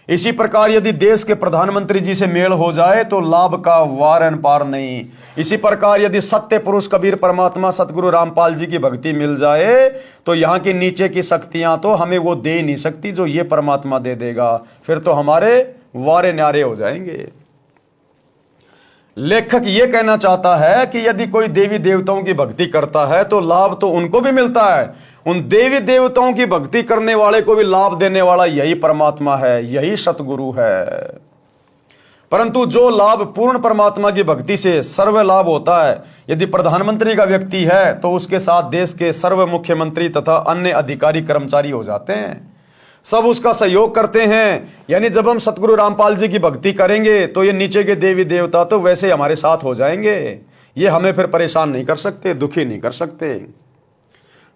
इसी प्रकार यदि देश के प्रधानमंत्री जी से मेल हो जाए तो लाभ का वार एन पार नहीं। इसी प्रकार यदि सत्य पुरुष कबीर परमात्मा सतगुरु रामपाल जी की भक्ति मिल जाए तो यहाँ की नीचे की शक्तियां तो हमें वो दे नहीं सकती जो ये परमात्मा दे देगा, फिर तो हमारे वारे न्यारे हो जाएंगे। लेखक ये कहना चाहता है कि यदि कोई देवी देवताओं की भक्ति करता है तो लाभ तो उनको भी मिलता है, उन देवी देवताओं की भक्ति करने वाले को भी लाभ देने वाला यही परमात्मा है, यही सतगुरु है। परंतु जो लाभ पूर्ण परमात्मा की भक्ति से सर्व लाभ होता है, यदि प्रधानमंत्री का व्यक्ति है तो उसके साथ देश के सर्व मुख्यमंत्री तथा अन्य अधिकारी कर्मचारी हो जाते हैं, सब उसका सहयोग करते हैं। यानी जब हम सतगुरु रामपाल जी की भक्ति करेंगे तो ये नीचे के देवी देवता तो वैसे हमारे साथ हो जाएंगे, ये हमें फिर परेशान नहीं कर सकते, दुखी नहीं कर सकते,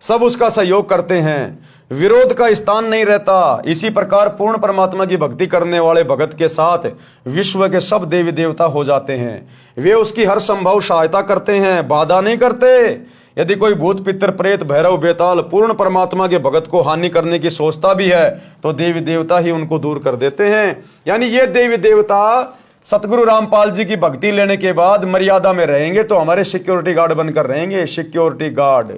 सब उसका सहयोग करते हैं, विरोध का स्थान नहीं रहता। इसी प्रकार पूर्ण परमात्मा की भक्ति करने वाले भगत के साथ विश्व के सब देवी देवता हो जाते हैं, वे उसकी हर संभव सहायता करते हैं, बाधा नहीं करते। यदि कोई भूत पितर प्रेत भैरव बेताल पूर्ण परमात्मा के भगत को हानि करने की सोचता भी है तो देवी देवता ही उनको दूर कर देते हैं। यानी ये देवी देवता सतगुरु रामपाल जी की भक्ति लेने के बाद मर्यादा में रहेंगे तो हमारे सिक्योरिटी गार्ड बनकर रहेंगे, सिक्योरिटी गार्ड।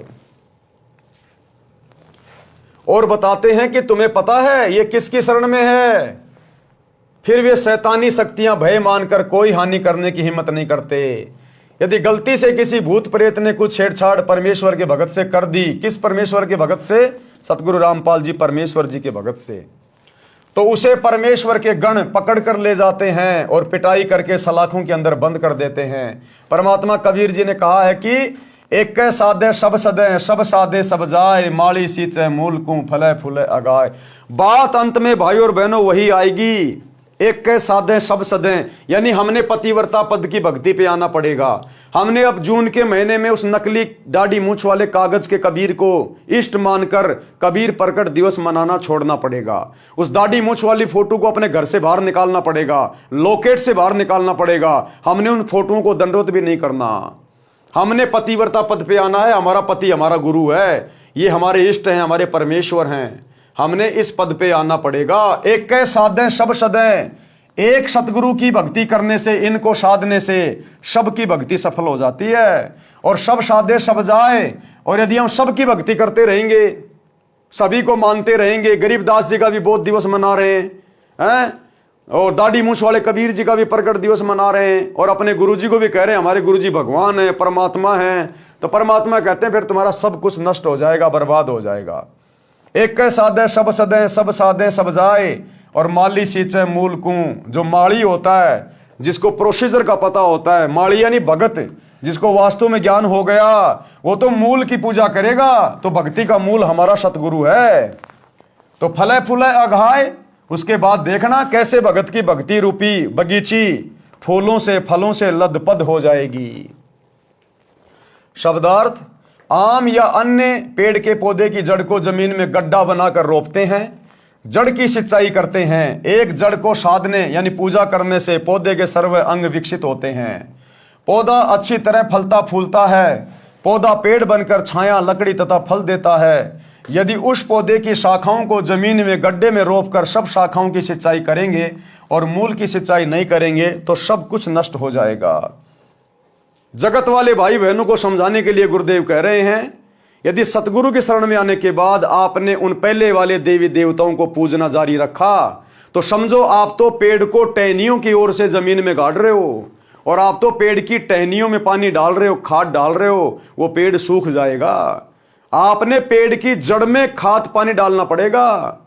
और बताते हैं कि तुम्हें पता है ये किसकी शरण में है, फिर वे शैतानी शक्तियां भय मानकर कोई हानि करने की हिम्मत नहीं करते। यदि गलती से किसी भूत प्रेत ने कुछ छेड़छाड़ परमेश्वर के भगत से कर दी, किस परमेश्वर के भगत से? सतगुरु रामपाल जी परमेश्वर जी के भगत से, तो उसे परमेश्वर के गण पकड़ कर ले जाते हैं और पिटाई करके सलाखों के अंदर बंद कर देते हैं। परमात्मा कबीर जी ने कहा है कि एक साधे सब सदे, सब साधे सब जाए, माली सींचे मूल को फले फूले अगाए। बात अंत में भाई और बहनों वही आएगी, एक के साधे सब सदे, यानी हमने पतिव्रता पद की भक्ति पे आना पड़ेगा। हमने अब जून के महीने में उस नकली दाढ़ी मूंछ वाले कागज के कबीर को इष्ट मानकर कबीर प्रकट दिवस मनाना छोड़ना पड़ेगा। उस दाढ़ी मूंछ वाली फोटो को अपने घर से बाहर निकालना पड़ेगा, लॉकेट से बाहर निकालना पड़ेगा। हमने उन फोटोओं को दंडवत भी नहीं करना। हमने पतिव्रता पद पे आना है, हमारा पति हमारा गुरु है, ये हमारे इष्ट हैं, हमारे परमेश्वर हैं, हमने इस पद पे आना पड़ेगा। एक के साधे सब सदे, एक सतगुरु की भक्ति करने से, इनको साधने से सब की भक्ति सफल हो जाती है। और सब साधे सब जाए, और यदि हम सब की भक्ति करते रहेंगे, सभी को मानते रहेंगे, गरीबदास जी का भी बोध दिवस मना रहे हैं, और दाढ़ी मूंछ वाले कबीर जी का भी प्रकट दिवस मना रहे हैं, और अपने गुरु जी को भी कह रहे हैं हमारे गुरु जी भगवान है, परमात्मा है, तो परमात्मा कहते हैं फिर तुम्हारा सब कुछ नष्ट हो जाएगा, बर्बाद हो जाएगा। एक के साधे सब सदे, सब साधे सब जाए, और माली सींचे मूल को, जो माली होता है, जिसको प्रोसीजर का पता होता है, माली यानी भगत, जिसको वास्तव में ज्ञान हो गया, वो तो मूल की पूजा करेगा। तो भक्ति का मूल हमारा सतगुरु है। तो फले फूले अघाए, उसके बाद देखना कैसे भगत की भक्ति रूपी बगीची फूलों से फलों से लदपद हो जाएगी। शब्दार्थ, आम या अन्य पेड़ के पौधे की जड़ को जमीन में गड्ढा बनाकर रोपते हैं, जड़ की सिंचाई करते हैं। एक जड़ को साधने यानी पूजा करने से पौधे के सर्व अंग विकसित होते हैं। पौधा अच्छी तरह फलता फूलता है। पौधा पेड़ बनकर छाया, लकड़ी तथा फल देता है। यदि उस पौधे की शाखाओं को जमीन में गड्ढे में रोपकर सब शाखाओं की सिंचाई करेंगे और मूल की सिंचाई नहीं करेंगे तो सब कुछ नष्ट हो जाएगा। जगत वाले भाई बहनों को समझाने के लिए गुरुदेव कह रहे हैं, यदि सतगुरु की शरण में आने के बाद आपने उन पहले वाले देवी देवताओं को पूजना जारी रखा तो समझो आप तो पेड़ को टहनियों की ओर से जमीन में गाड़ रहे हो, और आप तो पेड़ की टहनियों में पानी डाल रहे हो, खाद डाल रहे हो, वो पेड़ सूख जाएगा। आपने पेड़ की जड़ में खाद पानी डालना पड़ेगा।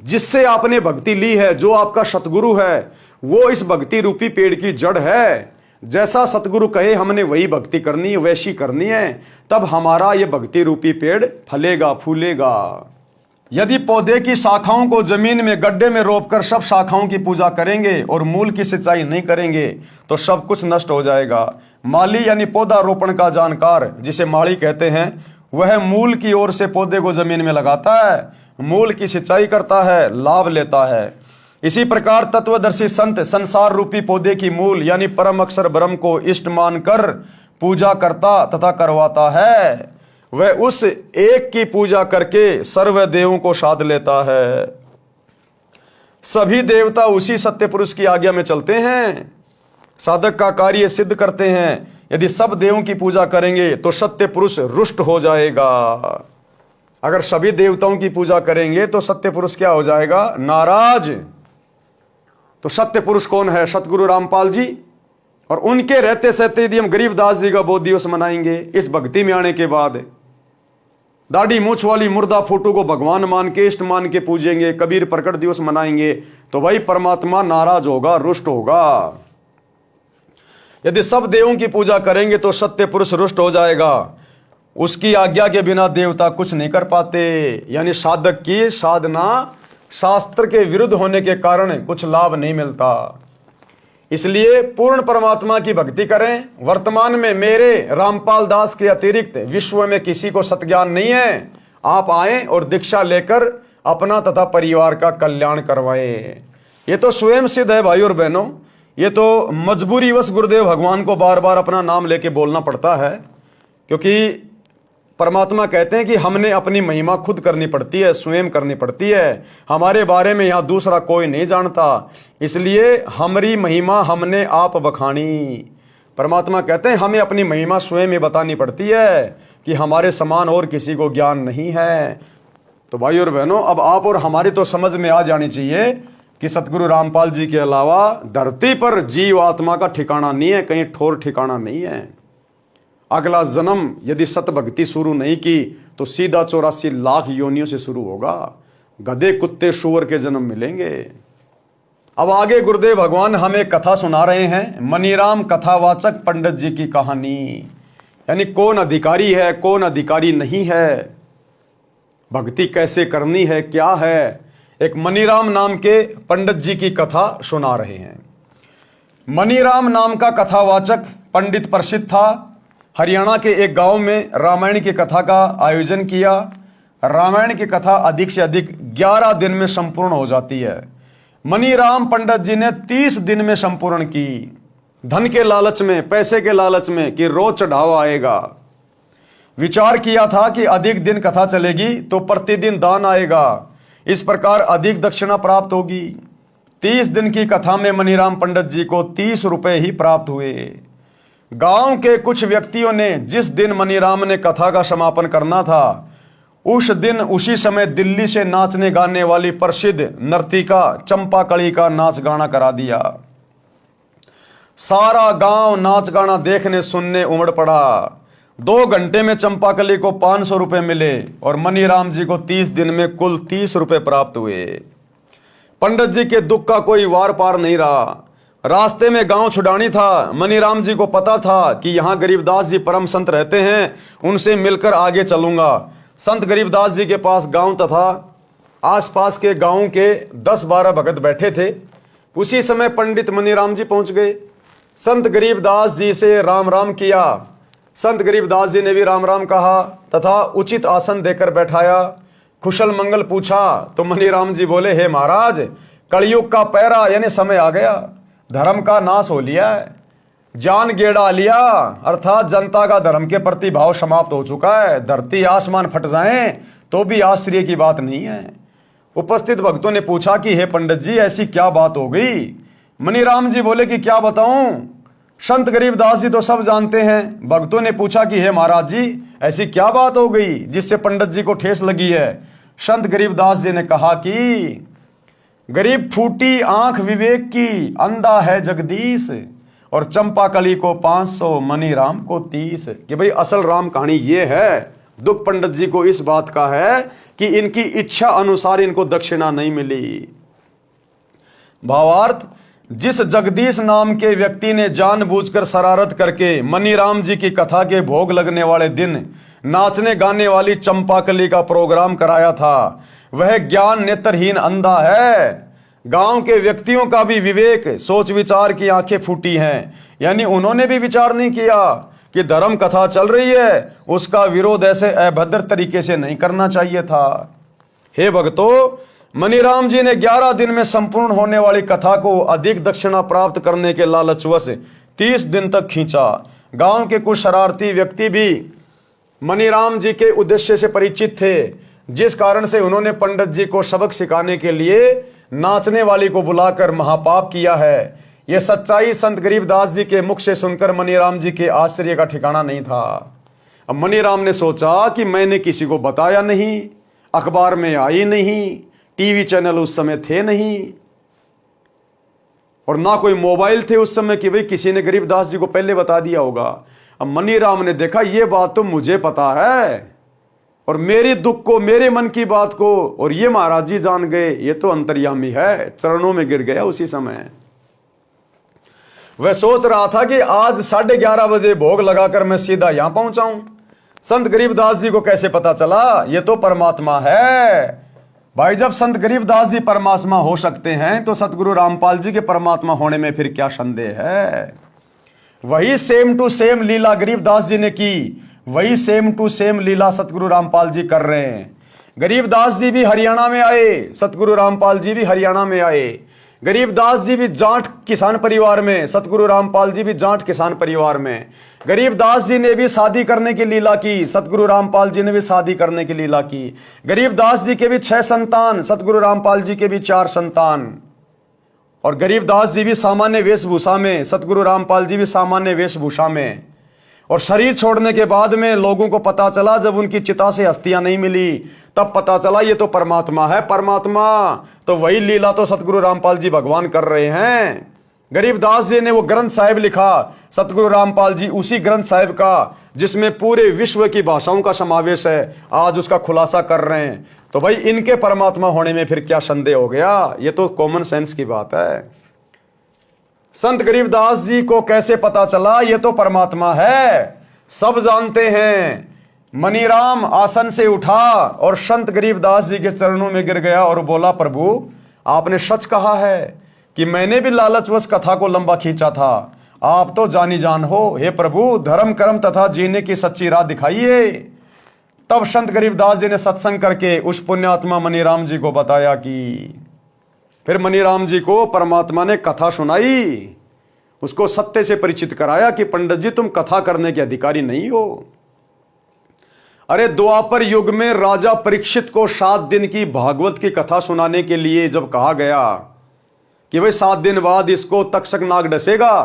जिससे आपने भक्ति ली है, जो आपका सतगुरु है, वो इस भक्ति रूपी पेड़ की जड़ है। जैसा सतगुरु कहे हमने वही भक्ति करनी है, वैसी करनी है, तब हमारा ये भक्ति रूपी पेड़ फलेगा फूलेगा। यदि पौधे की शाखाओं को जमीन में गड्ढे में रोपकर सब शाखाओं की पूजा करेंगे और मूल की सिंचाई नहीं करेंगे तो सब कुछ नष्ट हो जाएगा। माली यानी पौधा रोपण का जानकार, जिसे माली कहते हैं, वह मूल की ओर से पौधे को जमीन में लगाता है, मूल की सिंचाई करता है, लाभ लेता है। इसी प्रकार तत्वदर्शी संत संसार रूपी पौधे की मूल यानी परम अक्षर ब्रह्म को इष्ट मानकर पूजा करता तथा करवाता है। वह उस एक की पूजा करके सर्व देवों को साध लेता है। सभी देवता उसी सत्य पुरुष की आज्ञा में चलते हैं, साधक का कार्य सिद्ध करते हैं। यदि सब देवों की पूजा करेंगे तो सत्य पुरुष रुष्ट हो जाएगा। अगर सभी देवताओं की पूजा करेंगे तो सत्य पुरुष क्या हो जाएगा? नाराज। तो सत्य पुरुष कौन है? सतगुरु रामपाल जी। और उनके रहते सहते यदि हम गरीबदास जी का बोध दिवस मनाएंगे इस भक्ति में आने के बाद, दाढ़ी मूछ वाली मुर्दा फोटो को भगवान मान के इष्ट मान के पूजेंगे, कबीर प्रकट दिवस मनाएंगे, तो भाई परमात्मा नाराज होगा, रुष्ट होगा। यदि सब देवों की पूजा करेंगे तो सत्य पुरुष रुष्ट हो जाएगा। उसकी आज्ञा के बिना देवता कुछ नहीं कर पाते। यानी साधक की साधना शास्त्र के विरुद्ध होने के कारण कुछ लाभ नहीं मिलता। इसलिए पूर्ण परमात्मा की भक्ति करें। वर्तमान में मेरे रामपाल दास के अतिरिक्त विश्व में किसी को सत्ज्ञान नहीं है। आप आएं और दीक्षा लेकर अपना तथा परिवार का कल्याण करवाएं। ये तो स्वयं सिद्ध है भाई और बहनों। ये तो मजबूरीवश गुरुदेव भगवान को बार बार अपना नाम लेके बोलना पड़ता है, क्योंकि परमात्मा कहते हैं कि हमने अपनी महिमा खुद करनी पड़ती है, स्वयं करनी पड़ती है। हमारे बारे में यहाँ दूसरा कोई नहीं जानता, इसलिए हमारी महिमा हमने आप बखानी। परमात्मा कहते हैं हमें अपनी महिमा स्वयं ही बतानी पड़ती है कि हमारे समान और किसी को ज्ञान नहीं है। तो भाई और बहनों, अब आप और हमारी तो समझ में आ जानी चाहिए कि सतगुरु रामपाल जी के अलावा धरती पर जीव आत्मा का ठिकाना नहीं है, कहीं ठोर ठिकाना नहीं है। अगला जन्म यदि सत भक्ति शुरू नहीं की तो सीधा 84 लाख योनियों से शुरू होगा। गधे कुत्ते सूअर के जन्म मिलेंगे। अब आगे गुरुदेव भगवान हमें कथा सुना रहे हैं, मनीराम कथावाचक पंडित जी की कहानी। यानी कौन अधिकारी है, कौन अधिकारी नहीं है, भक्ति कैसे करनी है, क्या है। एक मनीराम नाम के पंडित जी की कथा सुना रहे हैं। मनीराम नाम का कथावाचक पंडित प्रसिद्ध था। हरियाणा के एक गांव में रामायण की कथा का आयोजन किया। रामायण की कथा अधिक से अधिक 11 दिन में संपूर्ण हो जाती है। मनीराम पंडित जी ने 30 दिन में संपूर्ण की। धन के लालच में, पैसे के लालच में कि रोज चढ़ावा आएगा। विचार किया था कि अधिक दिन कथा चलेगी तो प्रतिदिन दान आएगा, इस प्रकार अधिक दक्षिणा प्राप्त होगी। 30 दिन की कथा में मनीराम पंडित जी को 30 रुपए ही प्राप्त हुए। गांव के कुछ व्यक्तियों ने जिस दिन मनीराम ने कथा का समापन करना था उस दिन उसी समय दिल्ली से नाचने गाने वाली प्रसिद्ध नर्तिका चंपा कली का नाच गाना करा दिया। सारा गांव नाच गाना देखने सुनने उमड़ पड़ा। 2 घंटे में चंपा कली को 500 रुपए मिले और मनीराम जी को 30 दिन में कुल 30 रुपए प्राप्त हुए। पंडित जी के दुख का कोई वार पार नहीं रहा। रास्ते में गांव छुड़ानी था। मनीराम जी को पता था कि यहाँ गरीबदास जी परम संत रहते हैं, उनसे मिलकर आगे चलूंगा। संत गरीबदास जी के पास गांव तथा आसपास के गांव के 10-12 भगत बैठे थे। उसी समय पंडित मनीराम जी पहुंच गए। संत गरीबदास जी से राम राम किया। संत गरीबदास जी ने भी राम राम कहा तथा उचित आसन देकर बैठाया। कुशल मंगल पूछा तो मनीराम जी बोले, हे महाराज, कलयुग का पैरा यानी समय आ गया, धर्म का नाश हो लिया है, जान गेड़ा लिया, अर्थात जनता का धर्म के प्रति भाव समाप्त हो चुका है। धरती आसमान फट जाएं तो भी आश्चर्य की बात नहीं है। उपस्थित भक्तों ने पूछा कि हे पंडित जी, ऐसी क्या बात हो गई? मनीराम जी बोले कि क्या बताऊं, संत गरीबदास जी तो सब जानते हैं। भक्तों ने पूछा कि हे महाराज जी, ऐसी क्या बात हो गई जिससे पंडित जी को ठेस लगी है? संत गरीबदास जी ने कहा कि गरीब फूटी आंख विवेक की, अंधा है जगदीश, और चंपा कली को 500, मनीराम को 30। कि भाई असल राम कहानी ये है। दुख पंडित जी को इस बात का है कि इनकी इच्छा अनुसार इनको दक्षिणा नहीं मिली। भावार्थ, जिस जगदीश नाम के व्यक्ति ने जानबूझकर शरारत करके मनीराम जी की कथा के भोग लगने वाले दिन नाचने गाने वाली चंपाकली का प्रोग्राम कराया था, वह ज्ञान नेत्रहीन अंधा है। गांव के व्यक्तियों का भी विवेक, सोच विचार की आंखें फूटी हैं, यानी उन्होंने भी विचार नहीं किया कि धर्म कथा चल रही है, उसका विरोध ऐसे अभद्र तरीके से नहीं करना चाहिए था। हे भक्तों, मनीराम जी ने 11 दिन में संपूर्ण होने वाली कथा को अधिक दक्षिणा प्राप्त करने के लालचवश 30 दिन तक खींचा। गांव के कुछ शरारती व्यक्ति भी मनीराम जी के उद्देश्य से परिचित थे, जिस कारण से उन्होंने पंडित जी को सबक सिखाने के लिए नाचने वाली को बुलाकर महापाप किया है। यह सच्चाई संत गरीबदास जी के मुख से सुनकर मनीराम जी के आश्चर्य का ठिकाना नहीं था। अब मनीराम ने सोचा कि मैंने किसी को बताया नहीं, अखबार में आई नहीं, टीवी चैनल उस समय थे नहीं, और ना कोई मोबाइल थे उस समय कि भाई किसी ने गरीबदास जी को पहले बता दिया होगा। अब मनीराम ने देखा ये बात तो मुझे पता है, और मेरे दुख को, मेरे मन की बात को और ये महाराज जी जान गए, ये तो अंतर्यामी है। चरणों में गिर गया उसी समय। वह सोच रहा था कि आज 11:30 बजे भोग लगाकर मैं सीधा यहां पहुंचाऊं। संत गरीबदास जी को कैसे पता चला? ये तो परमात्मा है। भाई, जब संत गरीबदास जी परमात्मा हो सकते हैं तो सतगुरु रामपाल जी के परमात्मा होने में फिर क्या संदेह है? वही सेम टू सेम लीला गरीबदास जी ने की, वही सेम टू सेम लीला सतगुरु रामपाल जी कर रहे हैं। गरीबदास जी भी हरियाणा में आए, सतगुरु रामपाल जी भी हरियाणा में आए। गरीबदास जी भी जाट किसान परिवार में, सतगुरु रामपाल जी भी जाट किसान परिवार में। गरीबदास जी ने भी शादी करने की लीला की, सतगुरु रामपाल जी ने भी शादी करने की लीला की। गरीबदास जी के भी 6 संतान, सतगुरु रामपाल जी के भी 4 संतान। और गरीबदास जी भी सामान्य वेशभूषा में, सतगुरु रामपाल जी भी सामान्य वेशभूषा में। और शरीर छोड़ने के बाद में लोगों को पता चला, जब उनकी चिता से अस्थियां नहीं मिली, तब पता चला ये तो परमात्मा है। परमात्मा तो वही लीला तो सतगुरु रामपाल जी भगवान कर रहे हैं। गरीबदास जी ने वो ग्रंथ साहिब लिखा, सतगुरु रामपाल जी उसी ग्रंथ साहिब का जिसमें पूरे विश्व की भाषाओं का समावेश है, आज उसका खुलासा कर रहे हैं। तो भाई इनके परमात्मा होने में फिर क्या संदेह हो गया? ये तो कॉमन सेंस की बात है। संत गरीबदास जी को कैसे पता चला ये तो परमात्मा है? सब जानते हैं। मनीराम आसन से उठा और संत गरीबदास जी के चरणों में गिर गया और बोला, प्रभु आपने सच कहा है कि मैंने भी लालचवश कथा को लंबा खींचा था। आप तो जानी जान हो, हे प्रभु धर्म कर्म तथा जीने की सच्ची राह दिखाइए। तब संत गरीबदास जी ने सत्संग करके उस पुण्यात्मा मनीराम जी को बताया कि फिर मनीराम जी को परमात्मा ने कथा सुनाई, उसको सत्य से परिचित कराया कि पंडित जी तुम कथा करने के अधिकारी नहीं हो। अरे द्वापर युग में राजा परीक्षित को 7 दिन की भागवत की कथा सुनाने के लिए जब कहा गया कि भाई 7 दिन बाद इसको तक्षक नाग डसेगा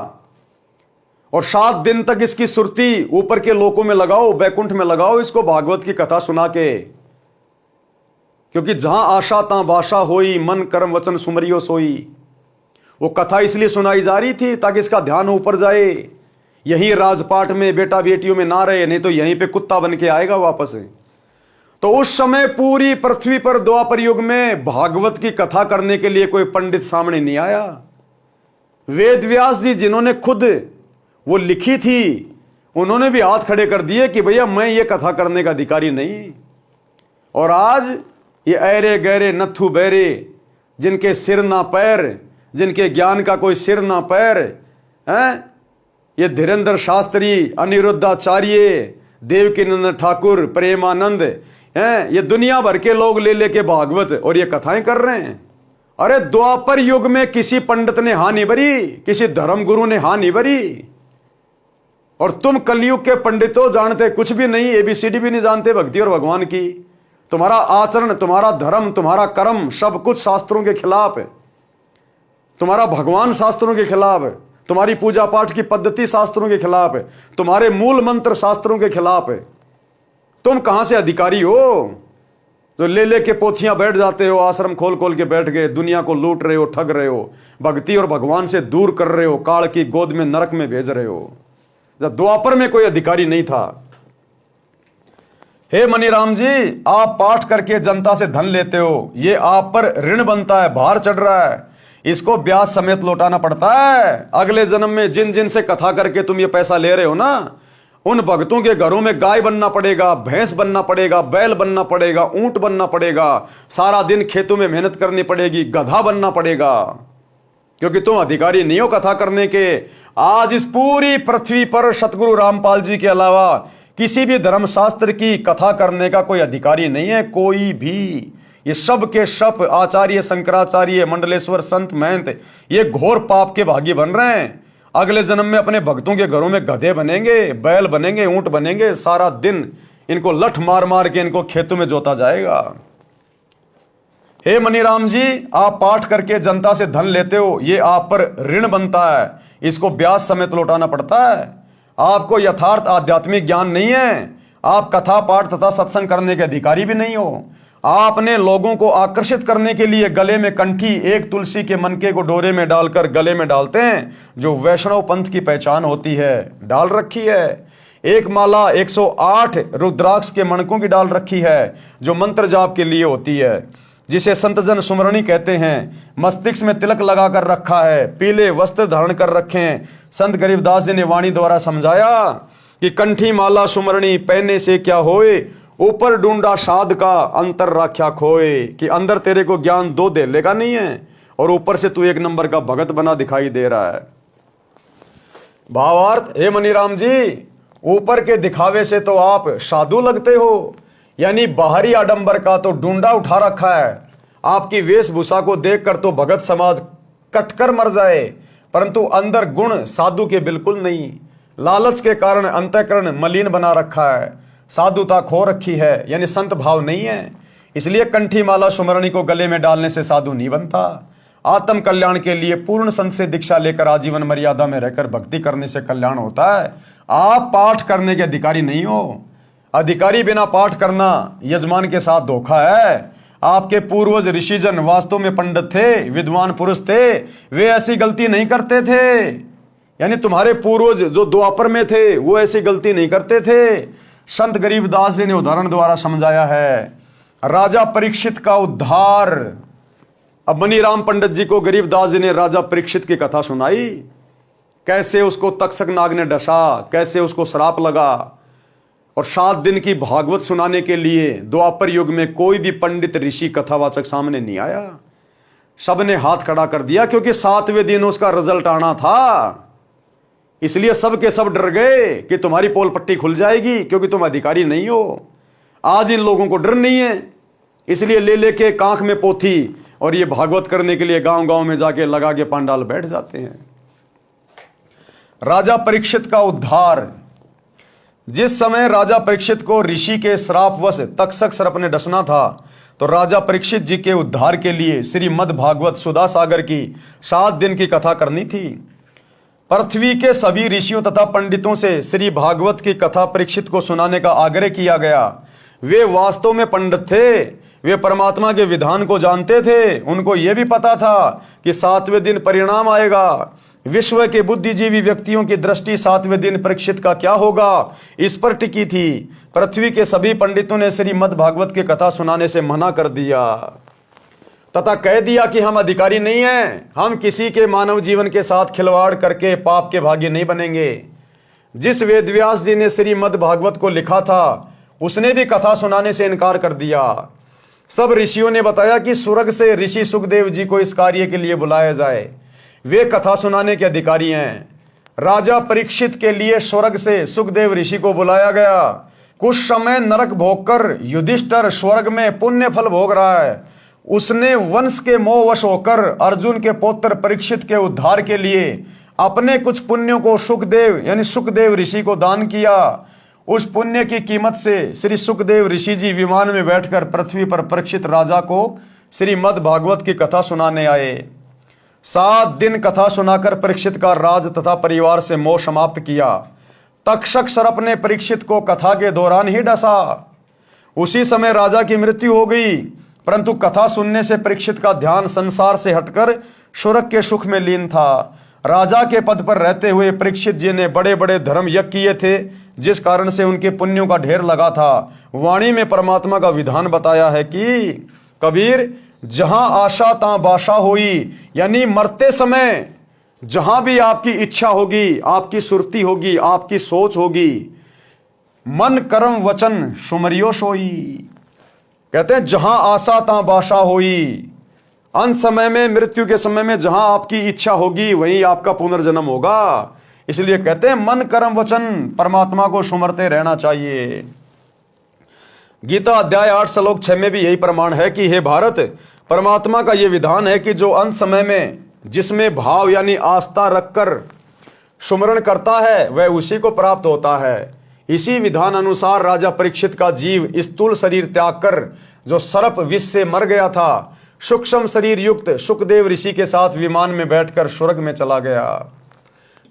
और 7 दिन तक इसकी सुरती ऊपर के लोकों में लगाओ, बैकुंठ में लगाओ इसको भागवत की कथा सुना के, क्योंकि जहां आशा तां भाषा होई, मन कर्म वचन सुमरियो सोई। वो कथा इसलिए सुनाई जा रही थी ताकि इसका ध्यान ऊपर जाए, यही राजपाट में बेटा बेटियों में ना रहे, नहीं तो यहीं पे कुत्ता बन के आएगा वापस। तो उस समय पूरी पृथ्वी पर द्वापर युग में भागवत की कथा करने के लिए कोई पंडित सामने नहीं आया। वेद व्यास जी जिन्होंने खुद वो लिखी थी, उन्होंने भी हाथ खड़े कर दिए कि भैया मैं ये कथा करने का अधिकारी नहीं। और आज ये ऐरे गहरे नथु बैरे, जिनके सिर ना पैर, जिनके ज्ञान का कोई सिर ना पैर हैं, ये धीरेन्द्र शास्त्री, अनिरुद्धाचार्य, देवकीनंदन ठाकुर, प्रेमानंद, हैं, ये दुनिया भर के लोग ले लेके भागवत और ये कथाएं कर रहे हैं। अरे द्वापर युग में किसी पंडित ने हाँ नहीं भरी, किसी धर्म गुरु ने हाँ नहीं भरी, और तुम कलयुग के पंडितों जानते कुछ भी नहीं, एबीसीडी भी नहीं जानते भक्ति और भगवान की। तुम्हारा आचरण, तुम्हारा धर्म, तुम्हारा कर्म सब कुछ शास्त्रों के खिलाफ है। तुम्हारा भगवान शास्त्रों के खिलाफ है, तुम्हारी पूजा पाठ की पद्धति शास्त्रों के खिलाफ है, तुम्हारे मूल मंत्र शास्त्रों के खिलाफ है। तुम कहां से अधिकारी हो जो ले लेके पोथियां बैठ जाते हो, आश्रम खोल खोल के बैठ गए, दुनिया को लूट रहे हो, ठग रहे हो, भक्ति और भगवान से दूर कर रहे हो, काल की गोद में नरक में भेज रहे हो। जब द्वापर में कोई अधिकारी नहीं था। हे मनीराम जी, आप पाठ करके जनता से धन लेते हो, ये आप पर ऋण बनता है, भार चढ़ रहा है, इसको ब्याज समेत लौटाना पड़ता है। अगले जन्म में जिन जिन से कथा करके तुम ये पैसा ले रहे हो ना, उन भक्तों के घरों में गाय बनना पड़ेगा, भैंस बनना पड़ेगा, बैल बनना पड़ेगा, ऊंट बनना पड़ेगा, सारा दिन खेतों में मेहनत करनी पड़ेगी, गधा बनना पड़ेगा, क्योंकि तुम अधिकारी नहीं हो कथा करने के। आज इस पूरी पृथ्वी पर सतगुरु रामपाल जी के अलावा किसी भी धर्मशास्त्र की कथा करने का कोई अधिकारी नहीं है, कोई भी। ये सब के सब आचार्य, शंकराचार्य, मंडलेश्वर, संत, महंत, ये घोर पाप के भागी बन रहे हैं। अगले जन्म में अपने भक्तों के घरों में गधे बनेंगे, बैल बनेंगे, ऊंट बनेंगे, सारा दिन इनको लठ मार मार के इनको खेतों में जोता जाएगा। हे मनीराम जी, आप पाठ करके जनता से धन लेते हो, ये आप पर ऋण बनता है, इसको ब्याज समेत लौटाना पड़ता है। आपको यथार्थ आध्यात्मिक ज्ञान नहीं है, आप कथा पाठ तथा सत्संग करने के अधिकारी भी नहीं हो। आपने लोगों को आकर्षित करने के लिए गले में कंठी एक तुलसी के मनके को डोरे में डालकर गले में डालते हैं, जो वैष्णव पंथ की पहचान होती है, डाल रखी है। एक माला 108 रुद्राक्ष के मणकों की डाल रखी है, जो मंत्र जाप के लिए होती है, जिसे संतजन सुमरणी कहते हैं। मस्तिष्क में तिलक लगाकर रखा है, पीले वस्त्र धारण कर रखे हैं। संत गरीबदास जी ने वाणी द्वारा समझाया कि कंठी माला सुमरणी पहनने से क्या होए, ऊपर ढूंढा साध का अंतर राख्या खोए, कि अंदर तेरे को ज्ञान दो देले का नहीं है और ऊपर से तू एक नंबर का भगत बना दिखाई दे रहा है। भावार्थ, हे मनीराम जी, ऊपर के दिखावे से तो आप साधु लगते हो, यानी बाहरी आडंबर का तो ढूंढा उठा रखा है। आपकी वेशभूषा को देखकर तो भगत समाज कटकर मर जाए, परंतु अंदर गुण साधु के बिल्कुल नहीं। लालच के कारण अंतःकरण मलिन बना रखा है, साधुता खो रखी है, यानी संत भाव नहीं है। इसलिए कंठी माला सुमरणी को गले में डालने से साधु नहीं बनता। आत्म कल्याण के लिए पूर्ण संत से दीक्षा लेकर आजीवन मर्यादा में रहकर भक्ति करने से कल्याण होता है। आप पाठ करने के अधिकारी नहीं हो। अधिकारी बिना पाठ करना यजमान के साथ धोखा है। आपके पूर्वज ऋषिजन वास्तव में पंडित थे, विद्वान पुरुष थे, वे ऐसी गलती नहीं करते थे। यानी तुम्हारे पूर्वज जो द्वापर में थे वो ऐसी गलती नहीं करते थे। संत गरीबदास जी ने उदाहरण द्वारा समझाया है। राजा परीक्षित का उद्धार। अब मनीराम पंडित जी को गरीबदास जी ने राजा परीक्षित की कथा सुनाई, कैसे उसको तक्षक नाग ने डसा, कैसे उसको श्राप लगा, और 7 दिन की भागवत सुनाने के लिए द्वापर युग में कोई भी पंडित ऋषि कथावाचक सामने नहीं आया। सबने हाथ खड़ा कर दिया, क्योंकि 7वें दिन उसका रिजल्ट आना था। इसलिए सब के सब डर गए कि तुम्हारी पोल पट्टी खुल जाएगी, क्योंकि तुम अधिकारी नहीं हो। आज इन लोगों को डर नहीं है, इसलिए ले लेके कांख में पोथी और ये भागवत करने के लिए गांव गांव में जाके लगा के पांडाल बैठ जाते हैं। राजा परीक्षित का उद्धार। जिस समय राजा परीक्षित को ऋषि के श्रापवश तक्षक सर्प ने डसना था, तो राजा परीक्षित जी के उद्धार के लिए श्रीमद् भागवत सुधा सागर की 7 दिन की कथा करनी थी। पृथ्वी के सभी ऋषियों तथा पंडितों से श्री भागवत की कथा परीक्षित को सुनाने का आग्रह किया गया। वे वास्तव में पंडित थे, वे परमात्मा के विधान को जानते थे। उनको यह भी पता था कि 7वें दिन परिणाम आएगा। विश्व के बुद्धिजीवी व्यक्तियों की दृष्टि 7वें दिन परीक्षित का क्या होगा, इस पर टिकी थी। पृथ्वी के सभी पंडितों ने श्रीमद् भागवत की कथा सुनाने से मना कर दिया तथा कह दिया कि हम अधिकारी नहीं हैं, हम किसी के मानव जीवन के साथ खिलवाड़ करके पाप के भागी नहीं बनेंगे। जिस वेदव्यास जी ने श्रीमद् भागवत को लिखा था, उसने भी कथा सुनाने से इनकार कर दिया। सब ऋषियों ने बताया कि स्वर्ग से ऋषि सुखदेव जी को इस कार्य के लिए बुलाया जाए, वे कथा सुनाने के अधिकारी हैं। राजा परीक्षित के लिए स्वर्ग से सुखदेव ऋषि को बुलाया गया। कुछ समय नरक भोगकर युधिष्ठिर स्वर्ग में पुण्य फल भोग रहा है। उसने वंश के मोहवश होकर अर्जुन के पुत्र परीक्षित के उद्धार के लिए अपने कुछ पुण्यों को सुखदेव यानी सुखदेव ऋषि को दान किया। उस पुण्य की कीमत से श्री सुखदेव ऋषि जी विमान में बैठकर पृथ्वी पर परीक्षित राजा को श्रीमद् भागवत की कथा सुनाने आए। 7 दिन कथा सुनाकर परीक्षित का राज तथा परिवार से मोह समाप्त किया। तक्षक सर्प ने परीक्षित को कथा के दौरान ही डसा। उसी समय राजा की मृत्यु हो गई, परंतु कथा सुनने से परीक्षित का ध्यान संसार से हटकर स्वर्ग के सुख में लीन था। राजा के पद पर रहते हुए परीक्षित जी ने बड़े बड़े धर्म यज्ञ किए थे, जिस कारण से उनके पुण्यों का ढेर लगा था। वाणी में परमात्मा का विधान बताया है कि कबीर, जहां आशा तां बाशा होई, यानी मरते समय जहां भी आपकी इच्छा होगी, आपकी सुरती होगी, आपकी सोच होगी, मन कर्म वचन सुमरियो सोई। कहते हैं जहां आशा तां बाशा होई, अंत समय में मृत्यु के समय में जहां आपकी इच्छा होगी वहीं आपका पुनर्जन्म होगा। इसलिए कहते हैं मन कर्म वचन परमात्मा को सुमरते रहना चाहिए। गीता अध्याय 8 श्लोक 6 में भी यही प्रमाण है कि हे भारत, परमात्मा का यह विधान है कि जो अंत समय में जिसमें भाव यानी आस्था रखकर सुमरण करता है वह उसी को प्राप्त होता है। इसी विधान अनुसार राजा परीक्षित का जीव स्थूल शरीर त्याग कर जो सर्प विष से मर गया था, सूक्ष्म शरीर युक्त सुखदेव ऋषि के साथ विमान में बैठकर स्वर्ग में चला गया।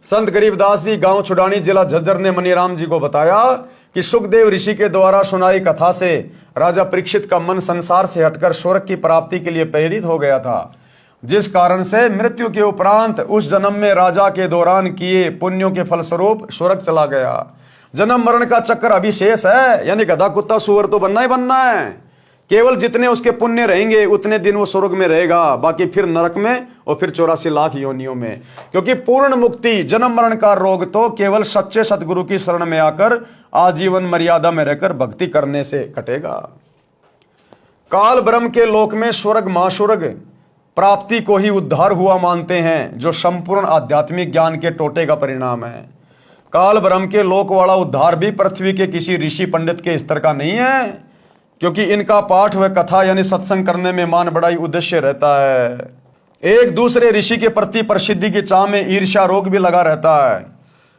संत गरीबदास जी गांव छुडानी जिला झज्जर ने मनीराम जी को बताया कि सुखदेव ऋषि के द्वारा सुनाई कथा से राजा परीक्षित का मन संसार से हटकर स्वर्ग की प्राप्ति के लिए प्रेरित हो गया था, जिस कारण से मृत्यु के उपरांत उस जन्म में राजा के दौरान किए पुण्यों के फलस्वरूप स्वर्ग चला गया। जन्म मरण का चक्कर अभी शेष है, यानी गधा कुत्ता सुअर तो बनना ही बनना है। केवल जितने उसके पुण्य रहेंगे उतने दिन वो स्वर्ग में रहेगा, बाकी फिर नरक में और फिर 84 लाख योनियों में। क्योंकि पूर्ण मुक्ति जन्म मरण का रोग तो केवल सच्चे सतगुरु की शरण में आकर आजीवन मर्यादा में रहकर भक्ति करने से कटेगा। काल ब्रह्म के लोक में स्वर्ग महास्वर्ग प्राप्ति को ही उद्धार हुआ मानते हैं, जो संपूर्ण आध्यात्मिक ज्ञान के टोटे का परिणाम है। काल ब्रह्म के लोक वाला उद्धार भी पृथ्वी के किसी ऋषि पंडित के स्तर का नहीं है, क्योंकि इनका पाठ व कथा यानी सत्संग करने में मान बढ़ाई उद्देश्य रहता है। एक दूसरे ऋषि के प्रति प्रसिद्धि की चाह में ईर्ष्या रोग भी लगा रहता है।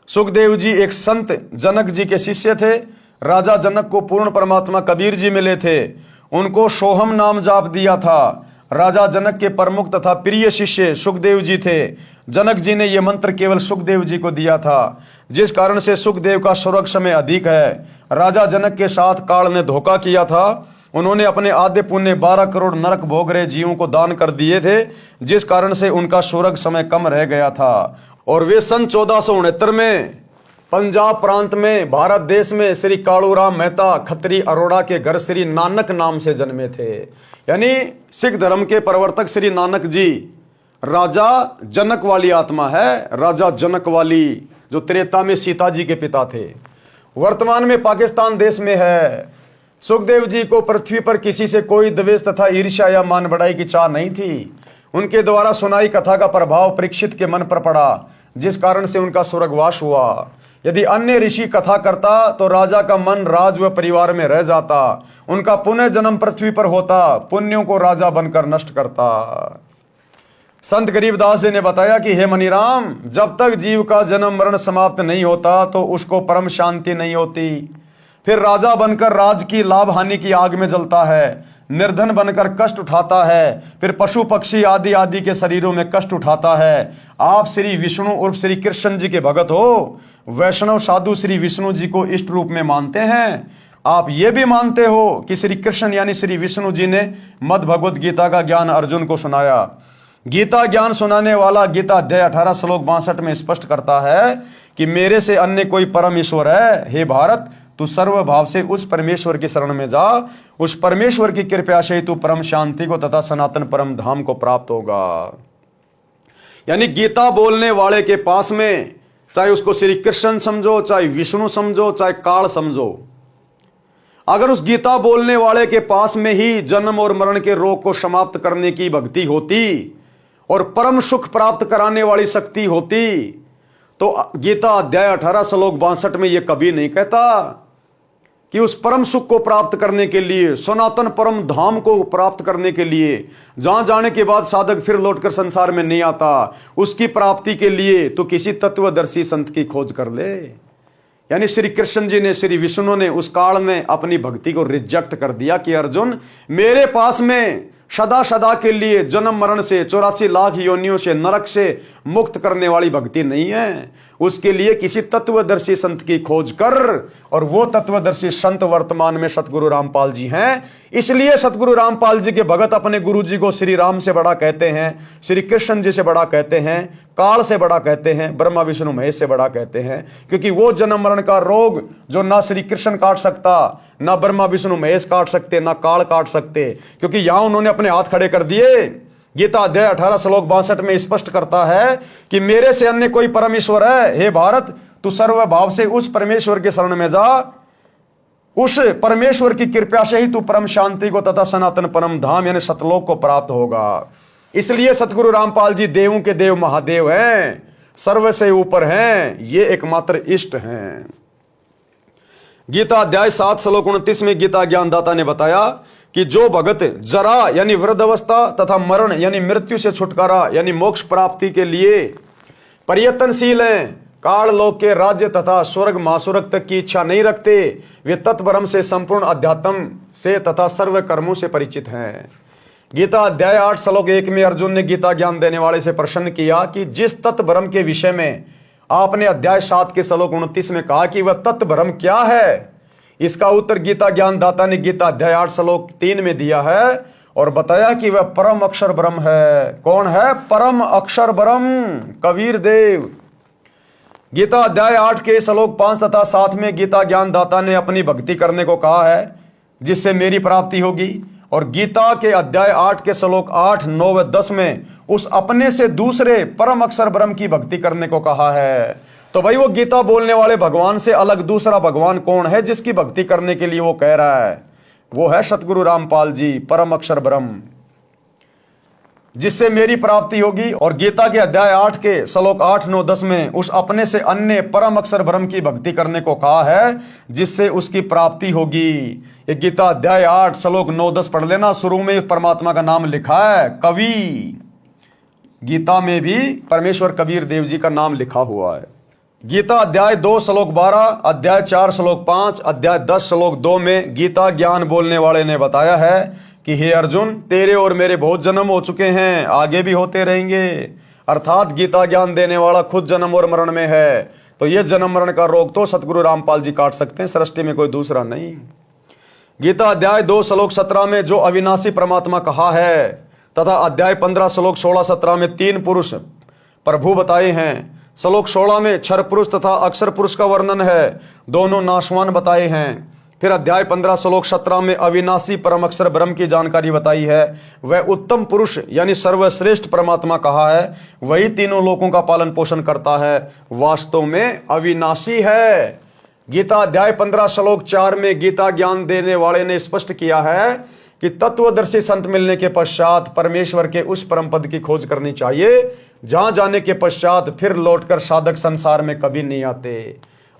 सुखदेव जी एक संत जनक जी के शिष्य थे। राजा जनक को पूर्ण परमात्मा कबीर जी मिले थे, उनको सोहम नाम जाप दिया था। राजा जनक के प्रमुख तथा प्रिय शिष्य सुखदेव जी थे। जनक जी ने यह मंत्र केवल सुखदेव जी को दिया था, जिस कारण से सुखदेव का स्वर्ग समय अधिक है। राजा जनक के साथ काल ने धोखा किया था। उन्होंने अपने आधे पुण्य 12 करोड़ नरक भोग रहे जीवों को दान कर दिए थे, जिस कारण से उनका स्वर्ग समय कम रह गया था। और वे सन 1469 में पंजाब प्रांत में भारत देश में श्री कालूराम मेहता खत्री अरोड़ा के घर श्री नानक नाम से जन्मे थे। यानी सिख धर्म के प्रवर्तक श्री नानक जी राजा जनक वाली आत्मा है, राजा जनक वाली, जो त्रेता में सीता जी के पिता थे, वर्तमान में पाकिस्तान देश में है। सुखदेव जी को पृथ्वी पर किसी से कोई द्वेष तथा ईर्ष्या या मान बढ़ाई की चाह नहीं थी। उनके द्वारा सुनाई कथा का प्रभाव परीक्षित के मन पर पड़ा, जिस कारण से उनका स्वर्गवास हुआ। यदि अन्य ऋषि कथा करता तो राजा का मन राज व परिवार में रह जाता, उनका पुनः जन्म पृथ्वी पर होता, पुण्यों को राजा बनकर नष्ट करता। संत गरीबदास जी ने बताया कि हे मनीराम, जब तक जीव का जन्म मरण समाप्त नहीं होता तो उसको परम शांति नहीं होती। फिर राजा बनकर राज की लाभ हानि की आग में जलता है, निर्धन बनकर कष्ट उठाता है, फिर पशु पक्षी आदि आदि के शरीरों में कष्ट उठाता है। आप श्री विष्णु उर्फ श्री कृष्ण जी के भगत हो। वैष्णव साधु श्री विष्णु जी को इष्ट रूप में मानते हैं। आप ये भी मानते हो कि श्री कृष्ण यानी श्री विष्णु जी ने मद् भगवत गीता का ज्ञान अर्जुन को सुनाया। गीता ज्ञान सुनाने वाला गीता अध्याय 18 श्लोक 62 में स्पष्ट करता है कि मेरे से अन्य कोई परम ईश्वर है। हे भारत, तू सर्वभाव से उस परमेश्वर की शरण में जा। उस परमेश्वर की कृपा से तू परम शांति को तथा सनातन परम धाम को प्राप्त होगा। यानी गीता बोलने वाले के पास में चाहे उसको श्री कृष्ण समझो, चाहे विष्णु समझो, चाहे काल समझो, अगर उस गीता बोलने वाले के पास में ही जन्म और मरण के रोग को समाप्त करने की भक्ति होती और परम सुख प्राप्त कराने वाली शक्ति होती, तो गीता अध्याय 18 श्लोक 62 में यह कभी नहीं कहता कि उस परम सुख को प्राप्त करने के लिए, सनातन परम धाम को प्राप्त करने के लिए, जहां जाने के बाद साधक फिर लौटकर संसार में नहीं आता, उसकी प्राप्ति के लिए तो किसी तत्वदर्शी संत की खोज कर ले। यानी श्री कृष्ण जी ने, श्री विष्णु ने उस काल में अपनी भक्ति को रिजेक्ट कर दिया कि अर्जुन, मेरे पास में सदा सदा के लिए जन्म मरण से, 84 लाख योनियों से, नरक से मुक्त करने वाली भक्ति नहीं है। उसके लिए किसी तत्वदर्शी संत की खोज कर, और वो तत्वदर्शी संत वर्तमान में सतगुरु रामपाल जी हैं। इसलिए सतगुरु रामपाल जी के भगत अपने गुरु जी को श्री राम से बड़ा कहते हैं, श्री कृष्ण जी से बड़ा कहते हैं, काल से बड़ा कहते हैं, ब्रह्मा विष्णु महेश से बड़ा कहते हैं। क्योंकि वो जन्म मरण का रोग जो ना श्री कृष्ण काट सकता, ना ब्रह्मा विष्णु महेश काट सकते, ना काल काट सकते, क्योंकि यहां उन्होंने अपने हाथ खड़े कर दिए। गीता अध्याय 18 श्लोक 62 में स्पष्ट करता है कि मेरे से अन्य कोई परमेश्वर है, हे भारत तू सर्व भाव से उस परमेश्वर के शरण में जा, उस परमेश्वर की कृपा से ही तू परम शांति को तथा सनातन परम धाम यानी सतलोक को प्राप्त होगा। इसलिए सतगुरु रामपाल जी देवों के देव महादेव हैं, सर्व से ऊपर हैं, ये एकमात्र इष्ट हैं। गीता अध्याय 7 श्लोक 29 में गीता ज्ञानदाता ने बताया कि जो भगत जरा यानी वृद्धावस्था तथा मरण यानी मृत्यु से छुटकारा यानी मोक्ष प्राप्ति के लिए प्रयत्नशील हैं, काल लोक के राज्य तथा स्वर्ग महास्वर्ग तक की इच्छा नहीं रखते, वे तत्परम से संपूर्ण अध्यात्म से तथा सर्व कर्मों से परिचित हैं। गीता अध्याय 8 श्लोक 1 में अर्जुन ने गीता ज्ञान देने वाले से प्रश्न किया कि जिस तत्ब्रह्म के विषय में आपने अध्याय 7 के श्लोक 29 में कहा कि वह तत्ब्रह्म क्या है, इसका उत्तर गीता ज्ञानदाता ने गीता अध्याय 8 श्लोक 3 में दिया है और बताया कि वह परम अक्षर ब्रह्म है। कौन है? परम अक्षर ब्रह्म, कबीर देव। गीता अध्याय 8 के श्लोक 5 तथा 7 में गीता ज्ञानदाता ने अपनी भक्ति करने को कहा है जिससे मेरी प्राप्ति होगी, और गीता के अध्याय 8 के श्लोक 8, 9 व 10 में उस अपने से दूसरे परम अक्षर ब्रह्म की भक्ति करने को कहा है। तो भाई वो गीता बोलने वाले भगवान से अलग दूसरा भगवान कौन है जिसकी भक्ति करने के लिए वो कह रहा है? वो है सतगुरु रामपाल जी, परम अक्षर ब्रह्म, जिससे मेरी प्राप्ति होगी। और गीता के अध्याय 8 के श्लोक 8, 9, 10 में उस अपने से अन्य परम अक्षर ब्रह्म की भक्ति करने को कहा है जिससे उसकी प्राप्ति होगी। ये गीता अध्याय 8 श्लोक 9, 10 पढ़ लेना। शुरू में परमात्मा का नाम लिखा है कवि, गीता में भी परमेश्वर कबीर देव जी का नाम लिखा हुआ है। गीता अध्याय 2 श्लोक 12, अध्याय 4 श्लोक 5, अध्याय 10 श्लोक 2 में गीता ज्ञान बोलने वाले ने बताया है कि हे अर्जुन, तेरे और मेरे बहुत जन्म हो चुके हैं, आगे भी होते रहेंगे। अर्थात गीता ज्ञान देने वाला खुद जन्म और मरण में है, तो यह जन्म मरण का रोग तो सतगुरु रामपाल जी काट सकते हैं, सृष्टि में कोई दूसरा नहीं। गीता अध्याय 2 श्लोक 17 में जो अविनाशी परमात्मा कहा है तथा अध्याय 15 श्लोक 16, 17 में 3 पुरुष प्रभु बताए हैं। श्लोक 16 में क्षर पुरुष तथा अक्षर पुरुष का वर्णन है, दोनों नाशवान बताए हैं। फिर अध्याय 15 श्लोक 17 में अविनाशी परम अक्षर ब्रह्म की जानकारी बताई है। वह उत्तम पुरुष यानी सर्वश्रेष्ठ परमात्मा कहा है, वही तीनों लोकों का पालन पोषण करता है, वास्तव में अविनाशी है। गीता अध्याय 15 श्लोक 4 में गीता ज्ञान देने वाले ने स्पष्ट किया है कि तत्वदर्शी संत मिलने के पश्चात परमेश्वर के उस परम पद की खोज करनी चाहिए जहां जाने के पश्चात फिर लौटकर साधक संसार में कभी नहीं आते।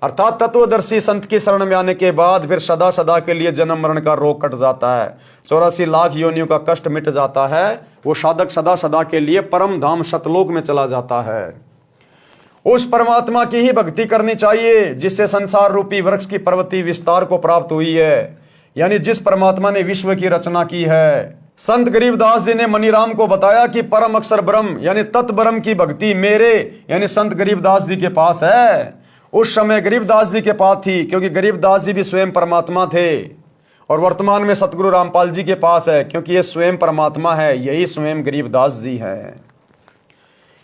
अर्थात तत्वदर्शी संत की शरण में आने के बाद फिर सदा सदा के लिए जन्म मरण का रोग कट जाता है, 84 लाख योनियों का कष्ट मिट जाता है। वो साधक सदा सदा के लिए परम धाम सतलोक में चला जाता है। उस परमात्मा की ही भक्ति करनी चाहिए जिससे संसार रूपी वृक्ष की पर्वतीय विस्तार को प्राप्त हुई है, यानी जिस परमात्मा ने विश्व की रचना की है। संत गरीबदास जी ने मनीराम को बताया कि परम अक्षर ब्रह्म यानी तत्ब्रह्म की भक्ति मेरे यानी संत गरीबदास जी के पास है। उस समय गरीबदास जी के पास थी क्योंकि गरीबदास जी भी स्वयं परमात्मा थे, और वर्तमान में सतगुरु रामपाल जी के पास है क्योंकि ये स्वयं परमात्मा है, यही स्वयं गरीबदास जी है।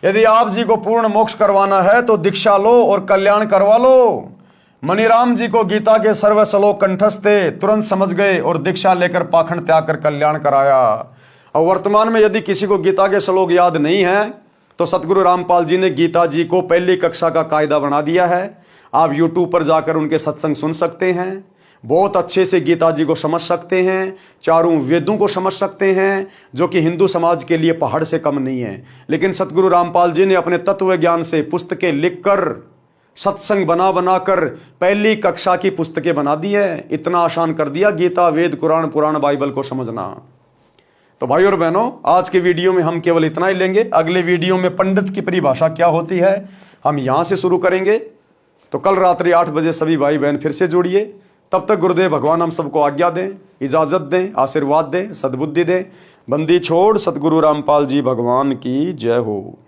यदि आप जी को पूर्ण मोक्ष करवाना है तो दीक्षा लो और कल्याण करवा लो। मनीराम जी को गीता के सर्व श्लोक कंठस्थ थे, तुरंत समझ गए और दीक्षा लेकर पाखंड त्याग कर कल्याण कराया। और वर्तमान में यदि किसी को गीता के श्लोक याद नहीं है तो सतगुरु रामपाल जी ने गीता जी को पहली कक्षा का कायदा बना दिया है। आप यूट्यूब पर जाकर उनके सत्संग सुन सकते हैं, बहुत अच्छे से गीता जी को समझ सकते हैं, चारों वेदों को समझ सकते हैं, जो कि हिंदू समाज के लिए पहाड़ से कम नहीं है। लेकिन सतगुरु रामपाल जी ने अपने तत्व ज्ञान से पुस्तकें लिखकर सत्संग बना बना कर पहली कक्षा की पुस्तकें बना दी है। इतना आसान कर दिया गीता, वेद, कुरान, पुराण, बाइबल को समझना। तो भाई और बहनों, आज के वीडियो में हम केवल इतना ही लेंगे। अगले वीडियो में पंडित की परिभाषा क्या होती है हम यहां से शुरू करेंगे। तो कल रात्रि 8 बजे सभी भाई बहन फिर से जुड़िए। तब तक गुरुदेव भगवान हम सबको आज्ञा दें, इजाजत दें, आशीर्वाद दें, सद्बुद्धि दें। बंदी छोड़ सतगुरु रामपाल जी भगवान की जय हो।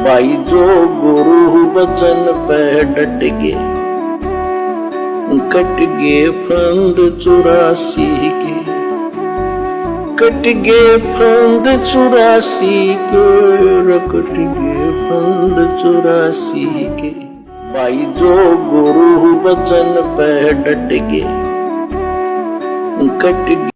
भाई जो गुरु बचन पे डट गे, कट गे फंद 84 के, कट गे फंद 84 के, कट गे फंद 84 के। भाई जो गुरु बचन पे डट गे, कट